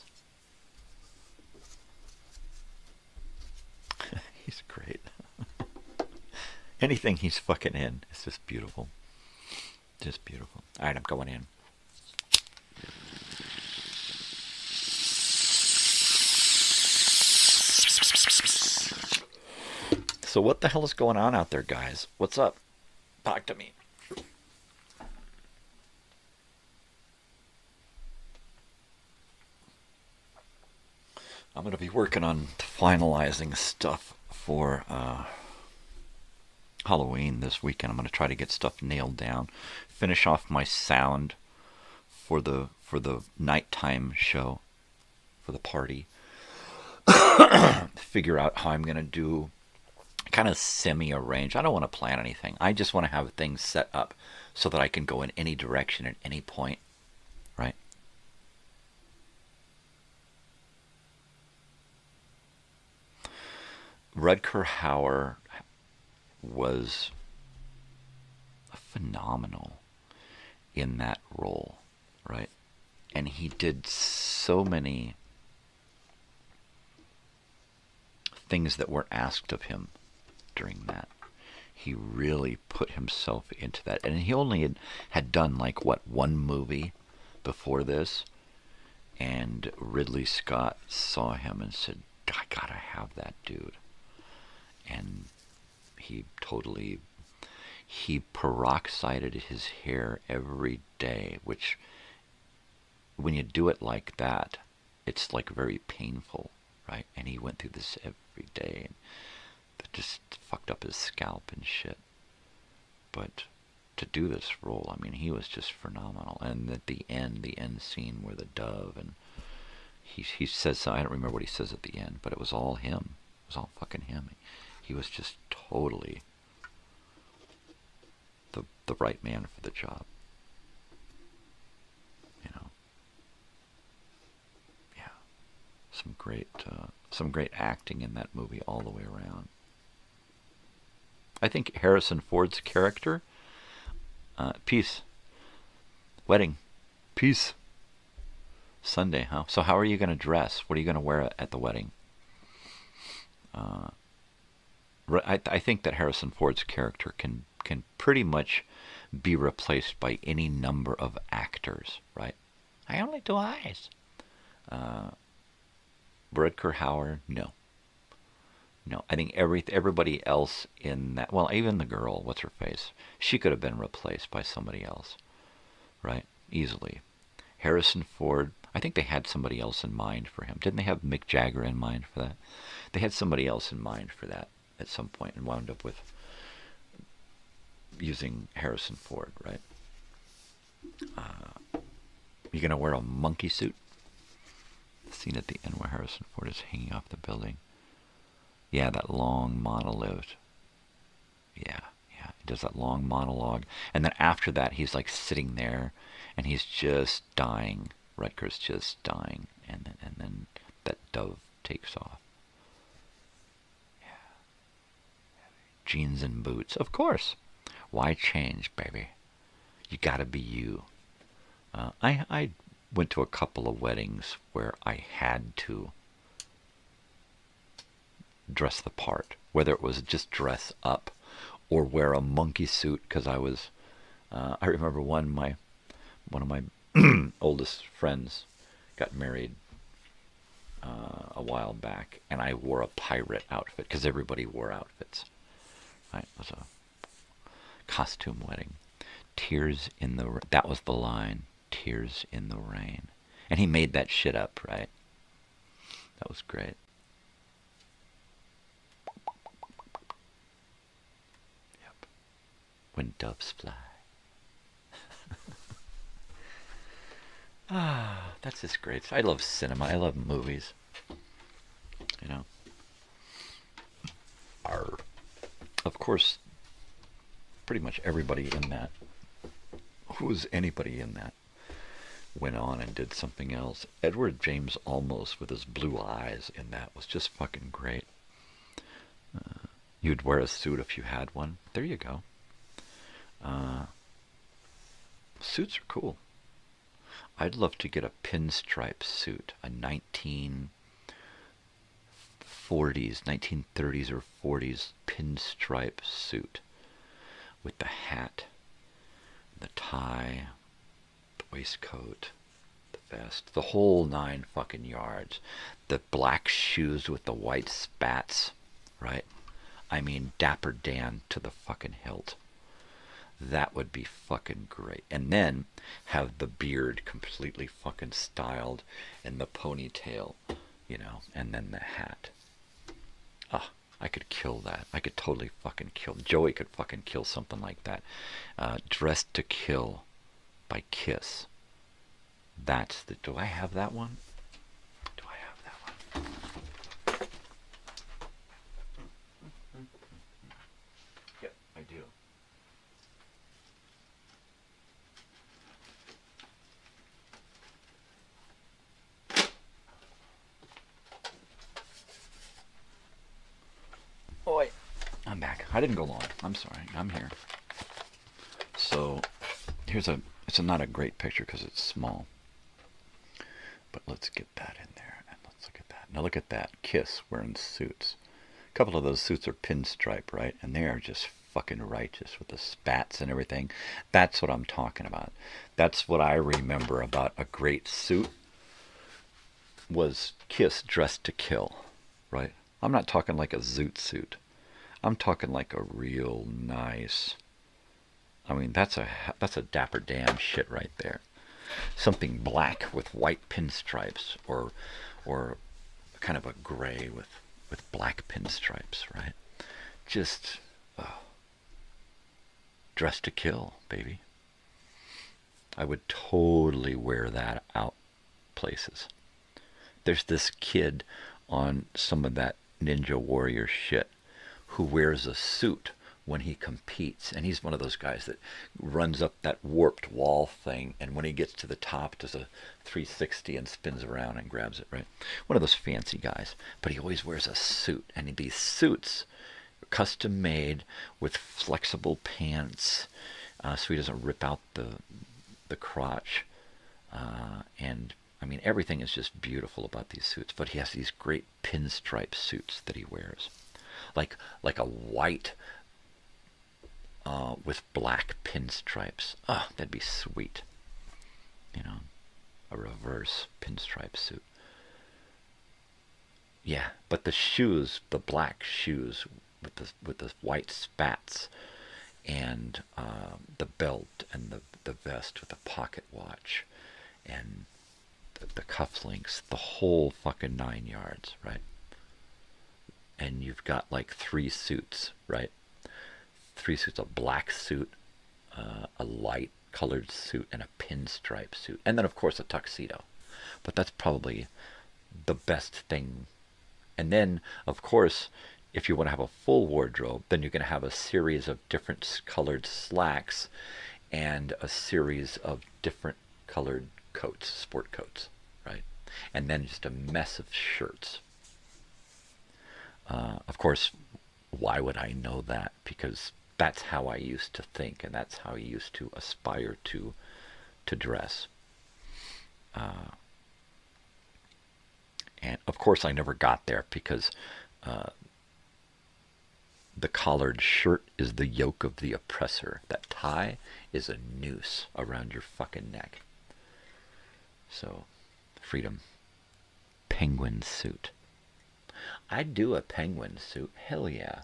B: Anything he's fucking in is just beautiful. Just beautiful. All right, I'm going in. So what the hell is going on out there, guys? What's up? Talk to me. I'm going to be working on finalizing stuff for Halloween this weekend. I'm going to try to get stuff nailed down, finish off my sound for the nighttime show, for the party. Figure out how I'm going to do kind of semi-arrange. I don't want to plan anything. I just want to have things set up so that I can go in any direction at any point, right? Rutger Hauer was phenomenal in that role, right? And he did so many things that were asked of him during that. He really put himself into that. And he only had done like, what, one movie before this? And Ridley Scott saw him and said, I gotta have that dude. And he peroxided his hair every day, which when you do it like that, it's like very painful, right? And he went through this every day, and it just fucked up his scalp and shit. But to do this role, I mean, he was just phenomenal. And at the end scene where the dove, and he says, I don't remember what he says at the end, but it was all him. It was all fucking him. He was just totally the right man for the job. You know. Yeah. Some great acting in that movie all the way around. I think Harrison Ford's character, peace, wedding, peace, Sunday, huh? So how are you going to dress? What are you going to wear at the wedding? I think that Harrison Ford's character can pretty much be replaced by any number of actors, right? I only do eyes. Rutger Hauer, no. No, I think everybody else in that, well, even the girl, what's her face? She could have been replaced by somebody else, right? Easily. Harrison Ford, I think they had somebody else in mind for him. Didn't they have Mick Jagger in mind for that? They had somebody else in mind for that at some point and wound up with using Harrison Ford, right? You gonna wear a monkey suit? The scene at the end where Harrison Ford is hanging off the building. Yeah, that long monologue. Yeah, he does that long monologue. And then after that, he's like sitting there and he's just dying. Rutger's just dying. And then that dove takes off. Jeans and boots, of course. Why change, baby? You gotta be you. I went to a couple of weddings where I had to dress the part, whether it was just dress up or wear a monkey suit, because I was. I remember one of my oldest friends got married a while back, and I wore a pirate outfit because everybody wore outfits. Right, it was a costume wedding. Tears in the... That was the line. Tears in the rain. And he made that shit up, right? That was great. Yep. When doves fly. That's just great. I love cinema. I love movies. You know? Of course, pretty much everybody in that, who was anybody in that, went on and did something else. Edward James Olmos with his blue eyes in that was just fucking great. You'd wear a suit if you had one. There you go. Suits are cool. I'd love to get a pinstripe suit, a 1930s, 1930s or 40s pinstripe suit. with the hat, the tie, the waistcoat, the vest, the whole 9 fucking yards. The black shoes with the white spats, right? I mean, Dapper Dan to the fucking hilt. That would be fucking great. And then have the beard completely fucking styled and the ponytail, you know, and then the hat. Ah, I could kill that. I could totally fucking kill. Joey could fucking kill something like that. Dressed to Kill by Kiss. That's the... Do I have that one? Do I have that one? Yep, I do. Oi, I'm back. I didn't go long. I'm sorry. I'm here. So, here's a... It's not a great picture because it's small. But let's get that in there. And let's look at that. Now look at that. Kiss wearing suits. A couple of those suits are pinstripe, right? And they are just fucking righteous with the spats and everything. That's what I'm talking about. That's what I remember about a great suit was Kiss Dressed to Kill, right? I'm not talking like a zoot suit. I'm talking like a real nice... I mean, that's a Dapper Dan shit right there. Something black with white pinstripes, or kind of a gray with black pinstripes, right? Just Dressed to Kill, baby. I would totally wear that out places. There's this kid on some of that Ninja Warrior shit who wears a suit when he competes, and he's one of those guys that runs up that warped wall thing, and when he gets to the top does a 360 and spins around and grabs it, right? One of those fancy guys, but he always wears a suit, and these suits are custom made with flexible pants, so he doesn't rip out the crotch, and I mean, everything is just beautiful about these suits, but he has these great pinstripe suits that he wears, like a white with black pinstripes. Oh, that'd be sweet. You know, a reverse pinstripe suit. Yeah, but the shoes, the black shoes with the white spats, and the belt and the vest with the pocket watch, and the cufflinks, the whole fucking 9 yards, right? And you've got like 3 suits, right? 3 suits: a black suit, a light colored suit, and a pinstripe suit, and then of course a tuxedo. But that's probably the best thing. And then of course, if you want to have a full wardrobe, then you're going to have a series of different colored slacks and a series of different colored coats, sport coats, right? And then just a mess of shirts. Of course, why would I know that? Because that's how I used to think, and that's how I used to aspire to dress. And of course I never got there, because the collared shirt is the yoke of the oppressor. That tie is a noose around your fucking neck. So, freedom. Penguin suit. I'd do a penguin suit. Hell yeah.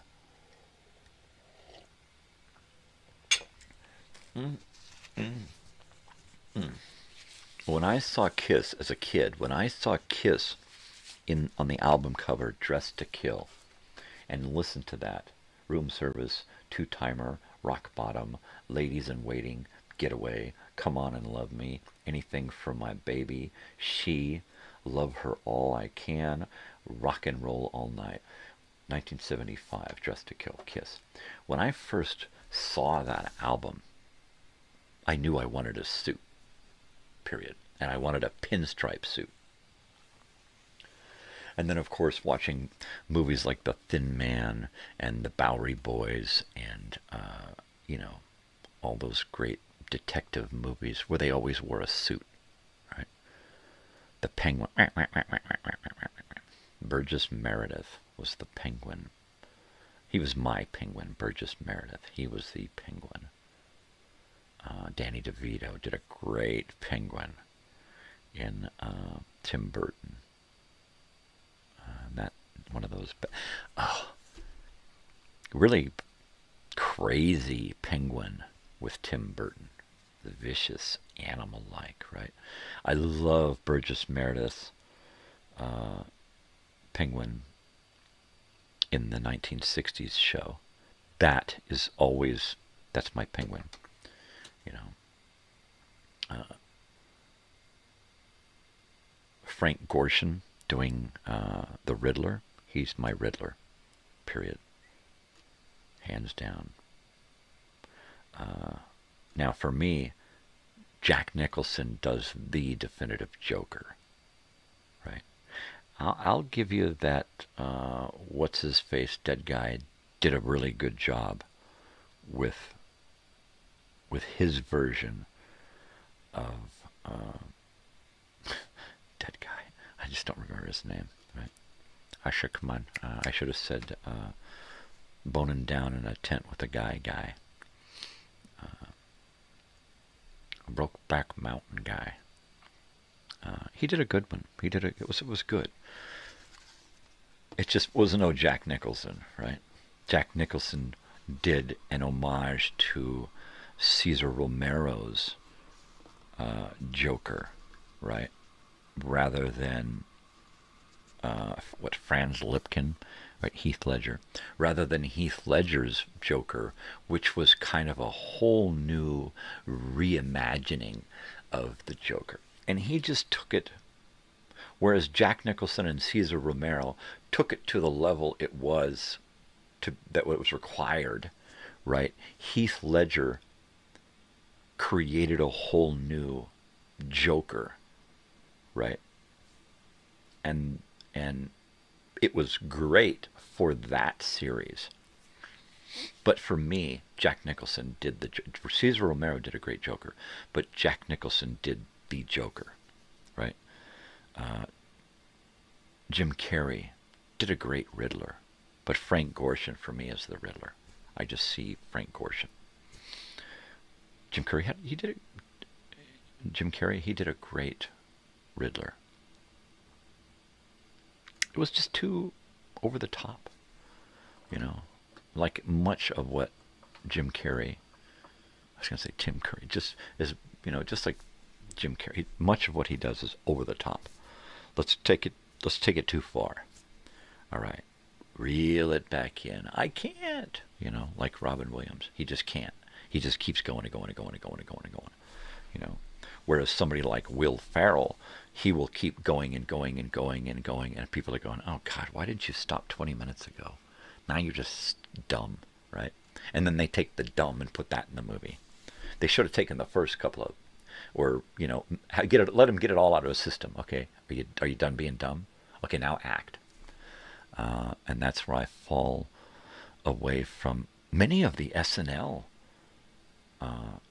B: When I saw Kiss as a kid, when I saw Kiss on the album cover, Dressed to Kill, and listened to that, Room Service, Two Timer, Rock Bottom, Ladies in Waiting, Getaway, Come On and Love Me, Anything for My Baby, She, Love Her All I Can, Rock and Roll All Night, 1975, Dressed to Kill, Kiss. When I first saw that album, I knew I wanted a suit, period. And I wanted a pinstripe suit. And then, of course, watching movies like The Thin Man and The Bowery Boys and, you know, all those great detective movies where they always wore a suit, right? The Penguin. Burgess Meredith was the Penguin. He was my Penguin, Burgess Meredith. He was the Penguin. Danny DeVito did a great Penguin in Tim Burton. That one of those, really crazy Penguin with Tim Burton, the vicious animal-like, right? I love Burgess Meredith's Penguin in the 1960s show. That's my Penguin, you know. Frank Gorshin doing the Riddler. He's my Riddler, period. Hands down. Now for me, Jack Nicholson does the definitive Joker, right? I'll give you that, what's-his-face, dead guy, did a really good job with his version of dead guy. I just don't remember his name, right? I should have said boning down in a tent with a guy. Brokeback Mountain guy. He did a good one. It was good. It just wasn't no Jack Nicholson, right? Jack Nicholson did an homage to Cesar Romero's Joker, right? Rather than Franz Lipkin, right? Heath Ledger. Rather than Heath Ledger's Joker, which was kind of a whole new reimagining of the Joker. And he just took it, whereas Jack Nicholson and Cesar Romero took it to the level it was, that was required, right? Heath Ledger created a whole new Joker, right? And it was great for that series. But for me, Jack Nicholson did Cesar Romero did a great Joker, but Jack Nicholson did the Joker, right? Jim Carrey did a great Riddler, but Frank Gorshin for me is the Riddler. I just see Frank Gorshin. Jim Carrey he did a great Riddler. It was just too over the top, you know, like much of what Jim Carrey, I was going to say Tim Curry, just like Jim Carrey, much of what he does is over the top. Let's take it too far. All right. Reel it back in. I can't, like Robin Williams. He just can't. He just keeps going and going and going and going and going and going, Whereas somebody like Will Ferrell, he will keep going and going and going and going, and people are going, oh God, why didn't you stop 20 minutes ago? Now you're just dumb, right? And then they take the dumb and put that in the movie. They should have taken the first couple of, or let him get it all out of his system. Okay, are you done being dumb? Okay, now act. And that's where I fall away from many of the SNL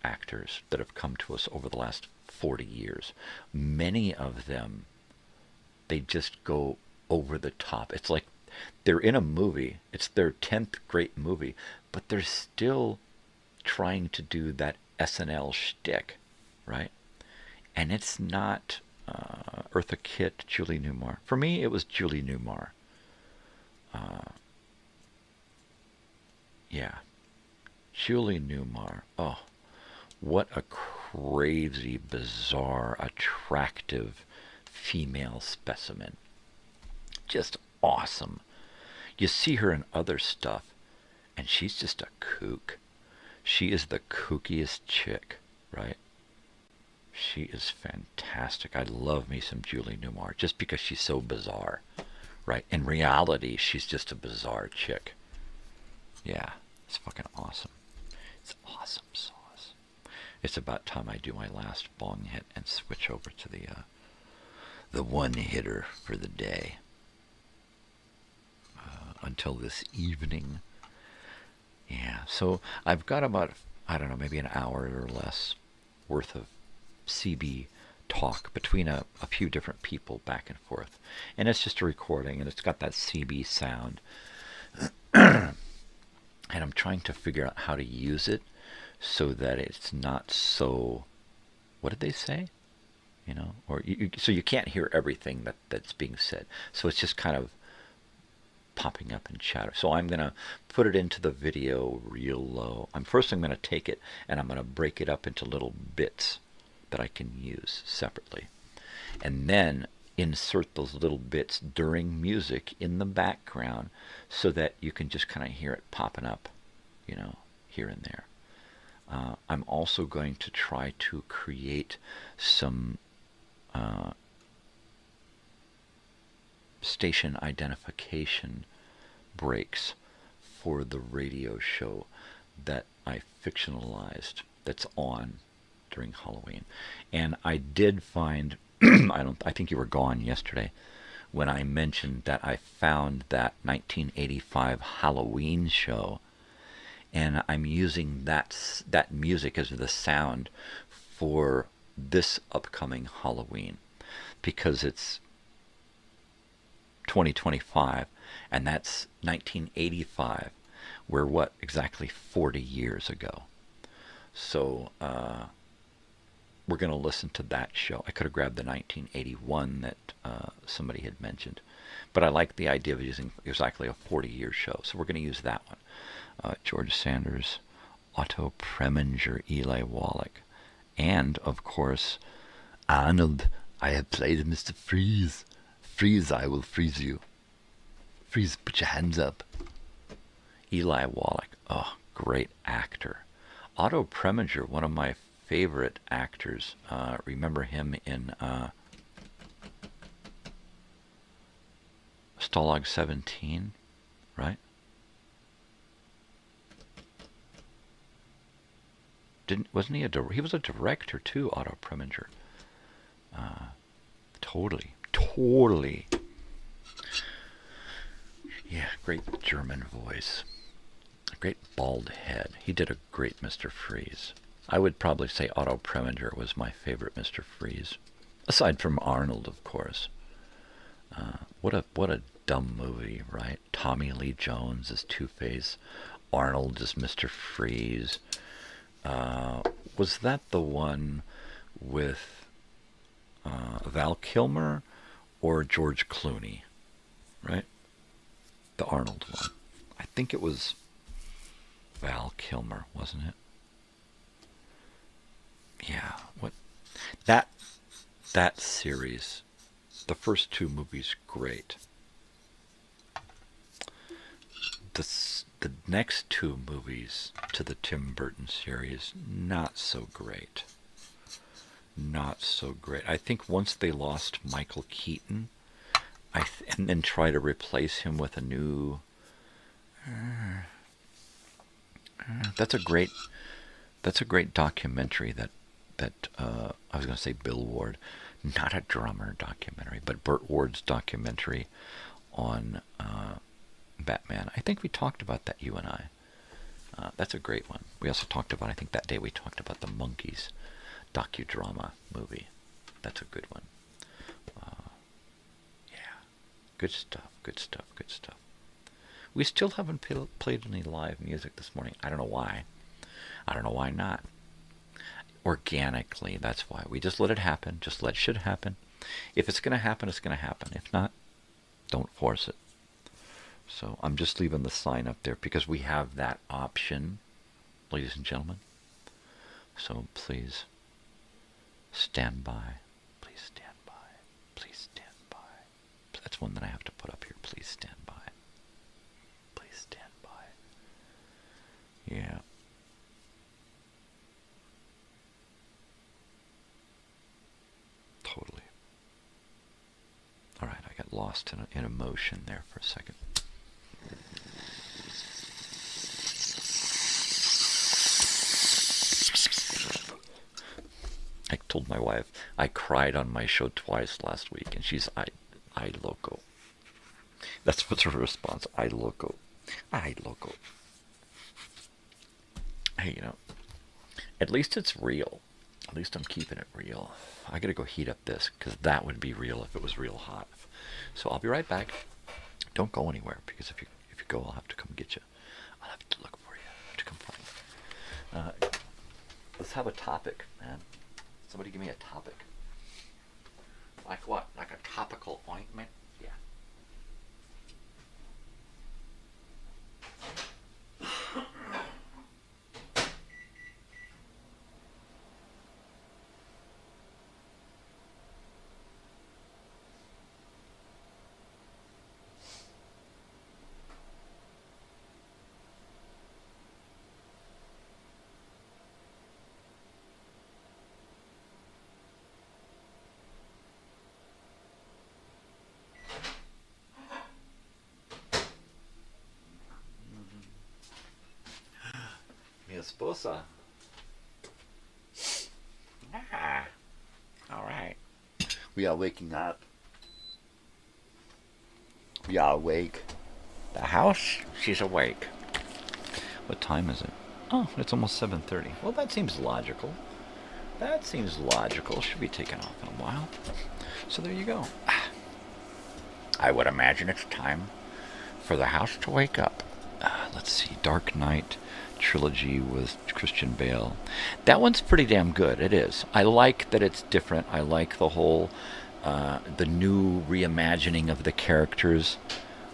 B: actors that have come to us over the last 40 years. Many of them, they just go over the top. It's like they're in a movie. It's their 10th great movie, but they're still trying to do that SNL shtick, right? And it's not Eartha Kitt, Julie Newmar. For me, it was Julie Newmar. Yeah. Julie Newmar. Oh, what a crazy, bizarre, attractive female specimen. Just awesome. You see her in other stuff, and she's just a kook. She is the kookiest chick, right? She is fantastic. I love me some Julie Newmar, just because she's so bizarre, right? In reality, she's just a bizarre chick. Yeah, it's fucking awesome. It's awesome sauce. It's about time I do my last bong hit and switch over to the one hitter for the day. Until this evening. Yeah, so I've got about, I don't know, maybe an hour or less worth of CB talk between a few different people back and forth. And it's just a recording, and it's got that CB sound. and I'm trying to figure out how to use it so that it's not so, what did they say? You know, or so you can't hear everything that's being said. So it's just kind of popping up in chatter. So I'm going to put it into the video real low. First I'm going to take it and I'm going to break it up into little bits that I can use separately. And then insert those little bits during music in the background so that you can just kind of hear it popping up, you know, here and there. I'm also going to try to create some station identification breaks for the radio show that I fictionalized that's on during Halloween. And I did find, I think you were gone yesterday when I mentioned that I found that 1985 Halloween show, and I'm using that music as the sound for this upcoming Halloween because it's 2025 and that's 1985. We're what, exactly 40 years ago. So we're going to listen to that show. I could have grabbed the 1981 that somebody had mentioned, but I like the idea of using exactly a 40-year show. So we're going to use that one. George Sanders, Otto Preminger, Eli Wallach, and of course Arnold. I have played Mr. Freeze. Freeze, I will freeze you. Freeze, put your hands up. Eli Wallach, oh, great actor. Otto Preminger, one of my favorite actors. Remember him in Stalag 17, right? Wasn't he he was a director too, Otto Preminger. Totally. Yeah, great German voice. A great bald head. He did a great Mr. Freeze. I would probably say Otto Preminger was my favorite Mr. Freeze. Aside from Arnold, of course. What a dumb movie, right? Tommy Lee Jones as Two-Face. Arnold as Mr. Freeze. Was that the one with Val Kilmer or George Clooney, right? The Arnold one. I think it was Val Kilmer, wasn't it? Yeah, what that series, the first two movies, great. The next two movies to the Tim Burton series, not so great. Not so great. I think once they lost Michael Keaton, and then try to replace him with a new. That's a great documentary that I was going to say Bill Ward, not a drummer documentary, but Burt Ward's documentary on Batman. I think we talked about that, you and I. That's a great one. We also talked about, I think that day we talked about the Monkees docudrama movie. That's a good one. Yeah, good stuff. We still haven't played any live music this morning. I don't know why. I don't know why not. Organically, that's why. We just let it happen. Just let shit happen. If it's going to happen, it's going to happen. If not, don't force it. So I'm just leaving the sign up there because we have that option, ladies and gentlemen. So please stand by. Please stand by. Please stand by. That's one that I have to put up here. Please stand by. Please stand by. Yeah. Totally. All right, I got lost in emotion there for a second. I told my wife I cried on my show twice last week, and she's I loco. That's what's her response. I loco. Hey, you know, at least it's real. At least I'm keeping it real. I gotta go heat up this, because that would be real if it was real hot. So I'll be right back. Don't go anywhere, because if you go, I'll have to come get you. I'll have to look for you to come find let's have a topic, man. Somebody give me a topic. Like what? Like a topical ointment? Yeah. Mi esposa. Ah. All right. We are waking up. We are awake. The house, she's awake. What time is it? Oh, it's almost 7:30. Well, that seems logical. That seems logical. Should be taking off in a while. So there you go. I would imagine it's time for the house to wake up. Let's see. Dark Knight trilogy with Christian Bale. That one's pretty damn good. It is. I like that it's different. I like the whole, the new reimagining of the characters.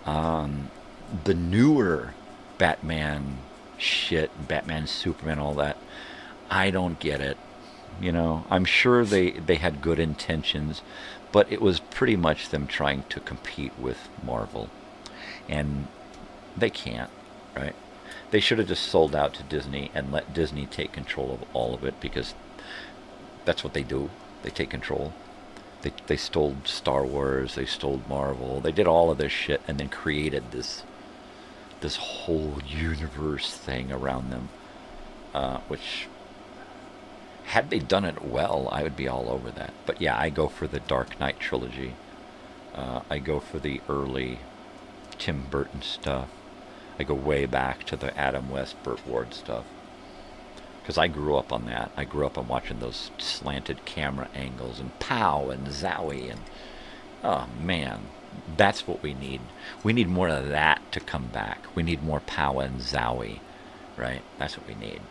B: The newer Batman shit, Batman, Superman, all that. I don't get it. You know, I'm sure they had good intentions, but it was pretty much them trying to compete with Marvel. And they can't, right? They should have just sold out to Disney and let Disney take control of all of it, because that's what they do. They take control. They stole Star Wars, they stole Marvel, they did all of this shit and then created this whole universe thing around them, which, had they done it well, I would be all over that. But yeah, I go for the Dark Knight trilogy. I go for the early Tim Burton stuff. I go way back to the Adam West, Burt Ward stuff. Because I grew up on that. I grew up on watching those slanted camera angles and pow and zowie and, oh man, that's what we need. We need more of that to come back. We need more pow and zowie, right? That's what we need.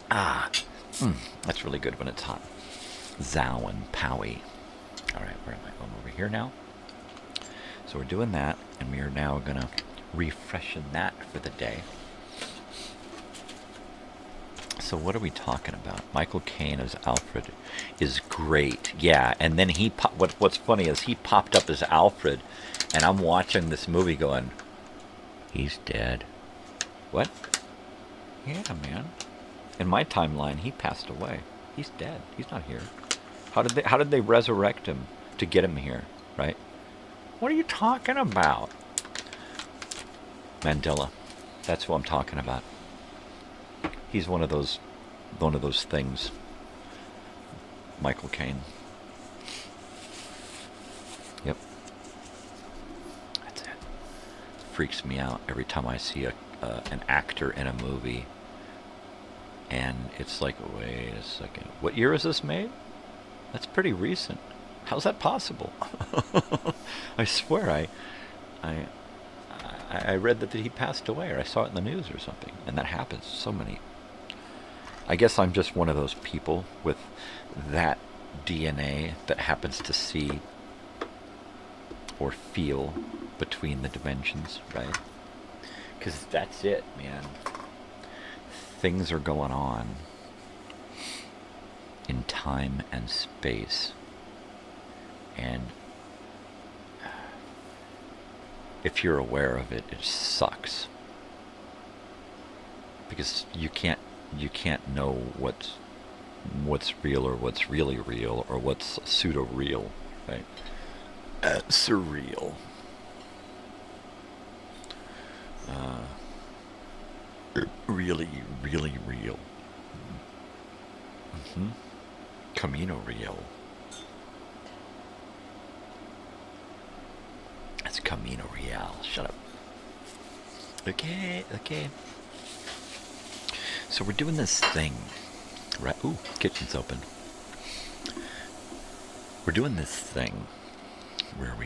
B: That's really good when it's hot. Zow and powy. All right, where am I? I'm over here now. So we're doing that, and we are now going to refreshen that for the day. So what are we talking about? Michael Caine as Alfred is great. Yeah, and then what's funny is he popped up as Alfred, and I'm watching this movie going, he's dead. What? Yeah, man. In my timeline, he passed away. He's dead. He's not here. How did they resurrect him to get him here, right? What are you talking about? Mandela. That's what I'm talking about. He's one of those things. Michael Caine. Yep. That's it. It freaks me out every time I see an actor in a movie, and it's like, wait a second, what year is this made? That's pretty recent. How's that possible? I swear I read that he passed away, or I saw it in the news or something, and that happens so many. I guess I'm just one of those people with that DNA that happens to see or feel between the dimensions, right? Because that's it, man. Things are going on in time and space, and if you're aware of it, it sucks, because you can't know what's real or what's really real or what's pseudo real, right? Surreal. Really, really real. Camino real. That's Camino Real. Shut up. Okay. So we're doing this thing, right? Ooh, kitchen's open. We're doing this thing where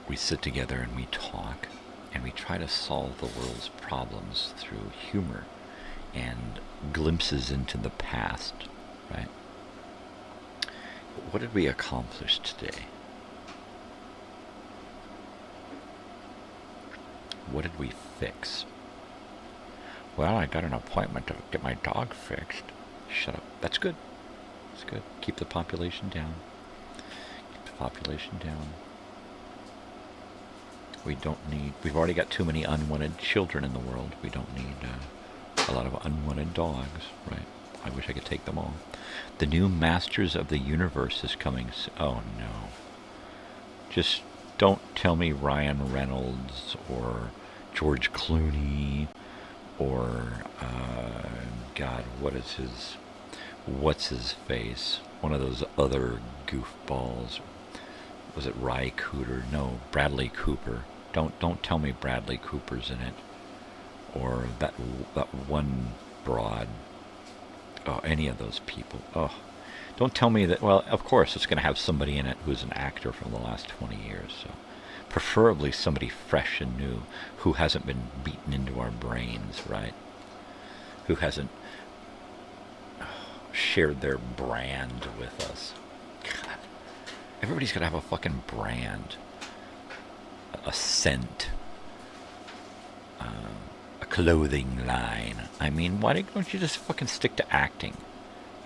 B: we sit together and we talk, And we try to solve the world's problems through humor and glimpses into the past, right? What did we accomplish today? What did we fix? Well, I got an appointment to get my dog fixed. Shut up. That's good. That's good. Keep the population down. Keep the population down. We don't need... We've already got too many unwanted children in the world. We don't need a lot of unwanted dogs, right? I wish I could take them all. The new Masters of the Universe is coming. Oh, no. Just don't tell me Ryan Reynolds or George Clooney or, God, what's his face? One of those other goofballs. Was it Ry Cooter? No, Bradley Cooper. Don't tell me Bradley Cooper's in it. Or that one broad. Oh, any of those people. Oh, don't tell me that. Well, of course, it's going to have somebody in it who's an actor from the last 20 years. So, preferably somebody fresh and new who hasn't been beaten into our brains, right? Who hasn't shared their brand with us. God, everybody's got to have a fucking brand, a scent, a clothing line. I mean, why don't you just fucking stick to acting?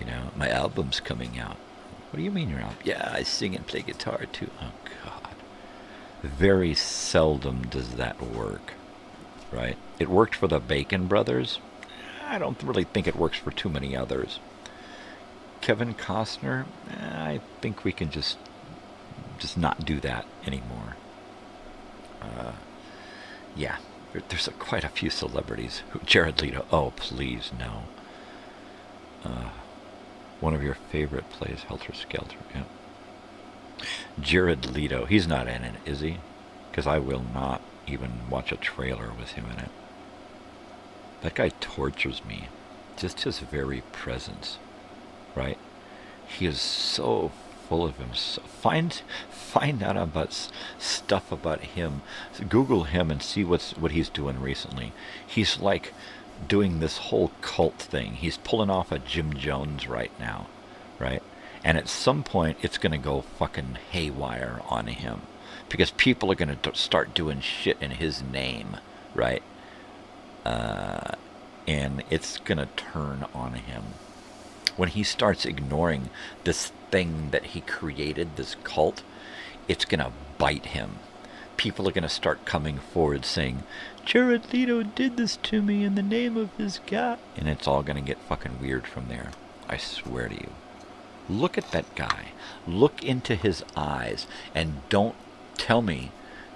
B: You know, my album's coming out. What do you mean your album? Yeah, I sing and play guitar too. Oh, God. Very seldom does that work, right? It worked for the Bacon Brothers. I don't really think it works for too many others. Kevin Costner, I think we can just not do that anymore. Yeah, there's quite a few celebrities. Jared Leto, oh, please, no. One of your favorite plays, Helter Skelter, yeah. Jared Leto, he's not in it, is he? Because I will not even watch a trailer with him in it. That guy tortures me. Just his very presence, right? He is so full of himself. Find out about stuff about him. Google him and see what he's doing recently. He's like doing this whole cult thing. He's pulling off a Jim Jones right now, right? And at some point, it's going to go fucking haywire on him. Because people are going to start doing shit in his name, right? And it's going to turn on him. When he starts ignoring this thing that he created, this cult, it's going to bite him. People are going to start coming forward saying, Jared Leto did this to me in the name of his God. And it's all going to get fucking weird from there. I swear to you. Look at that guy. Look into his eyes and don't tell me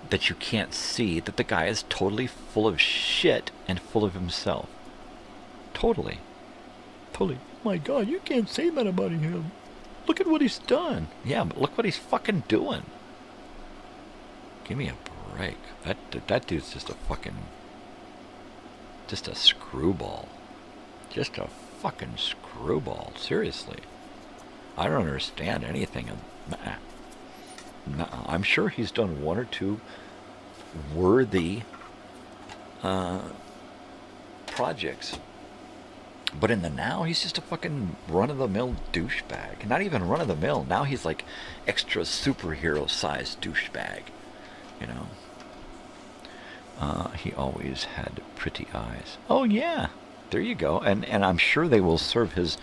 B: that you can't see that the guy is totally full of shit and full of himself. Totally. Totally. Oh my God, you can't say that about him. Look at what he's done. Yeah, but look what he's fucking doing. Give me a break. That dude's just a screwball. Just a fucking screwball. Seriously. I don't understand anything of that. I'm sure he's done one or two worthy projects. But in the now, he's just a fucking run-of-the-mill douchebag. Not even run-of-the-mill. Now he's like extra superhero-sized douchebag. You know? He always had pretty eyes. Oh, yeah. There you go. And I'm sure they will serve his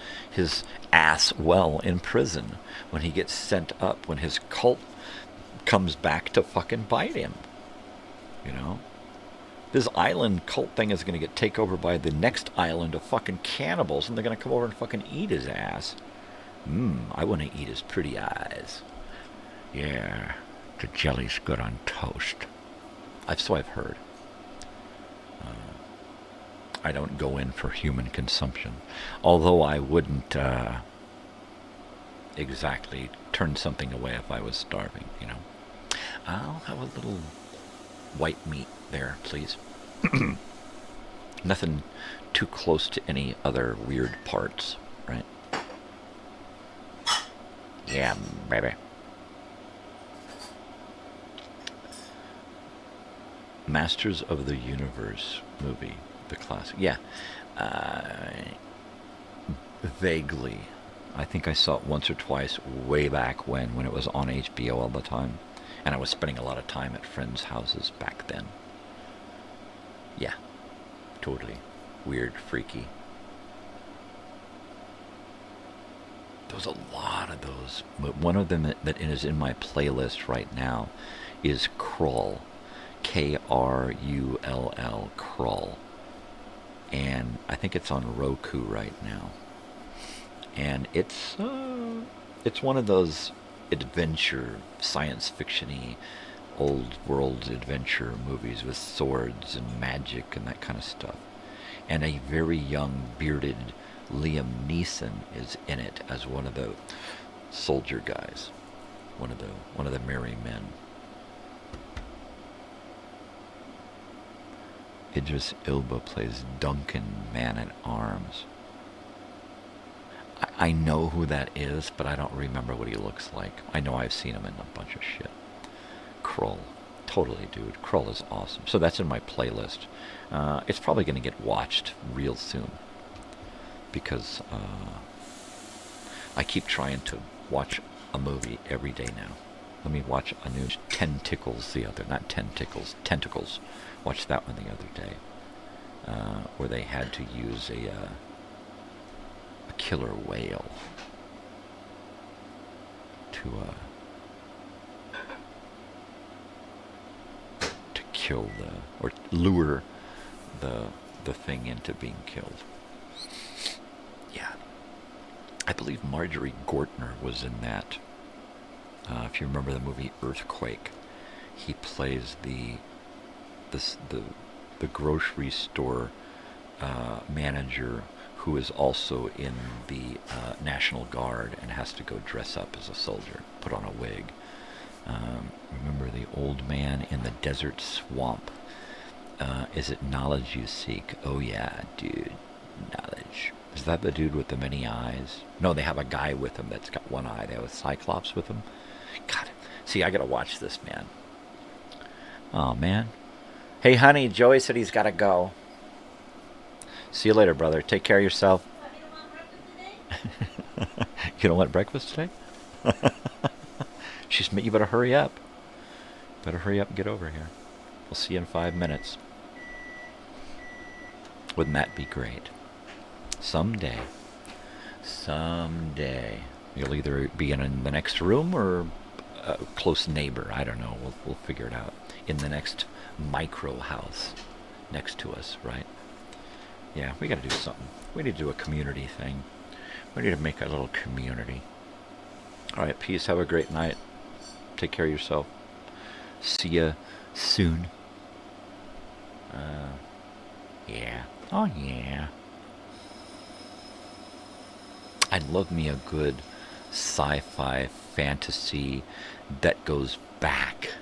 B: ass well in prison when he gets sent up, when his cult comes back to fucking bite him. You know? This island cult thing is going to get taken over by the next island of fucking cannibals, and they're going to come over and fucking eat his ass. I want to eat his pretty eyes. Yeah, the jelly's good on toast. So I've heard. I don't go in for human consumption, although I wouldn't exactly turn something away if I was starving, you know. I'll have a little white meat there, please. Nothing too close to any other weird parts, right? Yeah, baby. Masters of the Universe movie, the classic. Yeah. Vaguely. I think I saw it once or twice way back when it was on HBO all the time. And I was spending a lot of time at friends' houses back then. Yeah. Totally. Weird, freaky. There's a lot of those. But one of them that is in my playlist right now is Krull. Krull. Krull. And I think it's on Roku right now. And it's one of those adventure, science fiction-y, old world adventure movies with swords and magic and that kind of stuff. And a very young, bearded Liam Neeson is in it as one of the soldier guys, one of the merry men. Idris Elba plays Duncan Man-at-Arms. I know who that is, but I don't remember what he looks like. I know I've seen him in a bunch of shit. Krull. Totally, dude. Krull is awesome. So that's in my playlist. It's probably going to get watched real soon. Because I keep trying to watch a movie every day now. Let me watch a new Tentacles the other... Not Tentacles. Tentacles. Watched that one the other day. Where they had to use a killer whale to kill or lure the thing into being killed. Yeah, I believe Marjorie Gortner was in that. If you remember the movie Earthquake, he plays the grocery store manager who is also in the National Guard and has to go dress up as a soldier, put on a wig. Remember the old man in the desert swamp? Is it knowledge you seek? Oh yeah, dude, knowledge. Is that the dude with the many eyes? No, they have a guy with him that's got one eye. They have a Cyclops with him. God, see, I gotta watch this, man. Oh, man. Hey, honey, Joey said he's gotta go. See you later, brother. Take care of yourself. You don't want breakfast today? You better hurry up. Better hurry up and get over here. We'll see you in 5 minutes. Wouldn't that be great? Someday. You'll either be in the next room or a close neighbor. I don't know. We'll figure it out. In the next micro house next to us, right? Yeah, we gotta do something. We need to do a community thing. We need to make a little community. Alright, peace. Have a great night. Take care of yourself. See ya soon. Yeah. Oh, yeah. I love me a good sci-fi fantasy that goes back.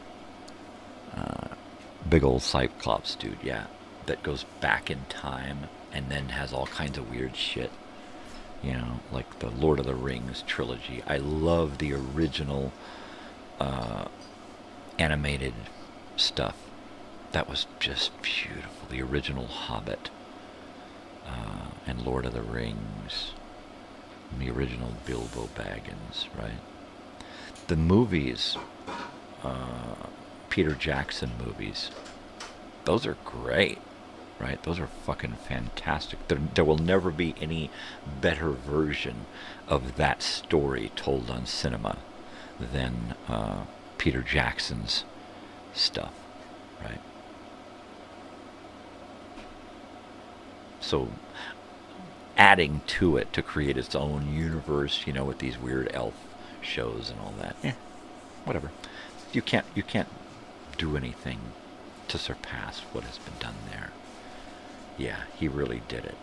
B: Big old Cyclops dude, yeah. That goes back in time and then has all kinds of weird shit. You know, like the Lord of the Rings trilogy. I love the original animated stuff. That was just beautiful. The original Hobbit and Lord of the Rings. And the original Bilbo Baggins, right? The movies, Peter Jackson movies, those are great, right? Those are fucking fantastic. There will never be any better version of that story told on cinema than Peter Jackson's stuff, right? So adding to it to create its own universe, you know, with these weird elf shows and all that. Whatever. You can't do anything to surpass what has been done there. Yeah, he really did it.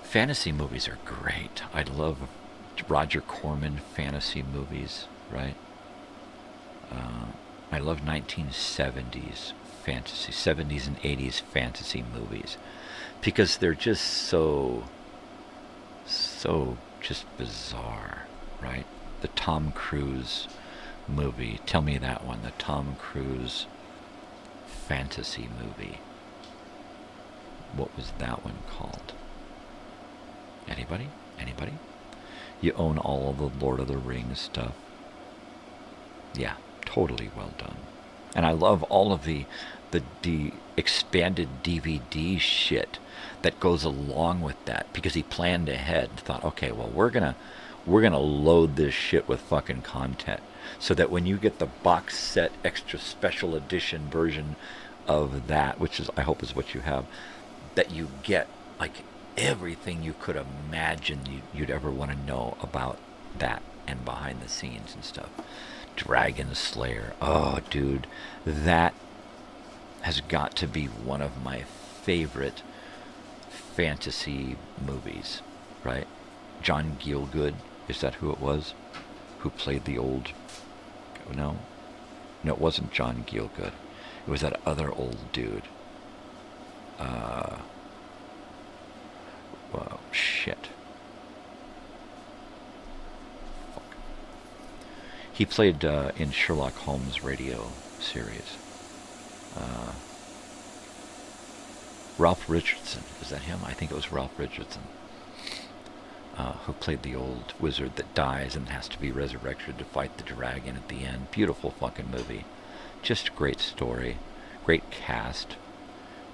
B: Fantasy movies are great. I love Roger Corman fantasy movies, right? I love 1970s fantasy, 70s and 80s fantasy movies, because they're just so just bizarre, right? The Tom Cruise movie. Tell me that one. The Tom Cruise fantasy movie. What was that one called? Anybody? Anybody? You own all of the Lord of the Rings stuff. Yeah, totally well done. And I love all of the expanded DVD shit that goes along with that, because he planned ahead and thought, okay, well, we're gonna load this shit with fucking content, so that when you get the box set extra special edition version of that, which is, I hope is what you have, that you get like everything you could imagine you'd ever want to know about that, and behind the scenes and stuff. Dragon Slayer. Oh, dude, that has got to be one of my favorite fantasy movies, right? John Gielgud, is that who it was? Who played the old... No, it wasn't John Gielgud. It was that other old dude. Well, shit. Fuck. He played in Sherlock Holmes radio series. Ralph Richardson, is that him? I think it was Ralph Richardson, who played the old wizard that dies and has to be resurrected to fight the dragon at the end. Beautiful fucking movie. Just great story. Great cast.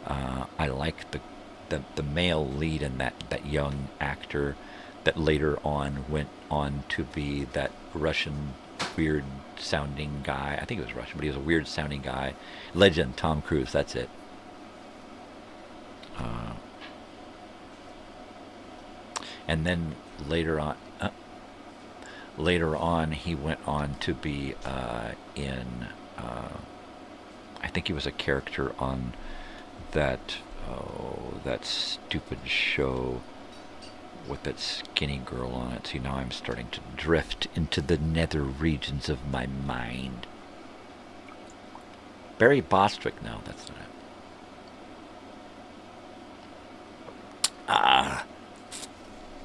B: I like the male lead in that young actor that later on went on to be that Russian weird sounding guy. I think it was Russian, but he was a weird sounding guy. Legend, Tom Cruise, that's it. And then later on, he went on to be in. I think he was a character on that stupid show with that skinny girl on it. See, now I'm starting to drift into the nether regions of my mind. Barry Bostwick. No, that's not it.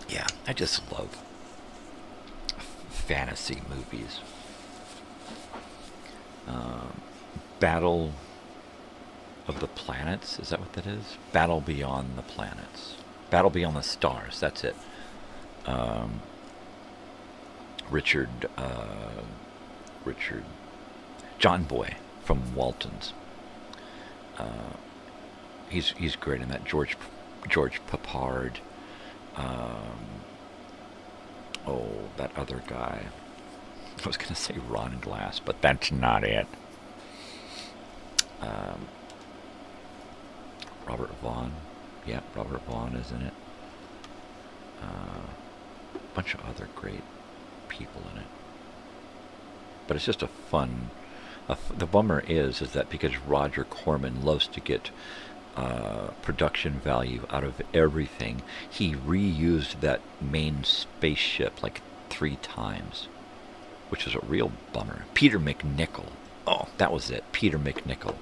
B: Yeah, I just love fantasy movies. Battle of the Planets, is that what that is? Battle Beyond the Planets. Battle Beyond the Stars, that's it. Richard John Boy from Waltons. He's great in that. George Papard. That other guy. I was going to say Ron Glass, but that's not it. Robert Vaughn. Yeah, Robert Vaughn is in it. A bunch of other great people in it. But it's just a fun... the bummer is that because Roger Corman loves to get production value out of everything, he reused that main spaceship like 3 times, which was a real bummer. Peter McNichol. Oh, that was it. Peter McNichol.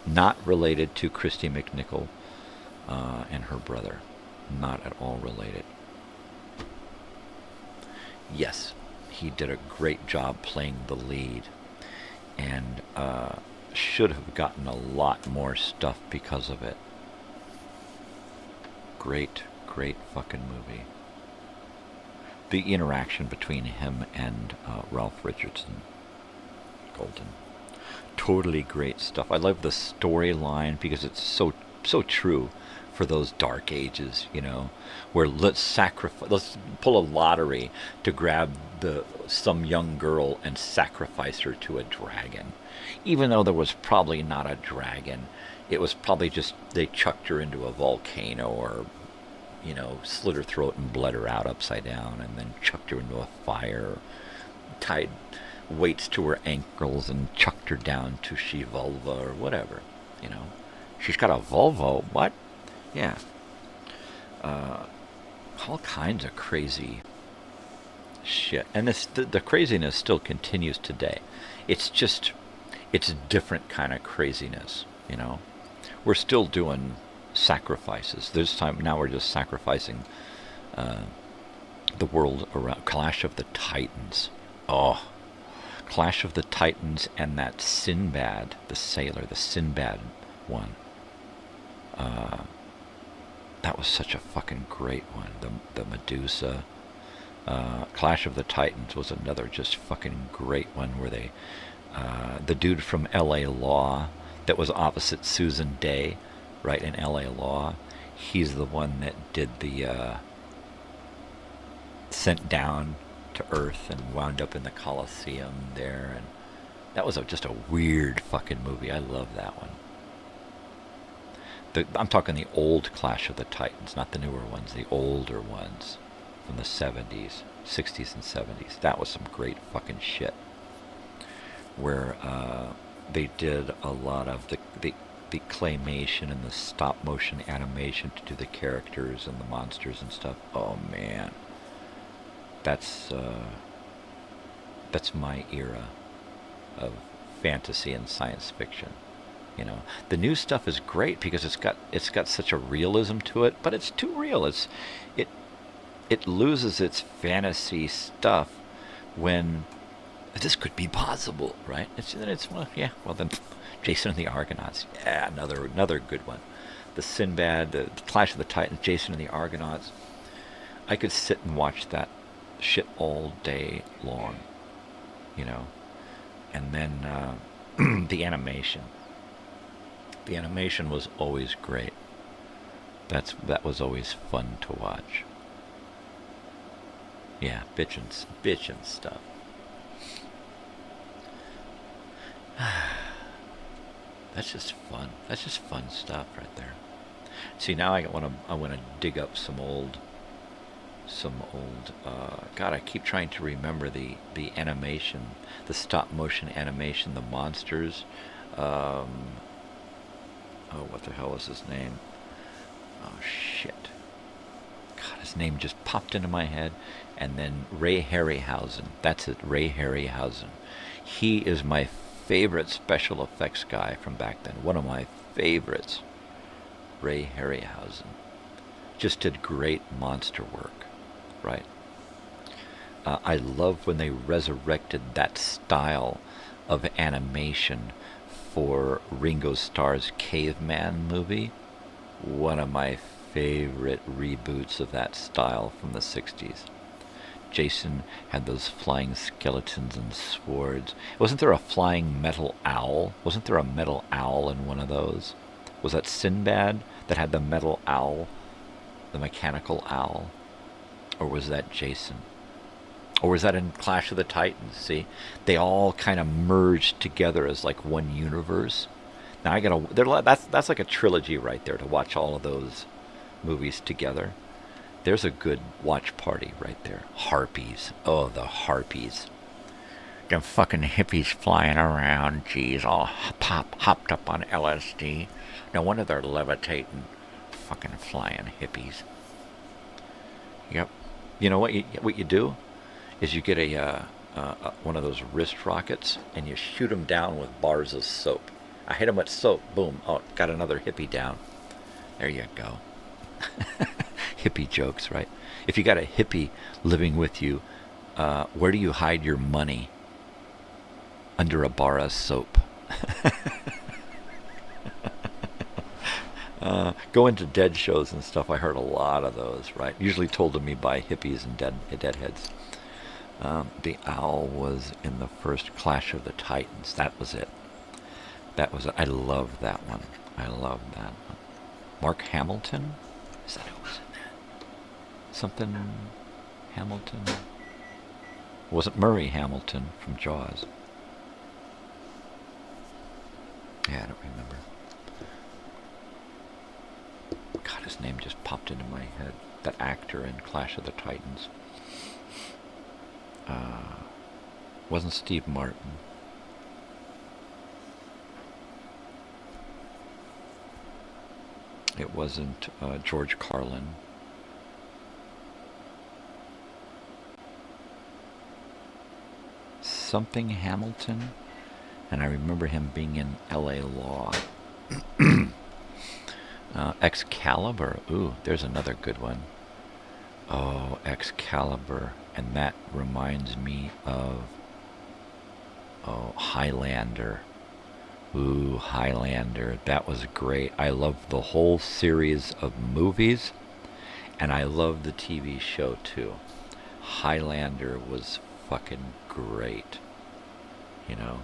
B: Not related to Christy McNichol and her brother. Not at all related. Yes, he did a great job playing the lead, and should have gotten a lot more stuff because of it. Great fucking movie. The interaction between him and Ralph Richardson. Golden. Totally great stuff. I love the storyline because it's so true for those dark ages, you know, where let's pull a lottery to grab some young girl and sacrifice her to a dragon. Even though there was probably not a dragon, it was probably just they chucked her into a volcano, or, you know, slit her throat and bled her out upside down, and then chucked her into a fire, tied weights to her ankles and chucked her down to She-Vulva or whatever, you know. She's got a Volvo, what? Yeah. All kinds of crazy shit. And the craziness still continues today. It's a different kind of craziness, you know. We're still doing sacrifices. Now we're just sacrificing the world around. Clash of the Titans. Oh, Clash of the Titans and that Sinbad, the sailor, the Sinbad one. That was such a fucking great one. The Medusa. Clash of the Titans was another just fucking great one where they, the dude from L.A. Law that was opposite Susan Day, right, in L.A. Law, he's the one that did the sent down to Earth and wound up in the Colosseum there, and that was just a weird fucking movie. I love that one. I'm talking the old Clash of the Titans, not the newer ones, the older ones from the 70s, 60s and 70s. That was some great fucking shit. Where they did a lot of the claymation and the stop motion animation to do the characters and the monsters and stuff. Oh man. That's my era of fantasy and science fiction. You know, the new stuff is great because it's got such a realism to it, but it's too real. It loses its fantasy stuff when this could be possible, right? Well then, Jason and the Argonauts, yeah, another good one. The Sinbad, the Clash of the Titans, Jason and the Argonauts. I could sit and watch that shit all day long, you know. And then the animation. The animation was always great. That was always fun to watch. Yeah, bitchin' stuff. That's just fun. That's just fun stuff right there. See, now I want to dig up some old. God, I keep trying to remember the animation, the stop motion animation, the monsters. What the hell is his name? Oh shit. God, his name just popped into my head. And then Ray Harryhausen. That's it, Ray Harryhausen. He is my favorite special effects guy from back then. One of my favorites. Ray Harryhausen. Just did great monster work, right? I love when they resurrected that style of animation for Ringo Starr's Caveman movie. One of my favorite reboots of that style from the 60s. Jason had those flying skeletons and swords. Wasn't there a flying metal owl? Wasn't there a metal owl in one of those? Was that Sinbad that had the metal owl? The mechanical owl? Or was that Jason? Or was that in Clash of the Titans? See, they all kind of merged together as like one universe. Now that's like a trilogy right there to watch all of those movies together. There's a good watch party right there. Harpies. Oh, the harpies. Them fucking hippies flying around. Geez, all hopped up on LSD. No wonder they're levitating. Fucking flying hippies. Yep. You know what you do? Is you get one of those wrist rockets and you shoot them down with bars of soap. I hit them with soap. Boom. Oh, got another hippie down. There you go. Hippie jokes, right? If you got a hippie living with you, where do you hide your money? Under a bar of soap. Going to dead shows and stuff, I heard a lot of those, right? Usually told to me by hippies and deadheads. The owl was in the first Clash of the Titans. That was it. I love that one. I love that one. Mark Hamilton? Is that who was in that? Something Hamilton? It wasn't Murray Hamilton from Jaws. Yeah, I don't remember. God, his name just popped into my head. That actor in Clash of the Titans. Wasn't Steve Martin. It wasn't George Carlin. Something Hamilton. And I remember him being in L.A. Law. Excalibur. Ooh, there's another good one. Oh, Excalibur. And that reminds me of Oh, Highlander. Ooh, Highlander. That was great. I loved the whole series of movies, and I loved the TV show too. Highlander was fucking great. You know?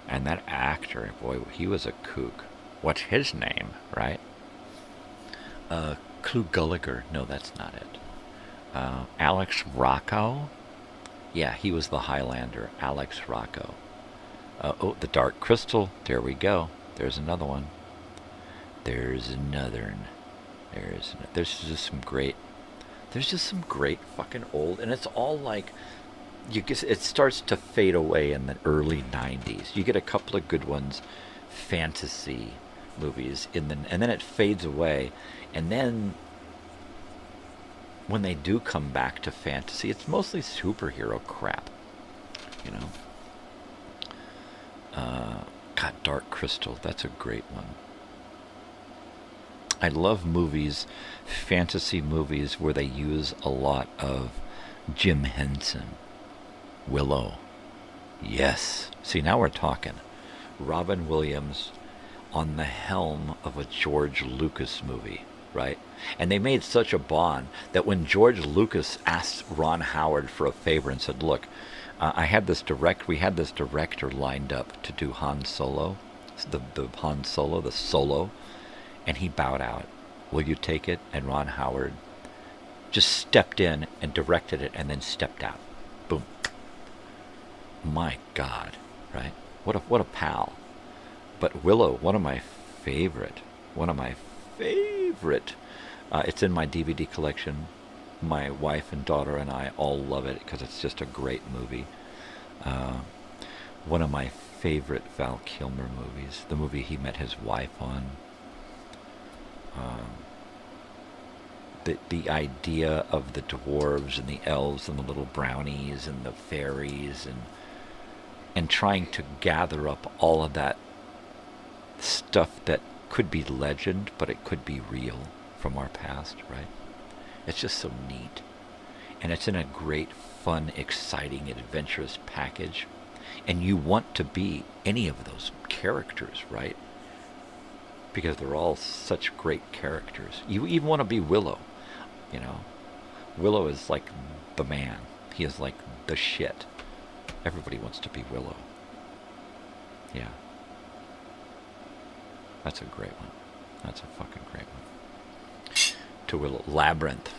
B: And that actor, boy, he was a kook. What's his name, right? Clu Gulliger. No, that's not it. Alex Rocco? Yeah, he was the Highlander. Alex Rocco. Oh, the Dark Crystal. There we go. There's another one. There's another one. There's just some great. There's just some great fucking old, and it's all like, it starts to fade away in the early 90s. You get a couple of good ones, fantasy movies, and then it fades away. And then when they do come back to fantasy, it's mostly superhero crap, you know. God, Dark Crystal, that's a great one. I love movies, fantasy movies, where they use a lot of Jim Henson. Willow. Yes. See, now we're talking. Robin Williams on the helm of a George Lucas movie, right? And they made such a bond that when George Lucas asked Ron Howard for a favor and said, look, we had this director lined up to do Han Solo, the Han Solo, the Solo, and he bowed out. Will you take it? And Ron Howard just stepped in and directed it and then stepped out. Boom. My God, right? What a pal. But Willow, one of my favorite. It's in my DVD collection. My wife and daughter and I all love it because it's just a great movie. One of my favorite Val Kilmer movies, the movie he met his wife on. The idea of the dwarves and the elves and the little brownies and the fairies and trying to gather up all of that stuff that could be legend, but it could be real from our past, right? It's just so neat. And it's in a great, fun, exciting, adventurous package. And you want to be any of those characters, right? Because they're all such great characters. You even want to be Willow, you know. Willow is like the man. He is like the shit. Everybody wants to be Willow. Yeah. That's a great one. That's a fucking great one. To Willow. Labyrinth.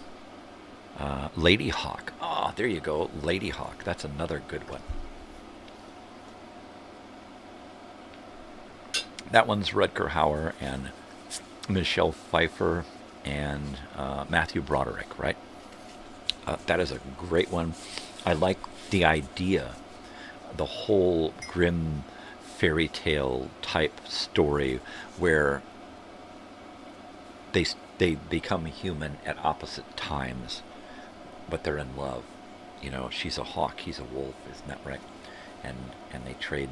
B: Lady Hawk. Oh, there you go. Lady Hawk. That's another good one. That one's Rutger Hauer and Michelle Pfeiffer and Matthew Broderick, right? That is a great one. I like the idea, the whole grim fairy tale type story where they become human at opposite times, but they're in love. You know, she's a hawk, he's a wolf, isn't that right? And they trade,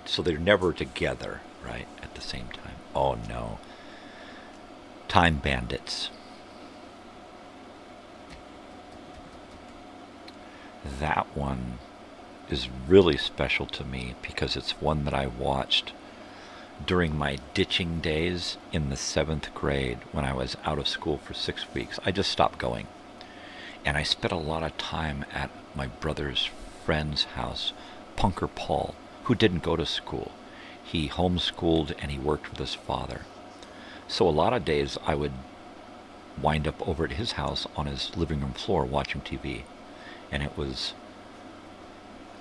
B: so they're never together, right, at the same time. Oh no. Time Bandits. That one is really special to me because it's one that I watched during my ditching days in the 7th grade when I was out of school for 6 weeks. I just stopped going. And I spent a lot of time at my brother's friend's house, Punker Paul, who didn't go to school. He homeschooled and he worked with his father. So a lot of days I would wind up over at his house on his living room floor watching TV. And it was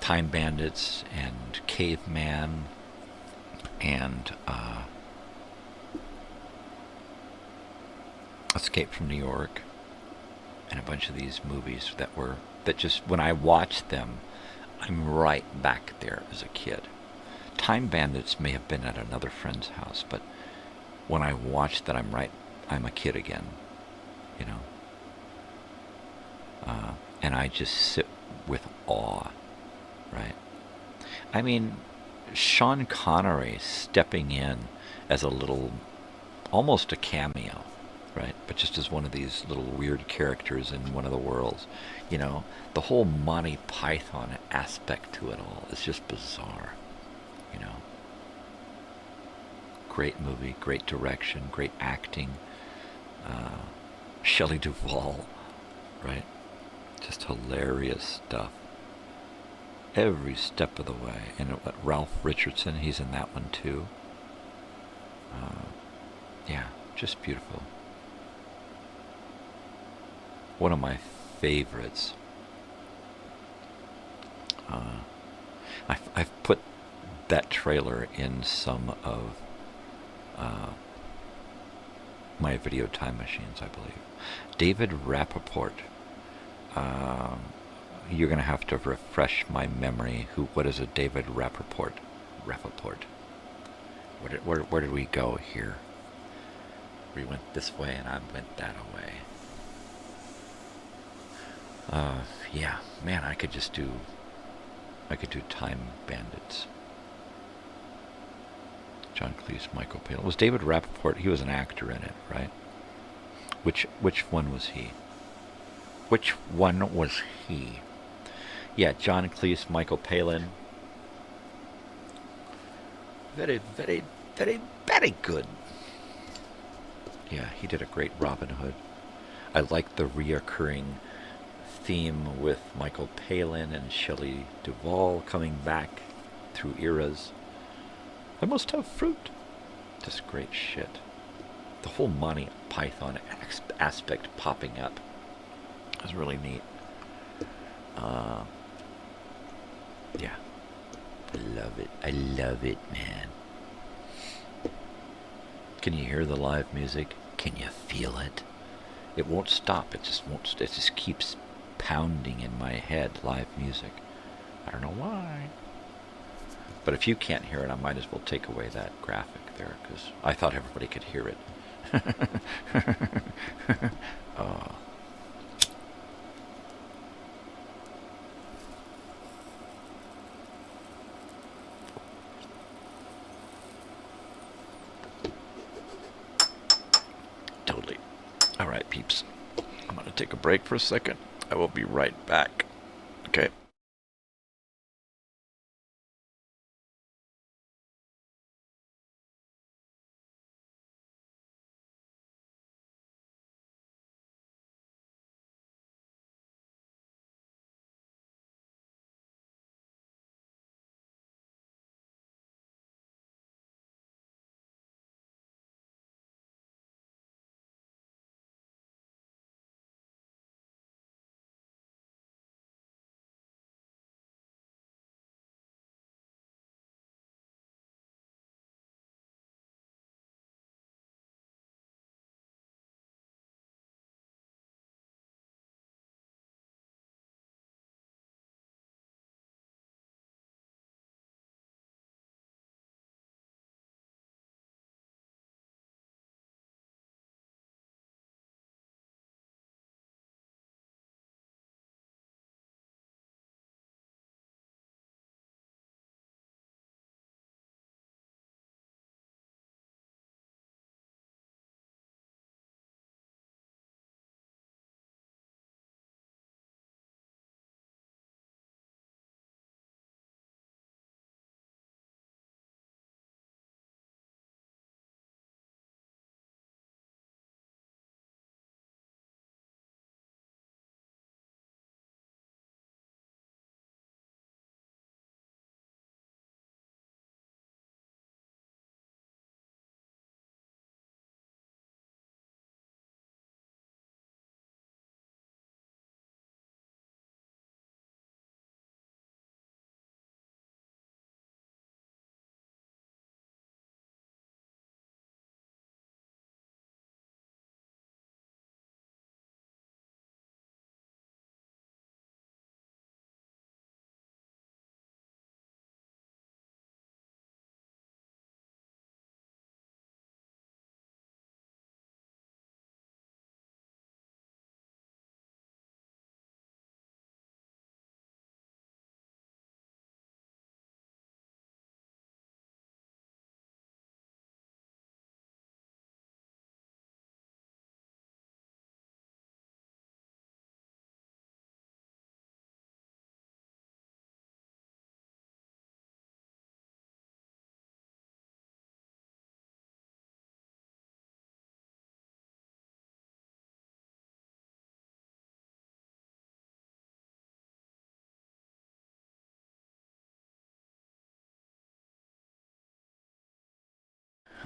B: Time Bandits and Caveman and Escape from New York and a bunch of these movies that just, when I watched them, I'm right back there as a kid. Time Bandits may have been at another friend's house, but when I watched that, I'm a kid again, you know. And I just sit with awe, right? I mean, Sean Connery stepping in as a little, almost a cameo, right? But just as one of these little weird characters in one of the worlds. You know, the whole Monty Python aspect to it all is just bizarre, you know. Great movie, great direction, great acting. Shelley Duvall, right? Just hilarious stuff. Every step of the way. And Ralph Richardson, he's in that one too. Yeah, just beautiful. One of my favorites. I've put that trailer in some of my video time machines, I believe. David Rappaport. You're going to have to refresh my memory. What is a David Rappaport? Where did we go here? We went this way and I went that way. Yeah, man, I could do Time Bandits. John Cleese, Michael Palin. Was David Rappaport? He was an actor in it, right? Which one was he? Which one was he? Yeah, John Cleese, Michael Palin. Very, very, very, very good. Yeah, he did a great Robin Hood. I like the reoccurring theme with Michael Palin and Shelley Duvall coming back through eras. I must have fruit. Just great shit. The whole Monty Python aspect popping up is really neat. Yeah. I love it. I love it, man. Can you hear the live music? Can you feel it? It won't stop. It just keeps pounding in my head, live music. I don't know why. But if you can't hear it, I might as well take away that graphic there, because I thought everybody could hear it. Oh. Totally. All right, peeps. I'm going to take a break for a second. I will be right back. Okay.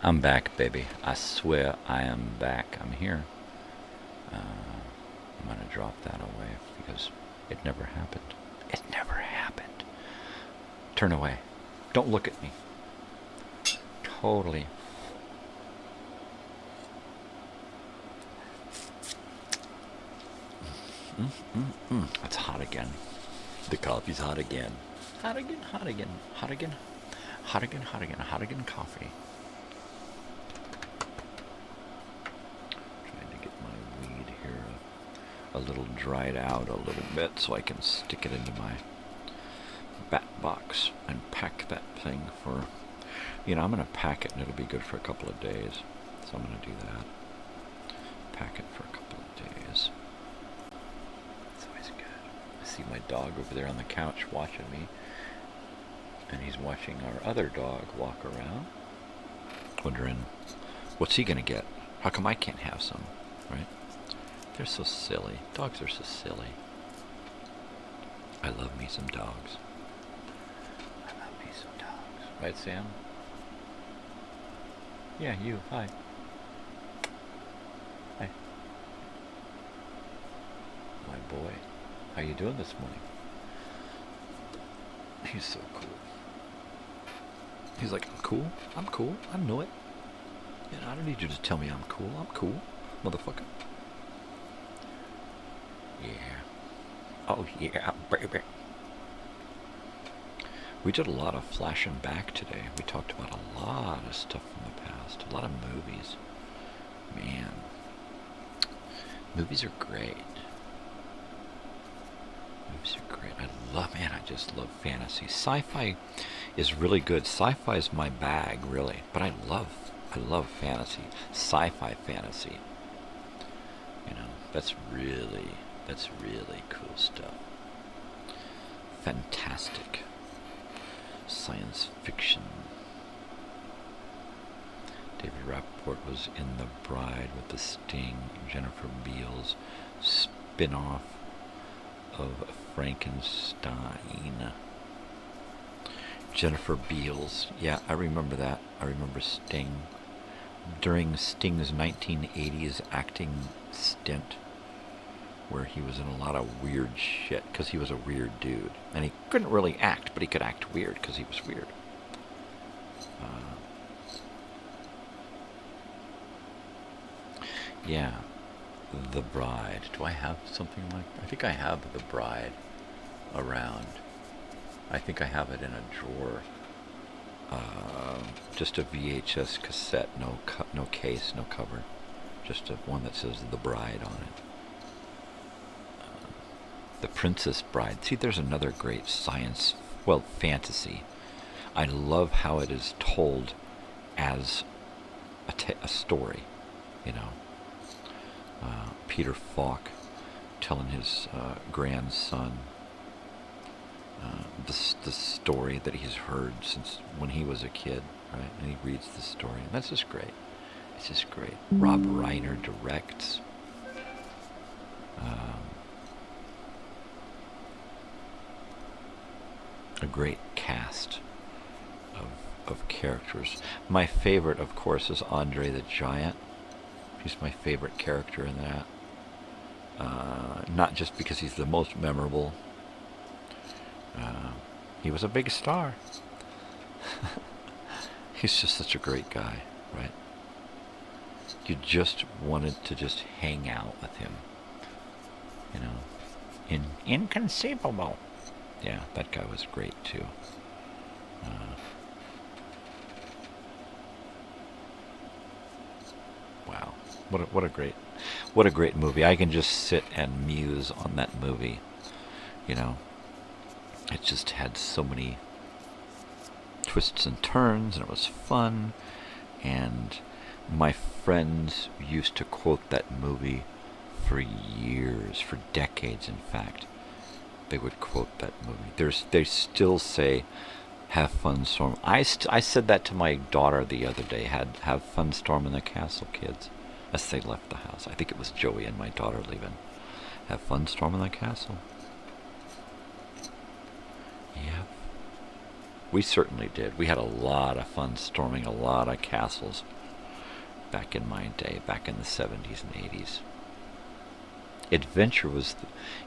B: I'm back, baby. I swear I am back. I'm here. I'm gonna drop that away because it never happened. It never happened. Turn away. Don't look at me. Totally. It's hot again. The coffee's hot again. Hot again, hot again, hot again. Hot again, hot again, hot again coffee. Trying to get my weed here a little dried out a little bit so I can stick it into my bat box and pack that thing for, I'm going to pack it and it'll be good for a couple of days. So I'm going to do that. Pack it for a couple of days. It's always good. I see my dog over there on the couch watching me. And he's watching our other dog walk around, wondering, what's he going to get? How come I can't have some, right? They're so silly. Dogs are so silly. I love me some dogs. I love me some dogs. Right, Sam? Yeah, you. Hi. Hi. My boy. How you doing this morning? He's so cool. He's like, I'm cool. I'm cool. I know it. I don't need you to tell me I'm cool. I'm cool, motherfucker. Yeah. Oh, yeah, baby. We did a lot of flashing back today. We talked about a lot of stuff from the past. A lot of movies. Man. Movies are great. Movies are great. I just love fantasy. Sci-fi is really good. Sci-fi is my bag, really. But I love fantasy. Sci-fi fantasy. That's really cool stuff. Fantastic. Science fiction. David Rappaport was in The Bride with the Sting. Jennifer Beals spin-off of Frankenstein. Jennifer Beals. Yeah, I remember that. I remember Sting. During Sting's 1980s acting stint, where he was in a lot of weird shit, because he was a weird dude. And he couldn't really act, but he could act weird, because he was weird. Yeah. The Bride. Do I have something like... I think I have The Bride around. I think I have it in a drawer. Just a VHS cassette, no case, no cover. Just one that says The Bride on it. The Princess Bride. See, there's another great fantasy. I love how it is told as a story, Peter Falk telling his grandson the story that he's heard since when he was a kid, right? And he reads the story, and that's just great. It's just great. Rob Reiner directs. A great cast of characters. My favorite, of course, is Andre the Giant. He's my favorite character in that. Not just because he's the most memorable. He was a big star. He's just such a great guy, right? You just wanted to just hang out with him. Inconceivable. Yeah, that guy was great too. Wow, what a great movie. I can just sit and muse on that movie. It just had so many twists and turns, and it was fun. And my friends used to quote that movie for years, for decades, in fact. They would quote that movie. They still say, "Have fun, storm." I said that to my daughter the other day. Have fun, storming the castle, kids, as they left the house. I think it was Joey and my daughter leaving. Have fun, storming the castle. Yeah, we certainly did. We had a lot of fun storming a lot of castles back in my day, back in the 70s and 80s. Adventure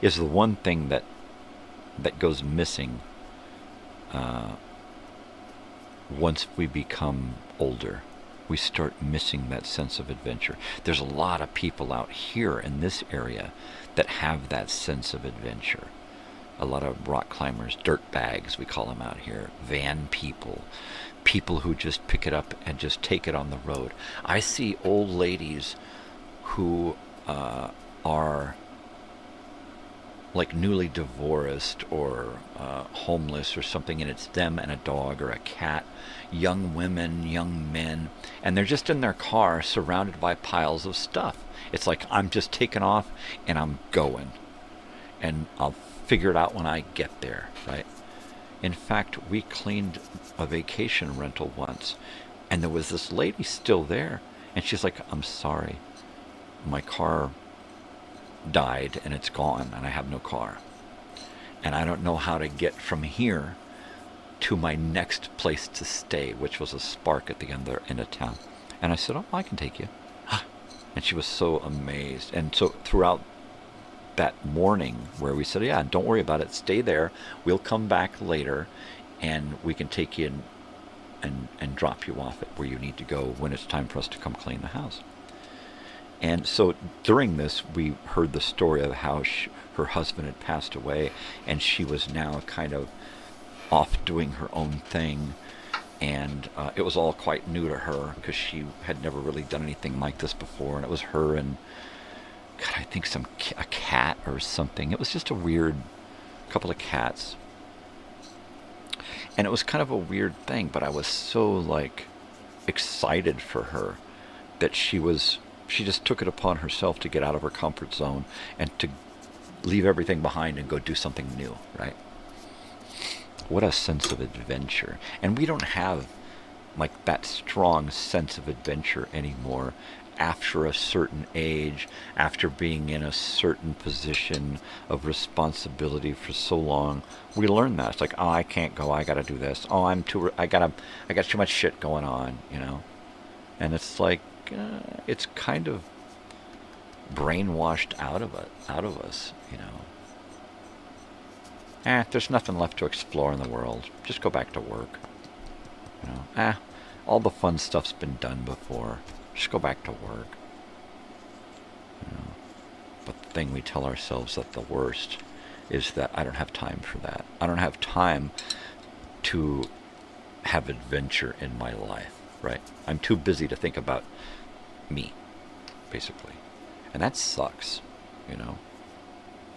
B: is the one thing that goes missing once we become older. We start missing that sense of adventure. There's a lot of people out here in this area that have that sense of adventure. A lot of rock climbers, dirt bags, we call them out here, van people, people who just pick it up and just take it on the road. I see old ladies who are like newly divorced or homeless or something, and it's them and a dog or a cat, young women, young men, and they're just in their car surrounded by piles of stuff. It's like, I'm just taking off and I'm going, and I'll figure it out when I get there, right? In fact, we cleaned a vacation rental once, and there was this lady still there, and she's like, I'm sorry, my car died and it's gone and I have no car, and I don't know how to get from here to my next place to stay, which was a Spark at the other end of town. And I said, oh, I can take you. And she was so amazed. And so throughout that morning where we said, yeah, don't worry about it, stay there, we'll come back later and we can take you and drop you off at where you need to go when it's time for us to come clean the house. And so during this, we heard the story of how her husband had passed away, and she was now kind of off doing her own thing. And it was all quite new to her because she had never really done anything like this before. And it was her and, God, I think a cat or something. It was just a weird couple of cats. And it was kind of a weird thing, but I was so like excited for her that she just took it upon herself to get out of her comfort zone and to leave everything behind and go do something new, right? What a sense of adventure. And we don't have like that strong sense of adventure anymore after a certain age, after being in a certain position of responsibility for so long. We learn that. It's like, oh, I can't go, I gotta do this. Oh, I got too much shit going on, you know? And it's like, it's kind of brainwashed out of us, you know. There's nothing left to explore in the world. Just go back to work. You know, all the fun stuff's been done before. Just go back to work. You know. But the thing we tell ourselves that the worst is that I don't have time for that. I don't have time to have adventure in my life, right? I'm too busy to think about me, basically. And that sucks, you know.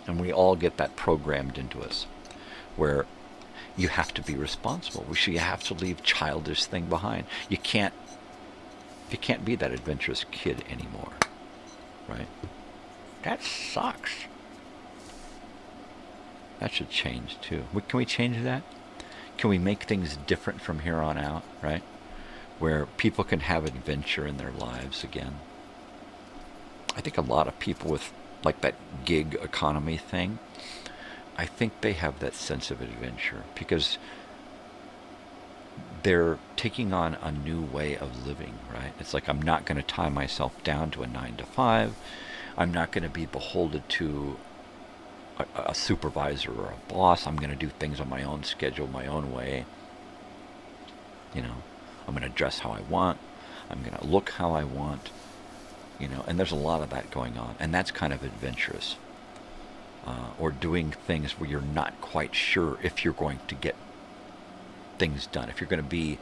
B: And we all get that programmed into us, where you have to be responsible. You have to leave childish thing behind. You can't be that adventurous kid anymore, right? That sucks. That should change too. Can we change that? Can we make things different from here on out, right? Where people can have adventure in their lives again. I think a lot of people with like that gig economy thing, I think they have that sense of adventure because they're taking on a new way of living, right? It's like, I'm not going to tie myself down to a 9 to 5. I'm not going to be beholden to a supervisor or a boss. I'm going to do things on my own schedule, my own way. You know, I'm going to dress how I want. I'm going to look how I want. You know, and there's a lot of that going on, and that's kind of adventurous. Or doing things where you're not quite sure if you're going to get things done, if you're going to be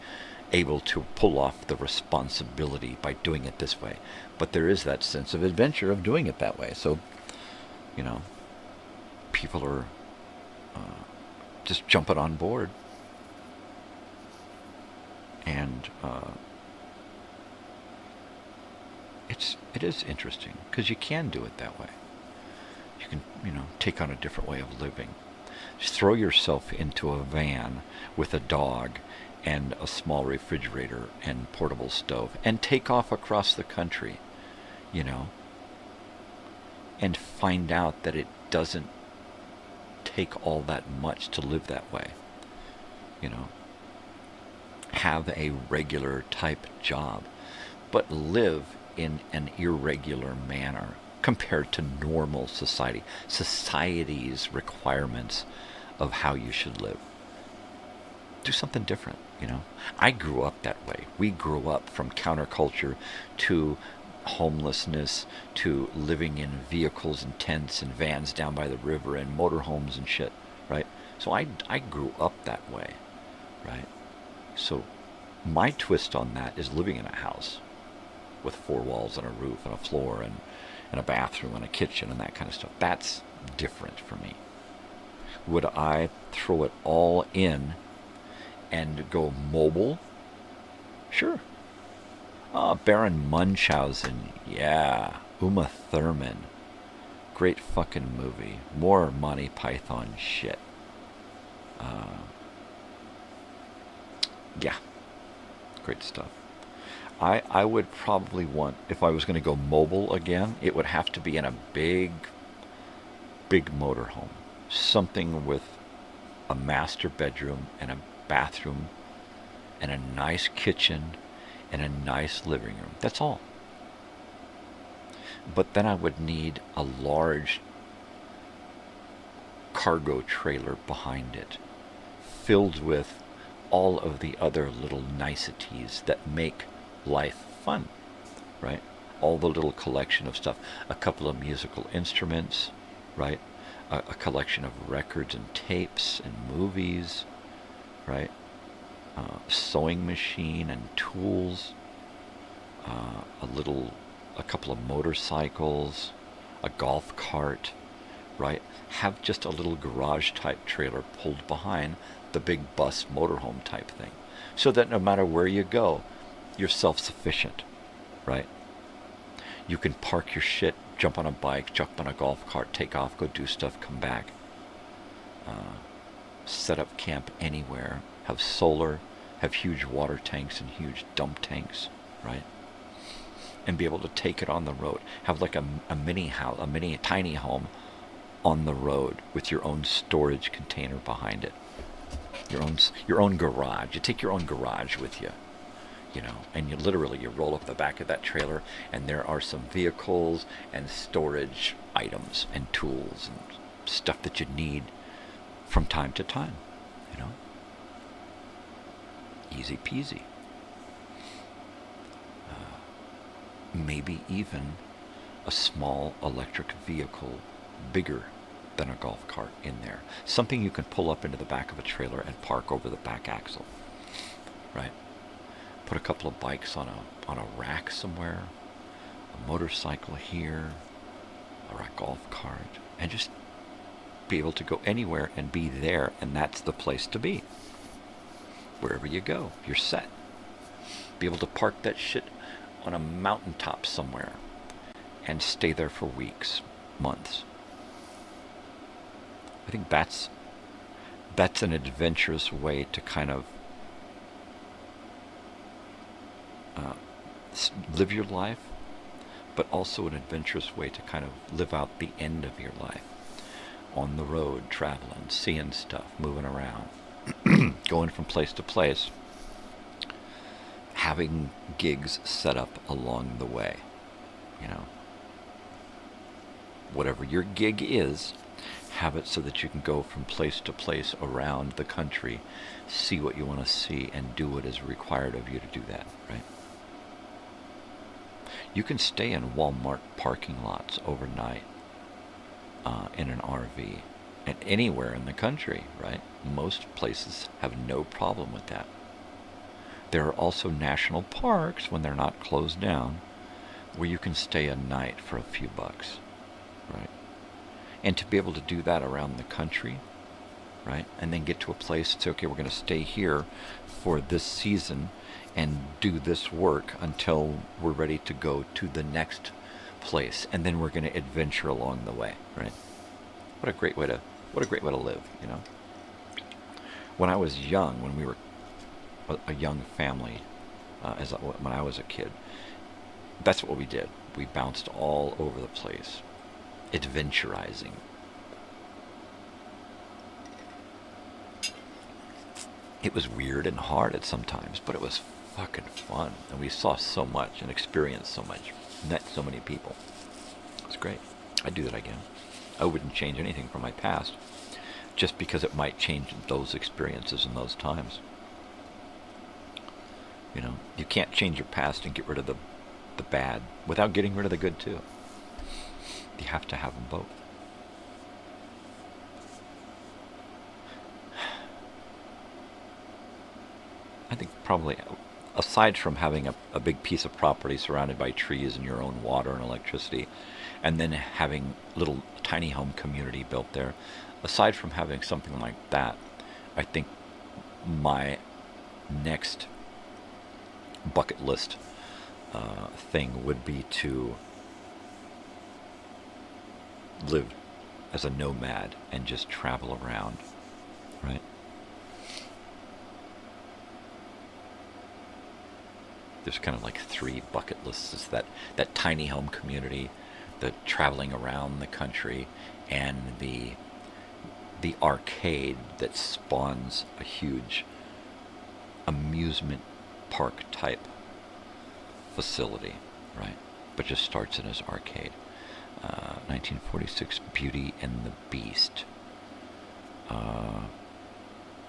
B: able to pull off the responsibility by doing it this way. But there is that sense of adventure of doing it that way. So, you know, people are just jumping on board. And it is interesting because you can do it that way. You can, you know, take on a different way of living. Just throw yourself into a van with a dog and a small refrigerator and portable stove and take off across the country, you know, and find out that it doesn't take all that much to live that way. You know, have a regular type job, but live in an irregular manner compared to normal society, society's requirements of how you should live. Do something different, you know. I grew up that way. We grew up from counterculture to homelessness to living in vehicles and tents and vans down by the river and motorhomes and shit, right? So I grew up that way, right? So my twist on that is living in a house with 4 walls and a roof and a floor and a bathroom and a kitchen and that kind of stuff. That's different for me. Would I throw it all in and go mobile? Sure. Baron Munchausen, yeah. Uma Thurman, great fucking movie. More Monty Python shit. Yeah, great stuff. I would probably want, if I was going to go mobile again, it would have to be in a big motorhome. Something with a master bedroom and a bathroom and a nice kitchen and a nice living room. That's all. But then I would need a large cargo trailer behind it, filled with all of the other little niceties that make life fun, right? All the little collection of stuff, a couple of musical instruments, right? A collection of records and tapes and movies, right? Sewing machine and tools, a couple of motorcycles, a golf cart, right? Have just a little garage type trailer pulled behind the big bus motorhome type thing, so that no matter where you go, you're self-sufficient, right? You can park your shit, jump on a bike, jump on a golf cart, take off, go do stuff, come back. Set up camp anywhere. Have solar, have huge water tanks and huge dump tanks, right? And be able to take it on the road. Have like a mini house, a tiny home on the road with your own storage container behind it. Your own garage. You take your own garage with you. You know, and you roll up the back of that trailer and there are some vehicles and storage items and tools and stuff that you need from time to time, you know. Easy peasy. Maybe even a small electric vehicle bigger than a golf cart in there. Something you can pull up into the back of a trailer and park over the back axle, right? Put a couple of bikes on a rack somewhere, a motorcycle here, or a golf cart, and just be able to go anywhere and be there, and that's the place to be. Wherever you go, you're set. Be able to park that shit on a mountaintop somewhere and stay there for weeks, months. I think that's an adventurous way to kind of live your life, but also an adventurous way to kind of live out the end of your life. On the road, traveling, seeing stuff, moving around, going from place to place, having gigs set up along the way, you know. Whatever your gig is, have it so that you can go from place to place around the country, see what you want to see, and do what is required of you to do that, right? You can stay in Walmart parking lots overnight in an RV and anywhere in the country, right? Most places have no problem with that. There are also national parks, when they're not closed down, where you can stay a night for a few bucks, right? And to be able to do that around the country, right? And then get to a place and say, okay, we're going to stay here for this season and do this work until we're ready to go to the next place, and then we're going to adventure along the way, right? What a great way to live, you know. When I was young, when we were a young family, when I was a kid, that's what we did. We bounced all over the place, adventurizing. It was weird and hard at sometimes, but it was fucking fun, and we saw so much and experienced so much. met so many people. It's great. I'd do that again. I wouldn't change anything from my past, just because it might change those experiences in those times. You know, you can't change your past and get rid of the bad without getting rid of the good too. You have to have them both. I think probably, aside from having a big piece of property surrounded by trees and your own water and electricity, and then having little tiny home community built there, aside from having something like that, I think my next bucket list thing would be to live as a nomad and just travel around, right? There's kind of like 3 bucket lists. It's that tiny home community, the traveling around the country, and the arcade that spawns a huge amusement park type facility, right? But just starts in as arcade. 1946 Beauty and the Beast.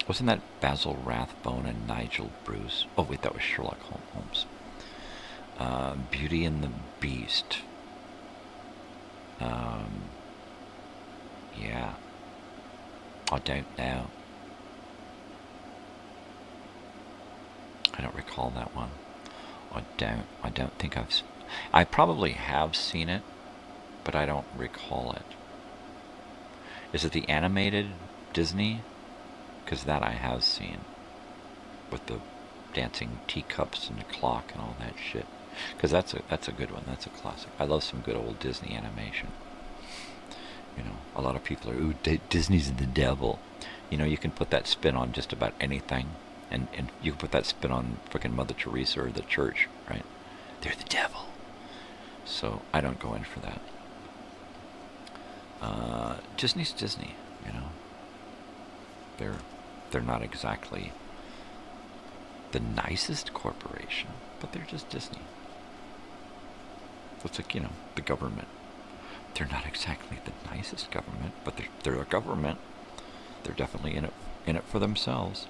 B: Wasn't that Basil Rathbone and Nigel Bruce? Oh wait, that was Sherlock Holmes. Beauty and the Beast. Yeah. I don't know. I don't recall that one. I don't think I probably have seen it, but I don't recall it. Is it the animated Disney? Because that I have seen, with the dancing teacups and the clock and all that shit. Because that's a good one. That's a classic. I love some good old Disney animation. You know, a lot of people are, ooh, Disney's the devil. You know, you can put that spin on just about anything, and you can put that spin on frickin' Mother Teresa or the church, right? They're the devil. So I don't go in for that. Disney's Disney, you know. They're not exactly the nicest corporation, but they're just Disney. It's like, you know, the government. They're not exactly the nicest government, but they're a government. They're definitely in it for themselves.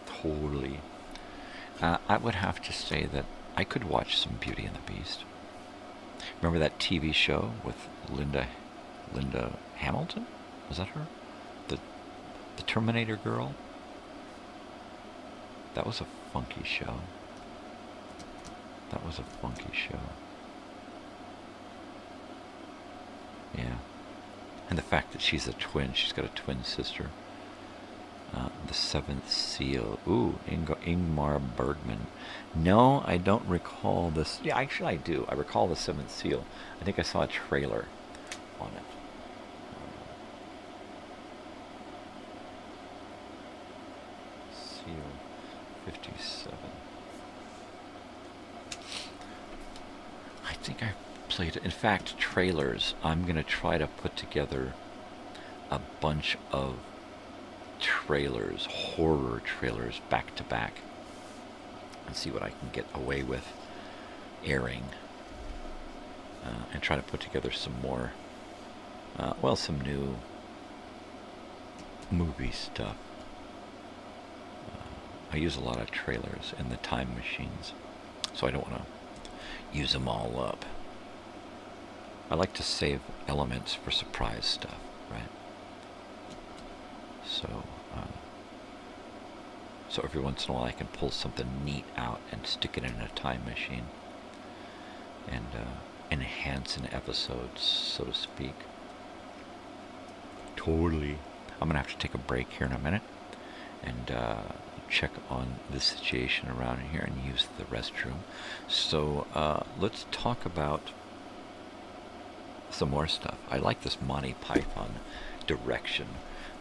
B: Totally. I would have to say that I could watch some Beauty and the Beast. Remember that TV show with Linda Hamilton? Was that her? The Terminator girl? That was a funky show. That was a funky show. Yeah. And the fact that she's a twin, she's got a twin sister. The Seventh Seal. Ooh, Ingmar Bergman. No, I don't recall this. Yeah, actually I do. I recall the Seventh Seal. I think I saw a trailer on it. Seal 57. I think I played it. In fact, trailers. I'm going to try to put together a bunch of trailers, horror trailers, back to back, and see what I can get away with airing, and try to put together some more, some new movie stuff. I use a lot of trailers in the time machines, so I don't want to use them all up. I like to save elements for surprise stuff, right? So every once in a while I can pull something neat out and stick it in a time machine and enhance an episode, so to speak. Totally. I'm going to have to take a break here in a minute and check on the situation around here and use the restroom. So let's talk about some more stuff. I like this Monty Python direction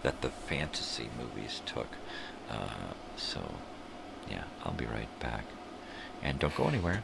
B: that the fantasy movies took. So, yeah, I'll be right back. And don't go anywhere.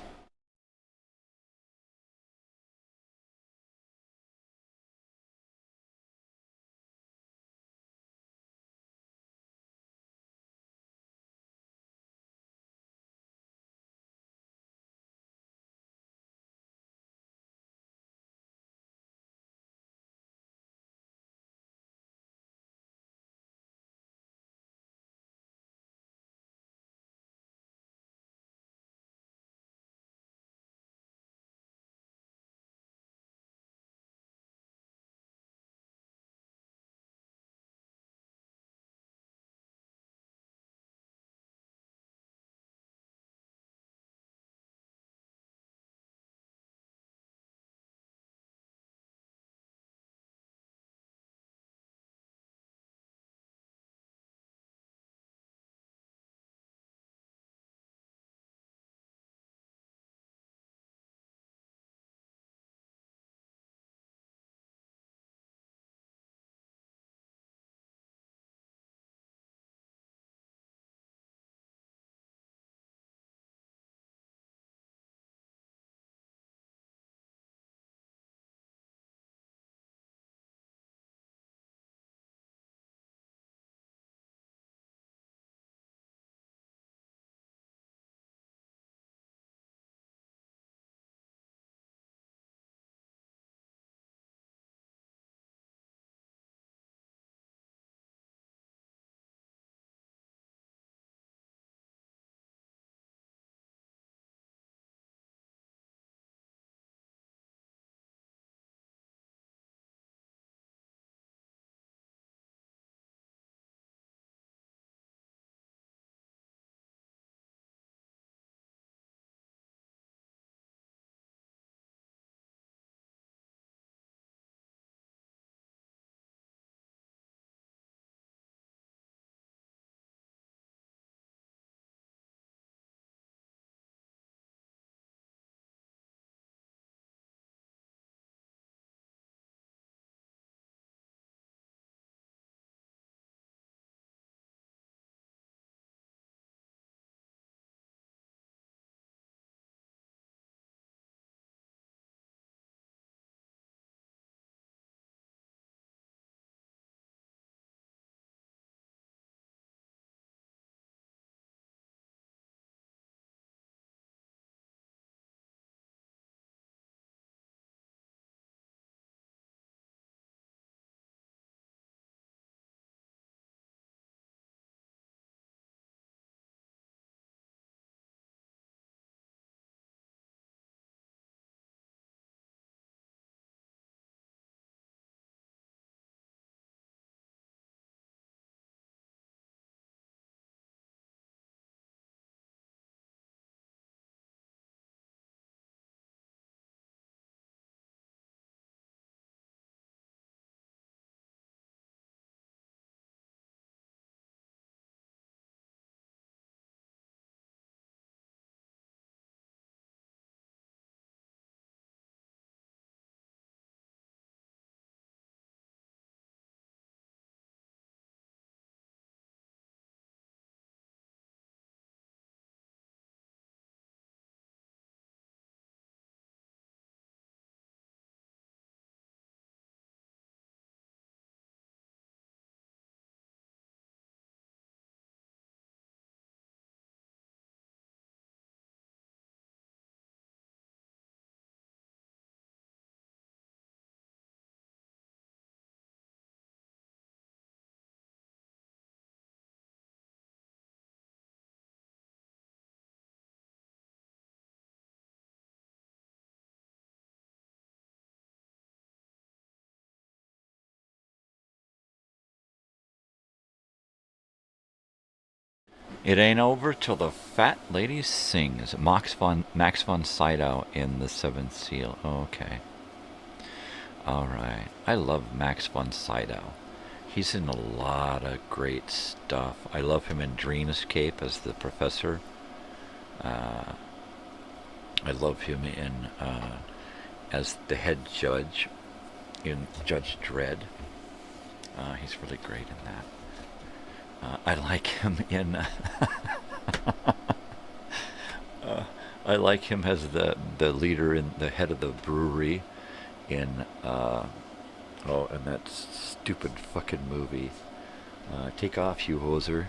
B: It ain't over till the fat lady sings. Max von Sydow in The Seventh Seal. Okay. All right. I love Max von Sydow. He's in a lot of great stuff. I love him in Dreamscape as the professor. I love him in as the head judge in Judge Dredd. He's really great in that. I like him in. I like him as the leader in the head of the brewery in in that stupid fucking movie. Take Off, You Hoser.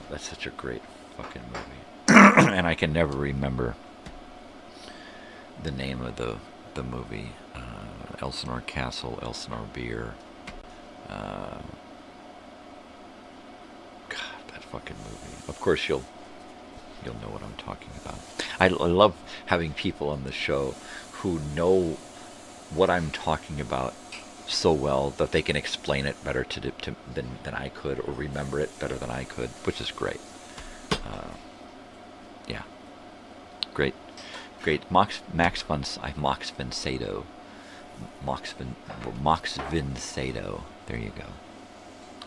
B: That's such a great fucking movie. And I can never remember the name of the movie. Elsinore Castle, Elsinore Beer. God, that fucking movie. Of course you'll know what I'm talking about. I love having people on the show who know what I'm talking about so well that they can explain it better than I could, or remember it better than I could, which is great. Yeah, great. Max von Sydow. There you go.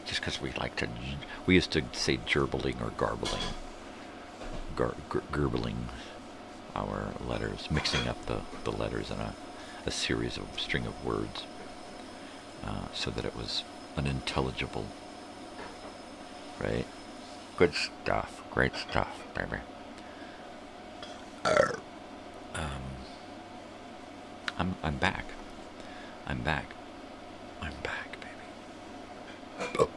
B: Just because we used to say gerbling or garbling, gurgling our letters, mixing up the letters in a series of string of words, so that it was unintelligible. Right? Good stuff. Great stuff, baby. I'm back. I'm back, baby. Oh.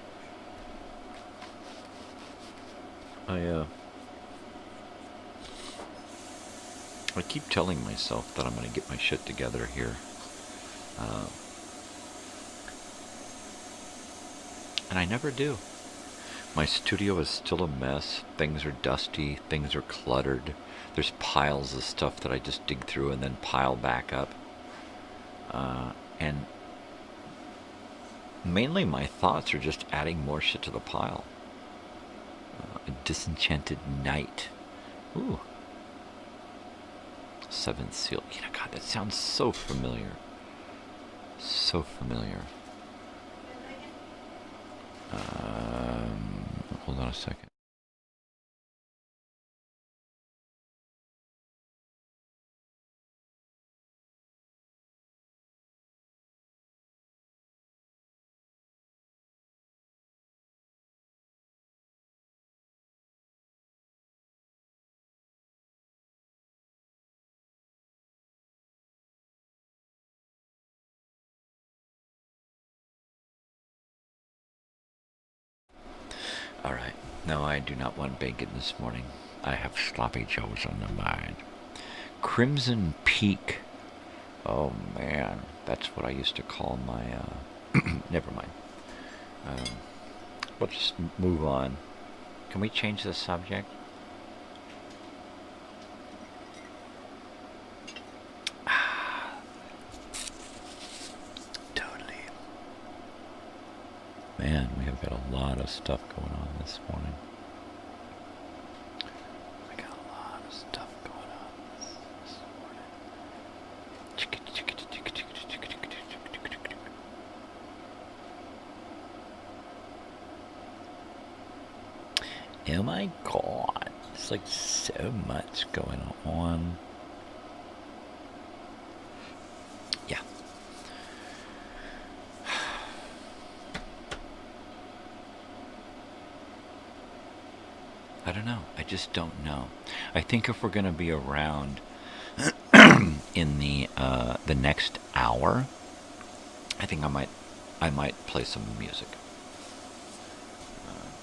B: I keep telling myself that I'm going to get my shit together here. And I never do. My studio is still a mess. Things are dusty. Things are cluttered. There's piles of stuff that I just dig through and then pile back up. And mainly my thoughts are just adding more shit to the pile. A disenchanted night. Ooh. Seventh Seal. You know, God, that sounds so familiar. So familiar. Hold on a second. Alright. No, I do not want bacon this morning. I have sloppy joes on the mind. Crimson Peak. Oh man, that's what I used to call my, never mind. Let's just move on. Can we change the subject? Totally. Man, we have got a lot of stuff going on this morning. We got a lot of stuff going on this morning. Oh my God, it's like so much going on. Yeah. I don't know. I just don't know. I think if we're going to be around in the next hour, I think I might play some music.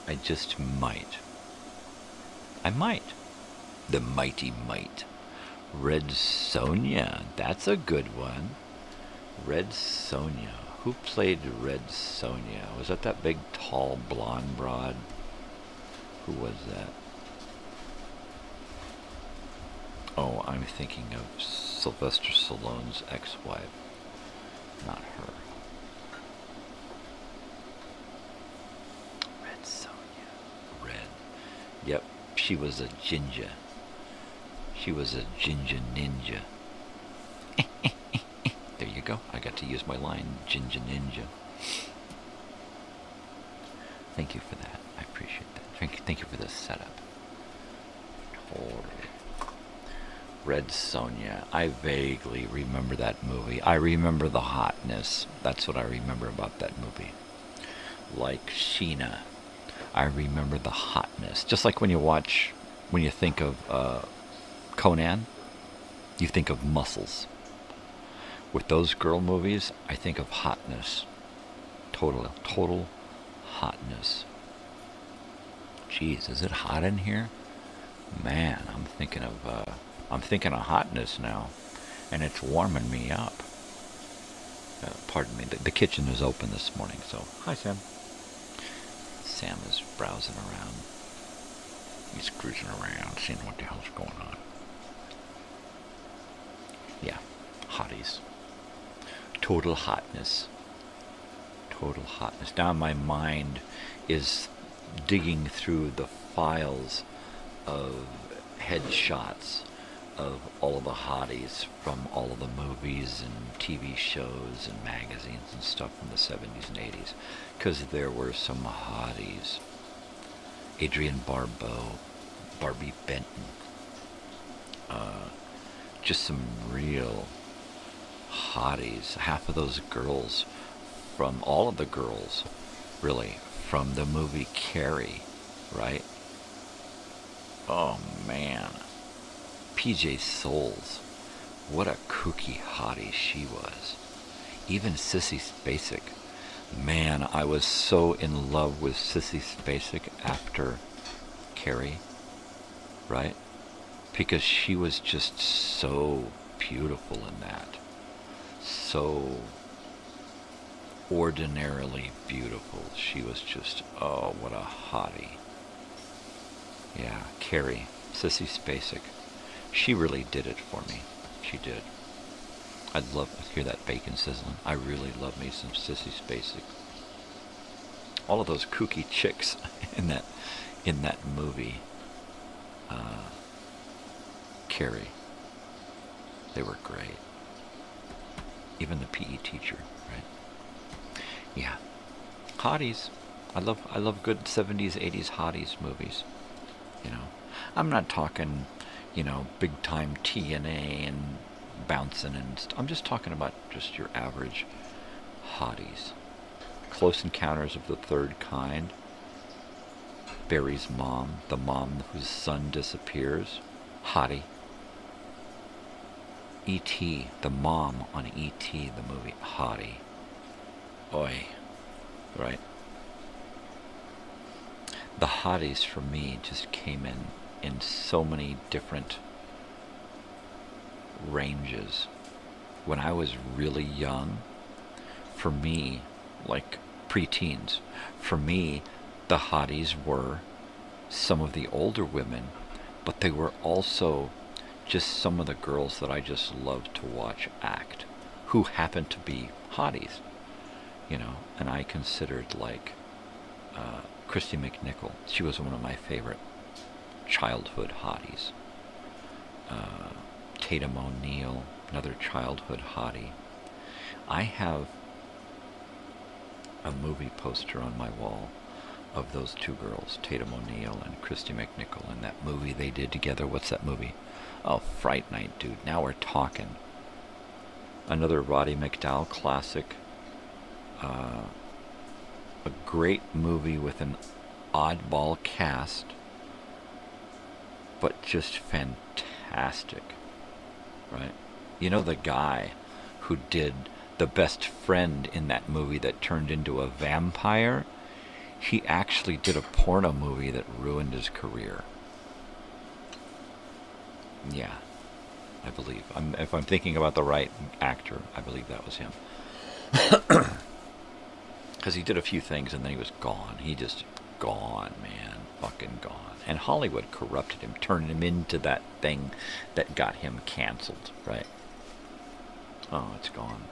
B: I just might. I might. The Mighty Might. Red Sonja. That's a good one. Red Sonja. Who played Red Sonja? Was that big, tall, blonde broad? Who was that? Oh, I'm thinking of Sylvester Stallone's ex-wife. Not her. Red Sonja. Red Yep, she was a ginger. She was a ginger ninja. There you go. I got to use my line, ginger ninja. Thank you for that. I appreciate that. Thank you for this setup. Totally. Red Sonja. I vaguely remember that movie. I remember the hotness. That's what I remember about that movie. Like Sheena. I remember the hotness. Just like when you think of Conan, you think of muscles. With those girl movies, I think of hotness. Total hotness. Jeez, is it hot in here? Man, I'm thinking of hotness now, and it's warming me up. Pardon me, the kitchen is open this morning, so hi Sam. Sam is browsing around. He's cruising around, seeing what the hell's going on. Yeah, hotties. Total hotness. Total hotness. Now my mind is digging through the files of headshots of all of the hotties from all of the movies and TV shows and magazines and stuff from the 70s and 80s, because there were some hotties. Adrienne Barbeau, Barbie Benton, just some real hotties. Half of those girls, from all of the girls, really, from the movie Carrie, right? Oh man, PJ Souls, what a kooky hottie she was. Even Sissy Spacek, man, I was so in love with Sissy Spacek after Carrie, right? Because she was just so beautiful in that, so ordinarily beautiful. She was just, oh, what a hottie. Yeah, Carrie, Sissy Spacek. She really did it for me. She did. I'd love to hear that bacon sizzling. I really love me some Sissy Spacek. All of those kooky chicks in that movie, Carrie, they were great. Even the PE teacher, right? Yeah, hotties. I love good 70s, 80s hotties movies. You know, I'm not talking, big time TNA and bouncing I'm just talking about just your average hotties. Close Encounters of the Third Kind. Barry's mom, the mom whose son disappears. Hottie. E.T., the mom on E.T., the movie. Hottie. Oi. Right? The hotties for me just came in so many different ranges. When I was really young, for me, like preteens, for me, the hotties were some of the older women, but they were also just some of the girls that I just loved to watch act, who happened to be hotties, and I considered like Christy McNichol. She was one of my favorite childhood hotties. Tatum O'Neal, another childhood hottie. I have a movie poster on my wall of those two girls, Tatum O'Neal and Christy McNichol, and that movie they did together. What's that movie? Oh, Fright Night, dude. Now we're talking. Another Roddy McDowall classic. A great movie with an oddball cast, but just fantastic, right? The guy who did the best friend in that movie that turned into a vampire, he actually did a porno movie that ruined his career. Yeah, I believe. If I'm thinking about the right actor, I believe that was him. Because he did a few things and then he was gone. He just gone, man. Fucking gone. And Hollywood corrupted him, turned him into that thing that got him canceled, right? Oh, it's gone.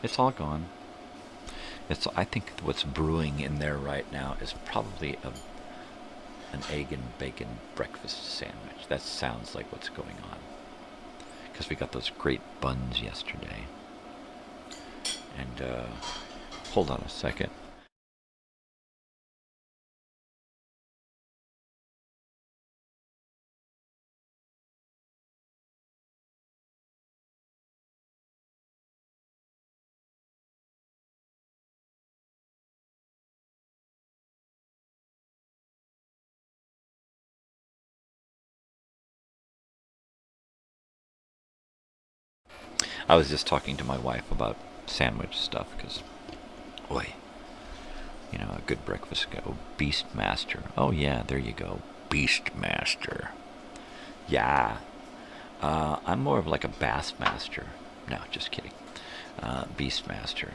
B: It's all gone. I think what's brewing in there right now is probably an egg and bacon breakfast sandwich. That sounds like what's going on. Because we got those great buns yesterday. And, hold on a second. I was just talking to my wife about sandwich stuff, because, boy, you know, a good breakfast go. Beastmaster. Oh, yeah, there you go. Beastmaster. Yeah. I'm more of like a Bassmaster. No, just kidding. Beastmaster.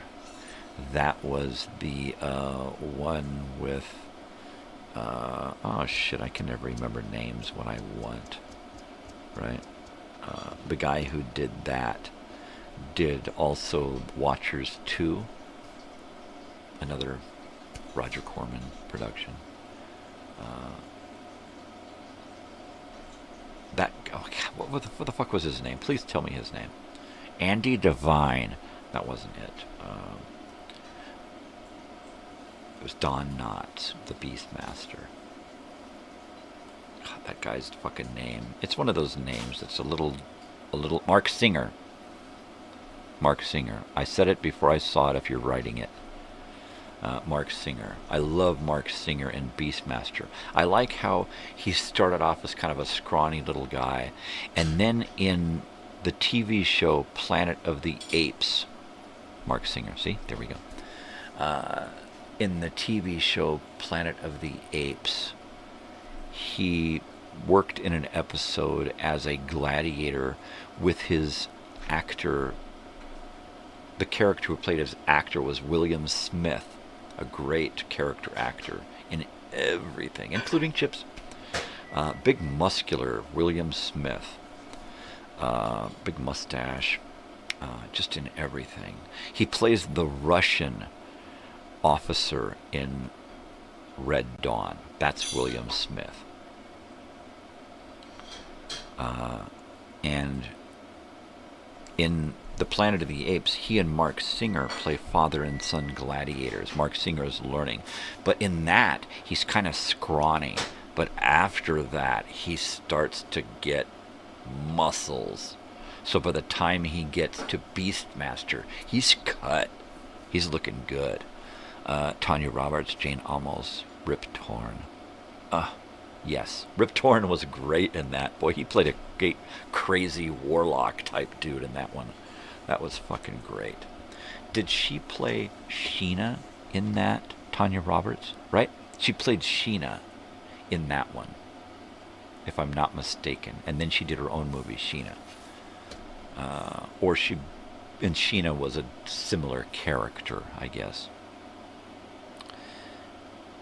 B: That was the one with... oh, shit, I can never remember names when I want. Right? The guy who did that did also Watchers 2, another Roger Corman production. That, oh God, what the fuck was his name? Please tell me his name. Andy Devine. That wasn't it. It was Don Knotts, the Beastmaster. God, that guy's fucking name. It's one of those names that's a little Mark Singer. Mark Singer. I said it before I saw it if you're writing it. Mark Singer. I love Mark Singer in Beastmaster. I like how he started off as kind of a scrawny little guy, and then in the TV show Planet of the Apes, Mark Singer, see? There we go. In the TV show Planet of the Apes, he worked in an episode as a gladiator with his actor. The character who played his actor was William Smith, a great character actor in everything, including Chips. Big muscular William Smith. Big mustache. Just in everything. He plays the Russian officer in Red Dawn. That's William Smith. And in the Planet of the Apes, he and Mark Singer play father and son gladiators. Mark Singer is learning. But in that, he's kind of scrawny. But after that, he starts to get muscles. So by the time he gets to Beastmaster, he's cut. He's looking good. Tanya Roberts, Jane Amos, Rip Torn. Yes, Rip Torn was great in that. Boy, he played a great, crazy warlock type dude in that one. That was fucking great. Did she play Sheena in that, Tanya Roberts? Right? She played Sheena in that one, if I'm not mistaken. And then she did her own movie, Sheena. And Sheena was a similar character, I guess.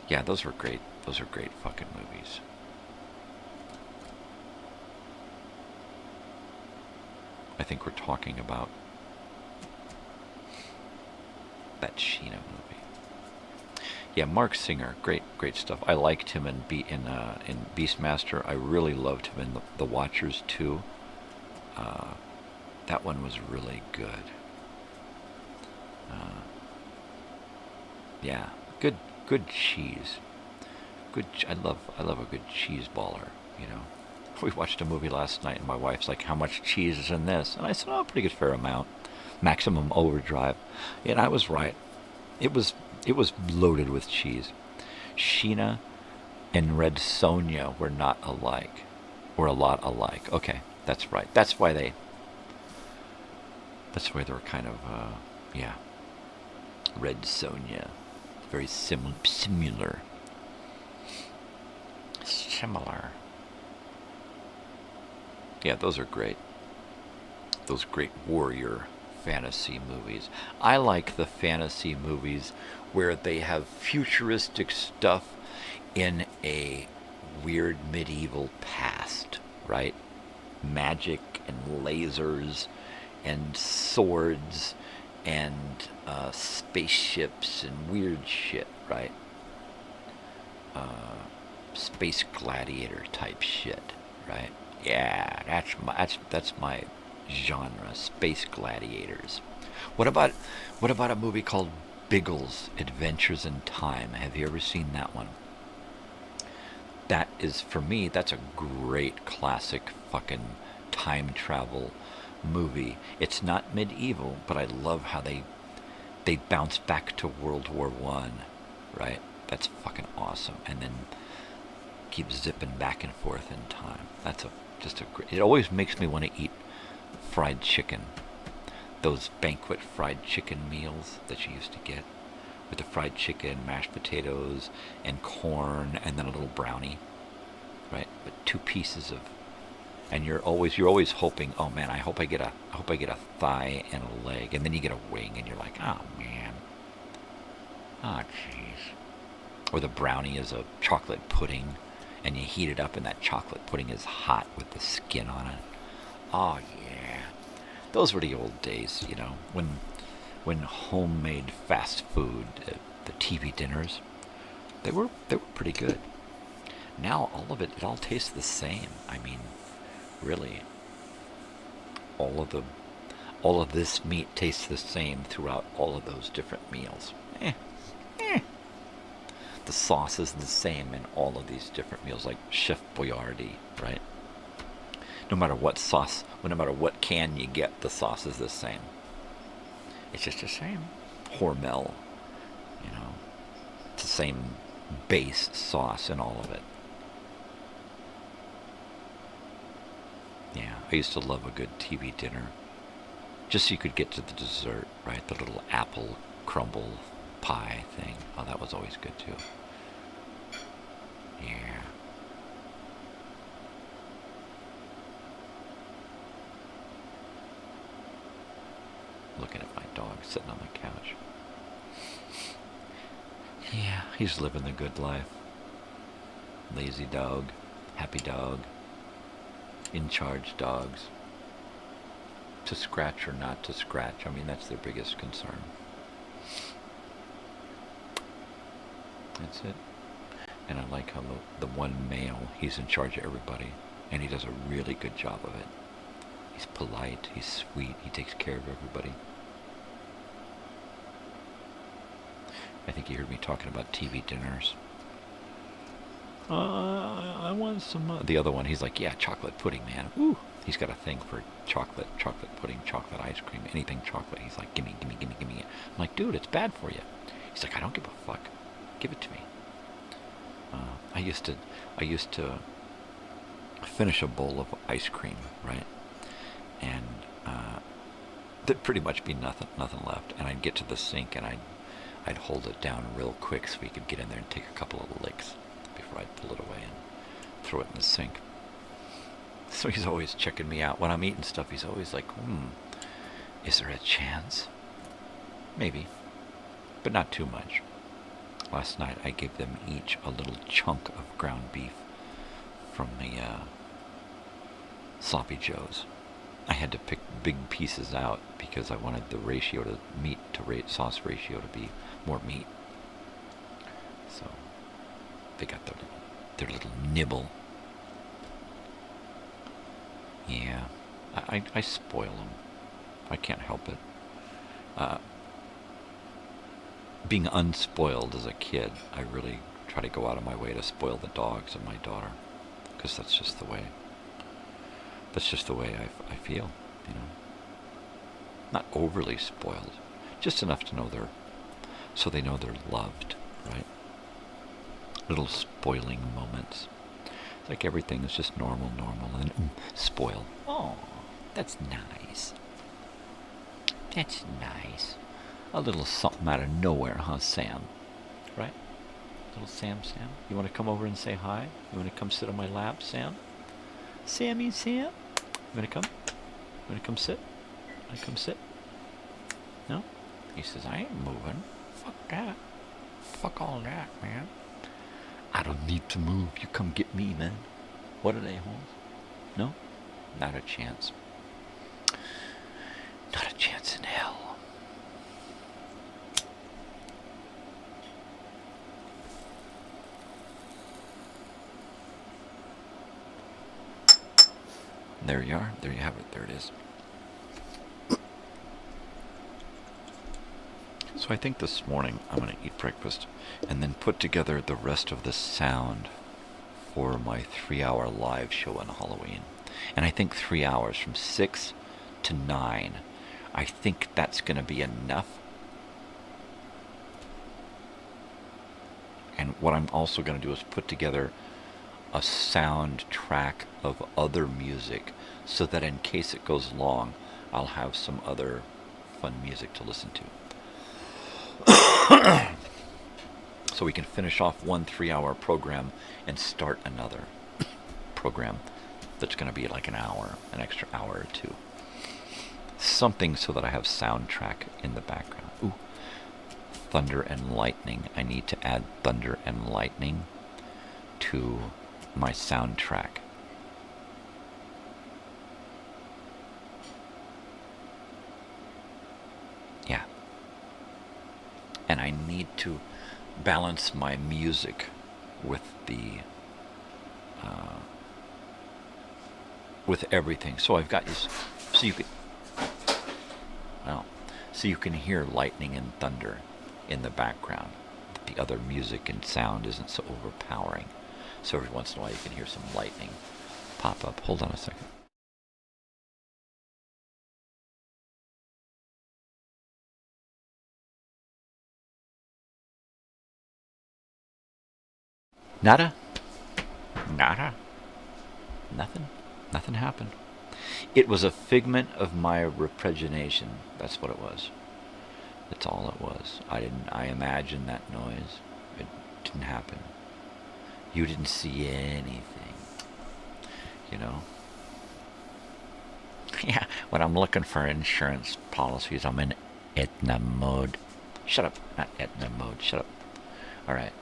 B: Yeah, those were great. Those are great fucking movies. I think we're talking about that Sheena movie. Yeah, Mark Singer, great stuff. I liked him in Beastmaster. I really loved him in the Watchers 2. That one was really good. Yeah, good cheese. I love a good cheese baller, you know. We watched a movie last night and my wife's like, how much cheese is in this? And I said, oh, a pretty good fair amount. Maximum Overdrive. And I was right. It was loaded with cheese. Sheena and Red Sonja were not alike. Or a lot alike. Okay, that's right. That's why they were kind of, yeah. Red Sonja. Very similar. Similar. Yeah, those are great. Those great warrior fantasy movies. I like the fantasy movies where they have futuristic stuff in a weird medieval past, right? Magic and lasers and swords and spaceships and weird shit, right? space gladiator type shit, right? Yeah, that's my genre, space gladiators. What about a movie called Biggles Adventures in Time? Have you ever seen that one? That is, for me, that's a great classic fucking time travel movie. It's not medieval, but I love how they bounce back to World War One, right? That's fucking awesome. And then keep zipping back and forth in time. That's just a great. It always makes me want to eat fried chicken. Those banquet fried chicken meals that you used to get with the fried chicken, mashed potatoes, and corn, and then a little brownie, right? But 2 pieces of, and you're always hoping, oh man, I hope I get a thigh and a leg, and then you get a wing, and you're like, oh man, oh jeez. Or the brownie is a chocolate pudding, and you heat it up, and that chocolate pudding is hot with the skin on it. Oh yeah, those were the old days, you know, when homemade fast food, the TV dinners, they were pretty good. Now it all tastes the same. I mean, really, all of this meat tastes the same throughout all of those different meals. The sauce is the same in all of these different meals, like Chef Boyardee, right? No matter what sauce, no matter what can you get, the sauce is the same. It's just the same. Hormel, you know, it's the same base sauce in all of it. Yeah, I used to love a good TV dinner. Just so you could get to the dessert, right? The little apple crumble pie thing. Oh, that was always good too. Yeah. Looking at my dog sitting on the couch. Yeah, he's living the good life. Lazy dog, happy dog, in charge dogs. To scratch or not to scratch, I mean, that's their biggest concern. That's it. And I like how the one male, he's in charge of everybody, and he does a really good job of it. He's polite, he's sweet, he takes care of everybody. I think you heard me talking about TV dinners. I want some. The other one, he's like, yeah, chocolate pudding, man. Ooh, he's got a thing for chocolate pudding, chocolate ice cream, anything chocolate. He's like, gimme it. I'm like, dude, it's bad for you. He's like, I don't give a fuck. Give it to me. I used to finish a bowl of ice cream, right? And there'd pretty much be nothing left. And I'd get to the sink and I'd hold it down real quick so he could get in there and take a couple of licks before I'd pull it away and throw it in the sink. So he's always checking me out when I'm eating stuff. He's always like, is there a chance? Maybe, but not too much. Last night I gave them each a little chunk of ground beef from the Sloppy Joe's. I had to pick big pieces out because I wanted the ratio to meat to sauce ratio to be more meat. So they got their little nibble. Yeah, I spoil them. I can't help it. Being unspoiled as a kid, I really try to go out of my way to spoil the dogs of my daughter, because that's just the way. That's just the way I feel, you know. Not overly spoiled, just enough to know so they know they're loved, right? Little spoiling moments. It's like everything is just normal, and then spoil. Oh, that's nice. That's nice. A little something out of nowhere, huh, Sam? Right? Little Sam? You want to come over and say hi? You want to come sit on my lap, Sam? Sam? You want to come? You want to come sit? Want to come sit? No? He says, I ain't moving. Fuck that. Fuck all that, man. I don't need to move. You come get me, man. What are they, Holmes? No? Not a chance. Not a chance in hell. There you are. There you have it. There it is. So I think this morning I'm going to eat breakfast and then put together the rest of the sound for my 3-hour live show on Halloween. And I think 3 hours from 6 to 9. I think that's going to be enough. And what I'm also going to do is put together a soundtrack of other music so that in case it goes long, I'll have some other fun music to listen to. So we can finish off one 3-hour program and start another program that's going to be like an hour, an extra hour or two. Something so that I have soundtrack in the background. Ooh, thunder and lightning. I need to add thunder and lightning to my soundtrack. Yeah. And I need to balance my music with the with everything. So I've got this, so you could, well, so you can hear lightning and thunder in the background. The other music and sound isn't so overpowering. So every once in a while you can hear some lightning pop up. Hold on a second. Nada? Nada? Nothing? Nothing happened. It was a figment of my repregination. That's what it was. That's all it was. I imagined that noise. It didn't happen. You didn't see anything. You know? Yeah, when I'm looking for insurance policies, I'm in Aetna mode. Shut up. Not Aetna mode. Shut up. Alright.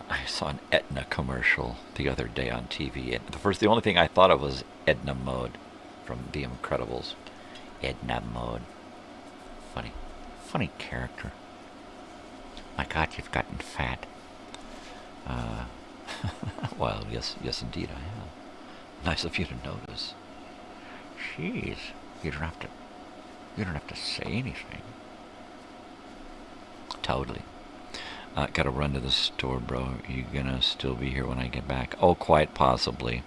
B: I saw an Aetna commercial the other day on TV, and the only thing I thought of was Edna Mode from The Incredibles. Edna Mode. Funny character. My God, you've gotten fat. Well, yes, indeed I have. Nice of you to notice. Jeez, you don't have to say anything. Totally. Gotta run to the store, bro. You gonna still be here when I get back? Oh, quite possibly.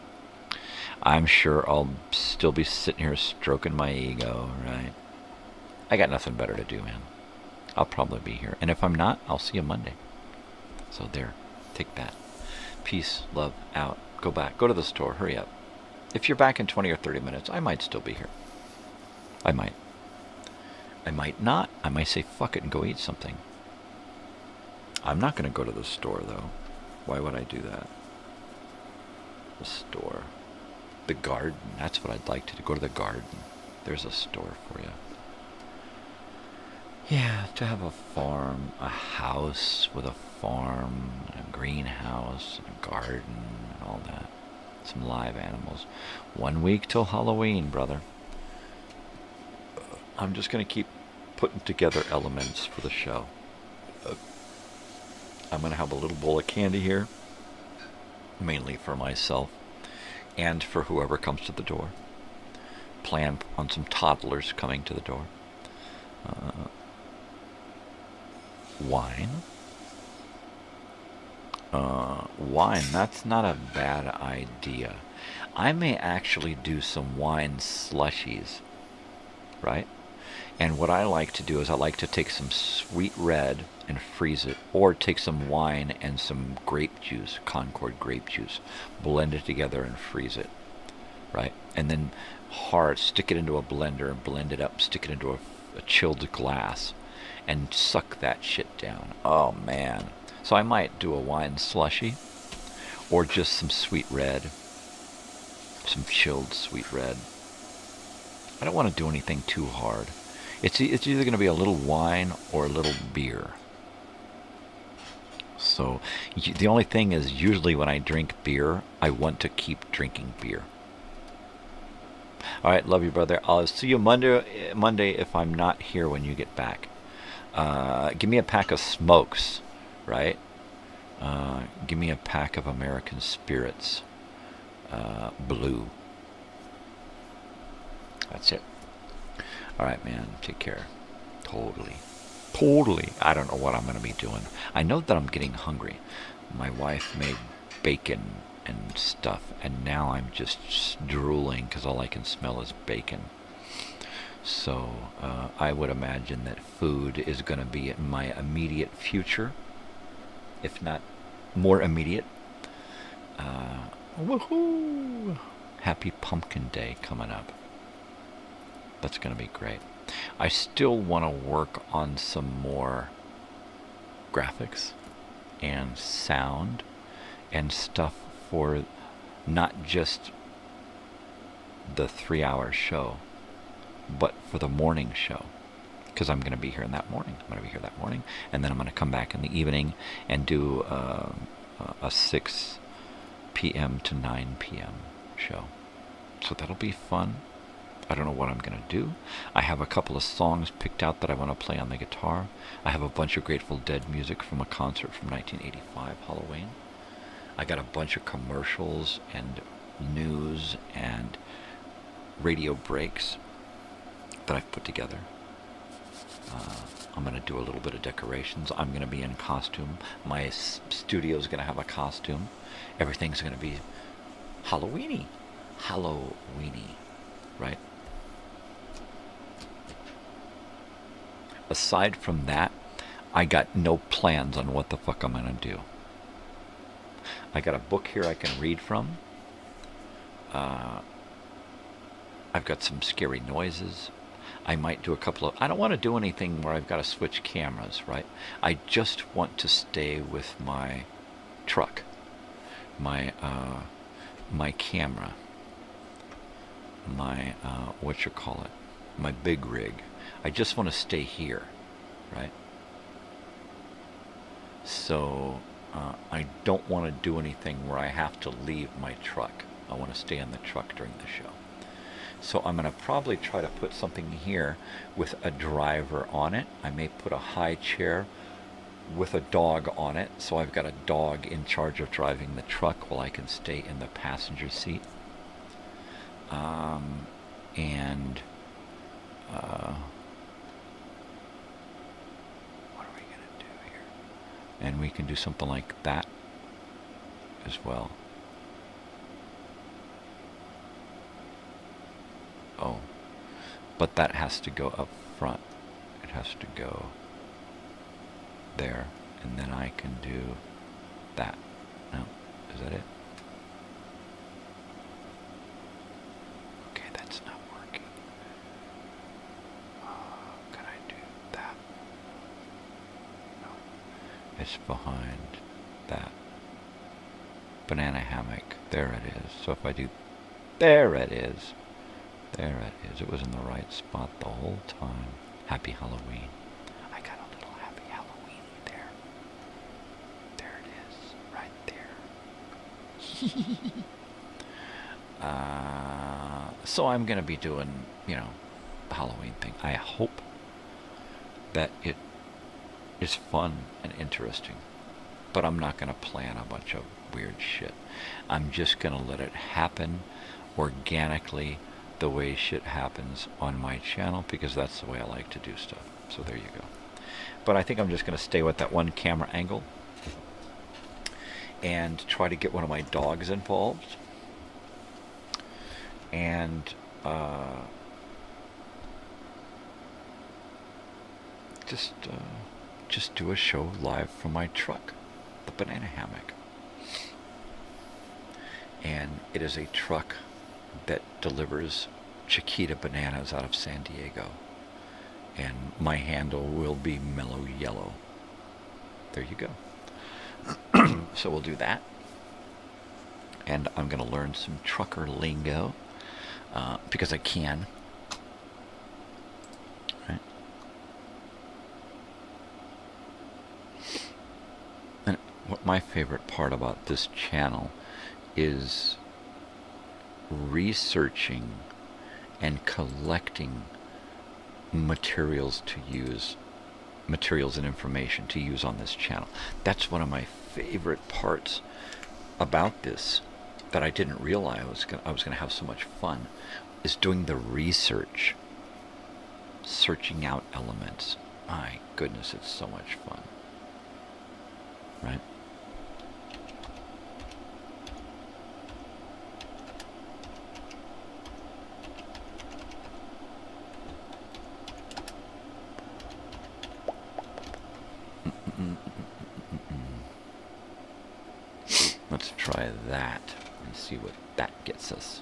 B: I'm sure I'll still be sitting here stroking my ego, right? I got nothing better to do, man. I'll probably be here. And if I'm not, I'll see you Monday. So there. Take that. Peace, love, out. Go back. Go to the store. Hurry up. If you're back in 20 or 30 minutes, I might still be here. I might. I might not. I might say fuck it and go eat something. I'm not going to go to the store, though. Why would I do that? The store. The garden. That's what I'd like to do. Go to the garden. There's a store for you. Yeah, to have a farm. A house with a farm. A greenhouse. And a garden. And all that. Some live animals. 1 week till Halloween, brother. I'm just going to keep putting together elements for the show. I'm going to have a little bowl of candy here, mainly for myself and for whoever comes to the door. Plan on some toddlers coming to the door. Wine. Wine, that's not a bad idea. I may actually do some wine slushies, right? And what I like to do is I like to take some sweet red and freeze it, or take some wine and some grape juice, Concord grape juice, blend it together and freeze it, right? And then stick it into a blender and blend it up, stick it into a chilled glass and suck that shit down. Oh man. So I might do a wine slushy or just some sweet red, some chilled sweet red. I don't want to do anything too hard. It's either going to be a little wine or a little beer. So the only thing is, usually when I drink beer, I want to keep drinking beer. All right, love you, brother. I'll see you Monday if I'm not here when you get back. Give me a pack of smokes, right? Give me a pack of American Spirits. blue. That's it. Alright, man. Take care. Totally. I don't know what I'm going to be doing. I know that I'm getting hungry. My wife made bacon and stuff, and now I'm just drooling because all I can smell is bacon. So I would imagine that food is going to be in my immediate future, if not more immediate. Woohoo! Happy Pumpkin Day coming up. That's going to be great. I still want to work on some more graphics and sound and stuff for not just the 3-hour show, but for the morning show, because I'm going to be here in that morning. And then I'm going to come back in the evening and do a 6 p.m. to 9 p.m. show. So that'll be fun. I don't know what I'm going to do. I have a couple of songs picked out that I want to play on the guitar. I have a bunch of Grateful Dead music from a concert from 1985, Halloween. I got a bunch of commercials and news and radio breaks that I've put together. I'm going to do a little bit of decorations. I'm going to be in costume. My studio's going to have a costume. Everything's going to be Halloweeny, right? Aside from that, I got no plans on what the fuck I'm going to do. I got a book here I can read from. I've got some scary noises. I might do a couple of... I don't want to do anything where I've got to switch cameras, right? I just want to stay with my truck, my camera, my, my big rig. I just want to stay here, right? So I don't want to do anything where I have to leave my truck. I want to stay in the truck during the show. So I'm going to probably try to put something here with a driver on it. I may put a high chair with a dog on it, so I've got a dog in charge of driving the truck while I can stay in the passenger seat. What are we going to do here? And we can do something like that as well. Oh, but that has to go up front. It has to go there, and then I can do that. No, is that it? Okay, that's not working. Can I do that? No, it's behind that. Banana hammock. There it is. So if I do, there it is. There it is. It was in the right spot the whole time. Happy Halloween. I got a little happy Halloween there. There it is. Right there. So I'm going to be doing, the Halloween thing. I hope that it is fun and interesting. But I'm not going to plan a bunch of weird shit. I'm just going to let it happen organically, the way shit happens on my channel, because that's the way I like to do stuff. So there you go. But I think I'm just going to stay with that one camera angle and try to get one of my dogs involved, and just do a show live from my truck, the banana hammock. And it is a truck that delivers Chiquita bananas out of San Diego, and my handle will be Mellow Yellow. There you go. So we'll do that, and I'm going to learn some trucker lingo because I can. Right? And what my favorite part about this channel is researching and collecting materials and information to use on this channel. That's one of my favorite parts about this that I didn't realize I was gonna have so much fun is doing the research, searching out elements. My goodness, it's so much fun, right? Let's try that and see what that gets us.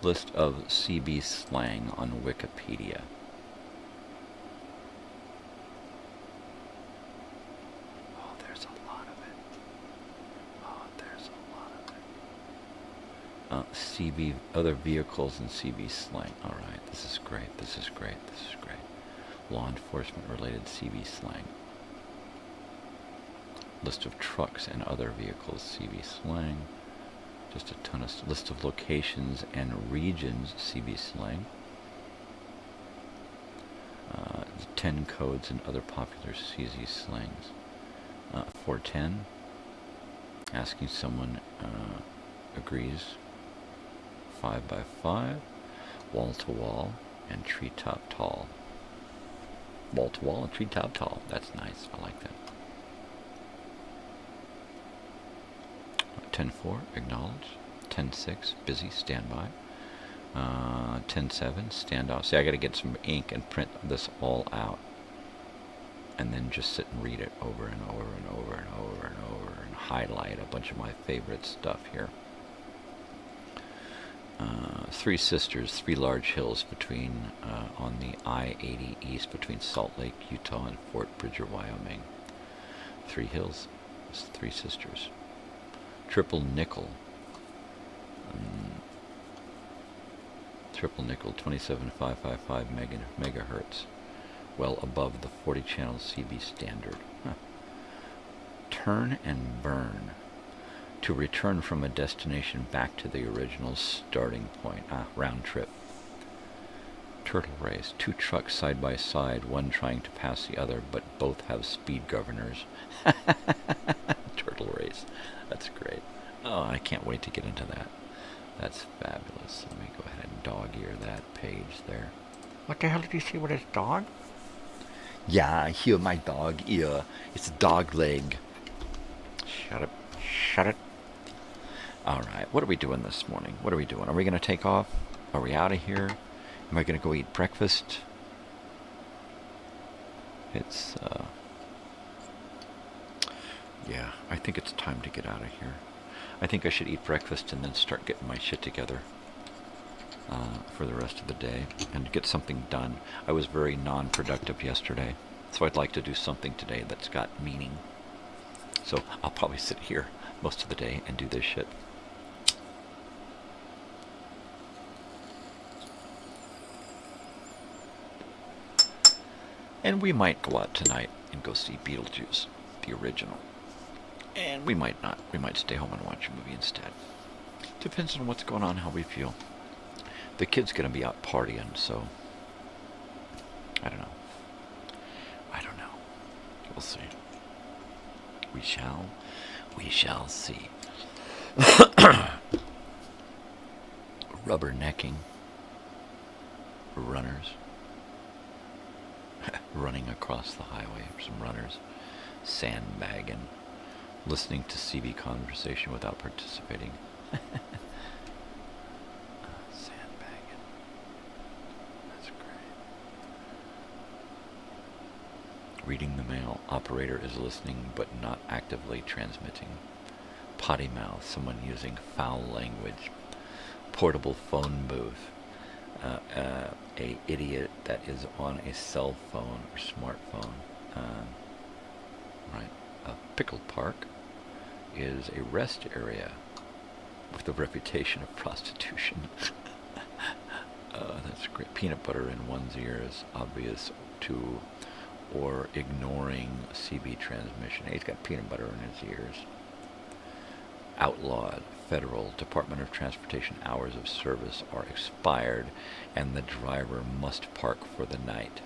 B: List of CB slang on Wikipedia. Oh, there's a lot of it. Oh, there's a lot of it. CB, other vehicles and CB slang. All right, this is great. This is great. This is great. Law enforcement related CB slang. List of trucks and other vehicles, CB slang. Just a ton of list of locations and regions, CB slang. 10 codes and other popular CZ slangs. 410. Asking someone agrees. 5x5. Wall to wall and treetop tall. Wall to wall and treetop tall. That's nice. I like that. 10-4, acknowledge. 10-6, busy, standby. 10-7, standoff. See, I got to get some ink and print this all out. And then just sit and read it over and over and over and over and over and highlight a bunch of my favorite stuff here. 3 sisters, 3 large hills between on the I-80 east between Salt Lake, Utah and Fort Bridger, Wyoming. 3 hills, 3 sisters. Triple nickel. Triple nickel, 27555 megahertz. Well above the 40 channel CB standard. Huh. Turn and burn. To return from a destination back to the original starting point. Round trip. Turtle race. 2 trucks side by side, one trying to pass the other, but both have speed governors. Turtle race. That's great. Oh, I can't wait to get into that. That's fabulous. Let me go ahead and dog-ear that page there. What the hell did you say with his dog? Yeah, I hear my dog ear. It's a dog leg. Shut up. Shut it. Alright, what are we doing this morning? What are we doing? Are we going to take off? Are we out of here? Am I going to go eat breakfast? It's, yeah, I think it's time to get out of here. I think I should eat breakfast and then start getting my shit together for the rest of the day and get something done. I was very non-productive yesterday, so I'd like to do something today that's got meaning. So I'll probably sit here most of the day and do this shit. And we might go out tonight and go see Beetlejuice, the original. And we might not. We might stay home and watch a movie instead. Depends on what's going on, how we feel. The kid's going to be out partying, so I don't know. I don't know. We'll see. We shall see. Rubbernecking. Runners. Running across the highway. Some runners. Sandbagging. Listening to CB conversation without participating. Sandbagging. That's great. Reading the mail. Operator is listening but not actively transmitting. Potty mouth. Someone using foul language. Portable phone booth. A idiot that is on a cell phone or smartphone. Right. A pickle park is a rest area with a reputation of prostitution. That's great. Peanut butter in one's ears, obvious to or ignoring CB transmission. He's got peanut butter in his ears. Outlawed, Federal Department of Transportation hours of service are expired and the driver must park for the night.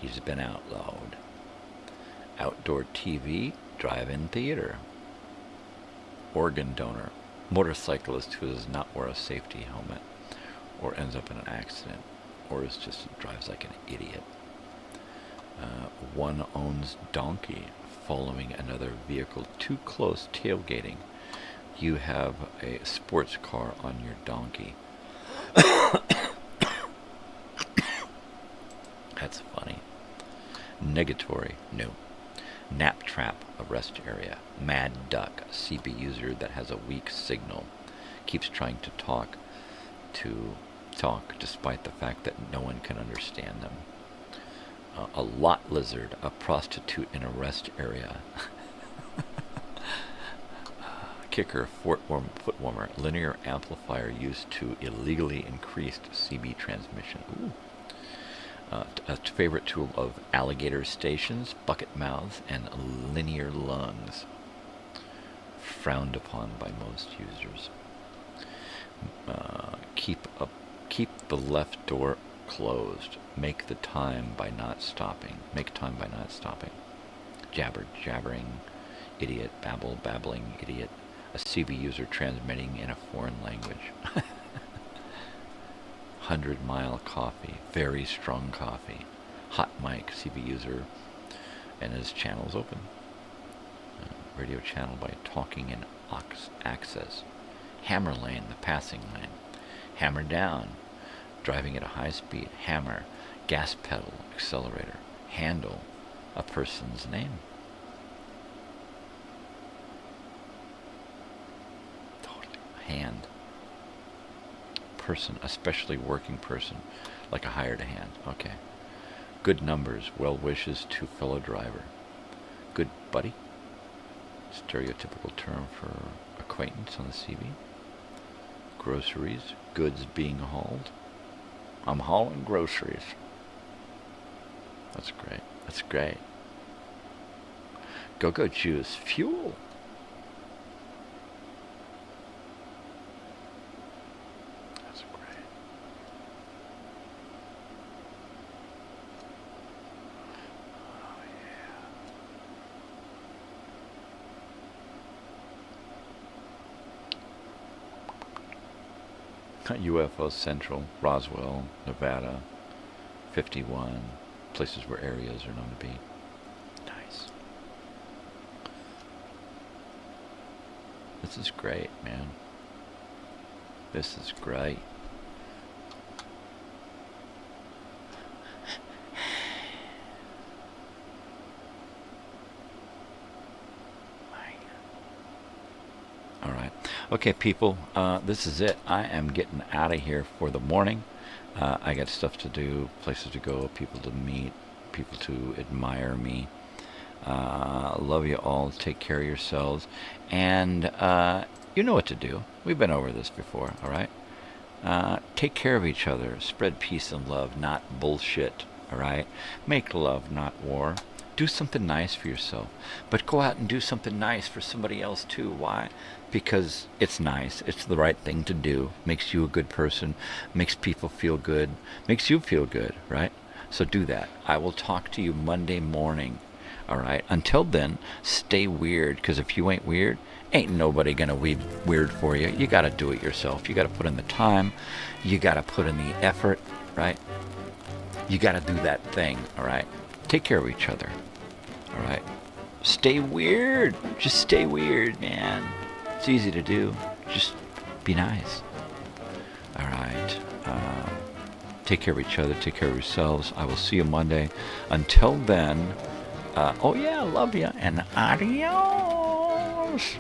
B: He's been outlawed. Outdoor TV, drive-in theater. Organ donor, motorcyclist who does not wear a safety helmet or ends up in an accident or is just drives like an idiot. One owns donkey following another vehicle too close, tailgating. You have a sports car on your donkey. That's funny. Negatory, no. Nap trap, a rest area. Mad duck, a CB user that has a weak signal. Keeps trying to talk despite the fact that no one can understand them. A lot lizard, a prostitute in a rest area. Kicker, foot warmer, linear amplifier used to illegally increased CB transmission. Ooh. A favorite tool of alligator stations, bucket mouths, and linear lungs. Frowned upon by most users. Keep the left door closed. Make time by not stopping. Jabbering, idiot, babbling, idiot. A CB user transmitting in a foreign language. 100-mile coffee, very strong coffee. Hot mic, CB user, and his channel's open. Radio channel by talking in access. Hammer lane, the passing lane. Hammer down, driving at a high speed. Hammer, gas pedal, accelerator. Handle, a person's name. Totally. Hand. Person, especially working person, like a hired hand. Okay. Good numbers, well wishes to fellow driver. Good buddy. Stereotypical term for acquaintance on the CB. Groceries, goods being hauled. I'm hauling groceries. That's great. That's great. Go-go juice, fuel. That's great. Oh yeah. UFO Central, Roswell, Nevada, 51, places where areas are known to be. Nice. This is great, man. This is great. All right. Okay, people, this is it. I am getting out of here for the morning. I got stuff to do, places to go, people to meet, people to admire me. Love you all. Take care of yourselves. And you know what to do. We've been over this before, all right? Take care of each other. Spread peace and love, not bullshit, all right? Make love, not war. Do something nice for yourself. But go out and do something nice for somebody else too. Why? Because it's nice. It's the right thing to do. Makes you a good person. Makes people feel good. Makes you feel good, right? So do that. I will talk to you Monday morning. All right? Until then, stay weird. Because if you ain't weird, ain't nobody going to be weird for you. You got to do it yourself. You got to put in the time. You got to put in the effort, right? You got to do that thing, all right? Take care of each other. All right? Stay weird. Just stay weird, man. It's easy to do. Just be nice. All right. Take care of each other. Take care of yourselves. I will see you Monday. Until then, oh yeah, I love you. And adios.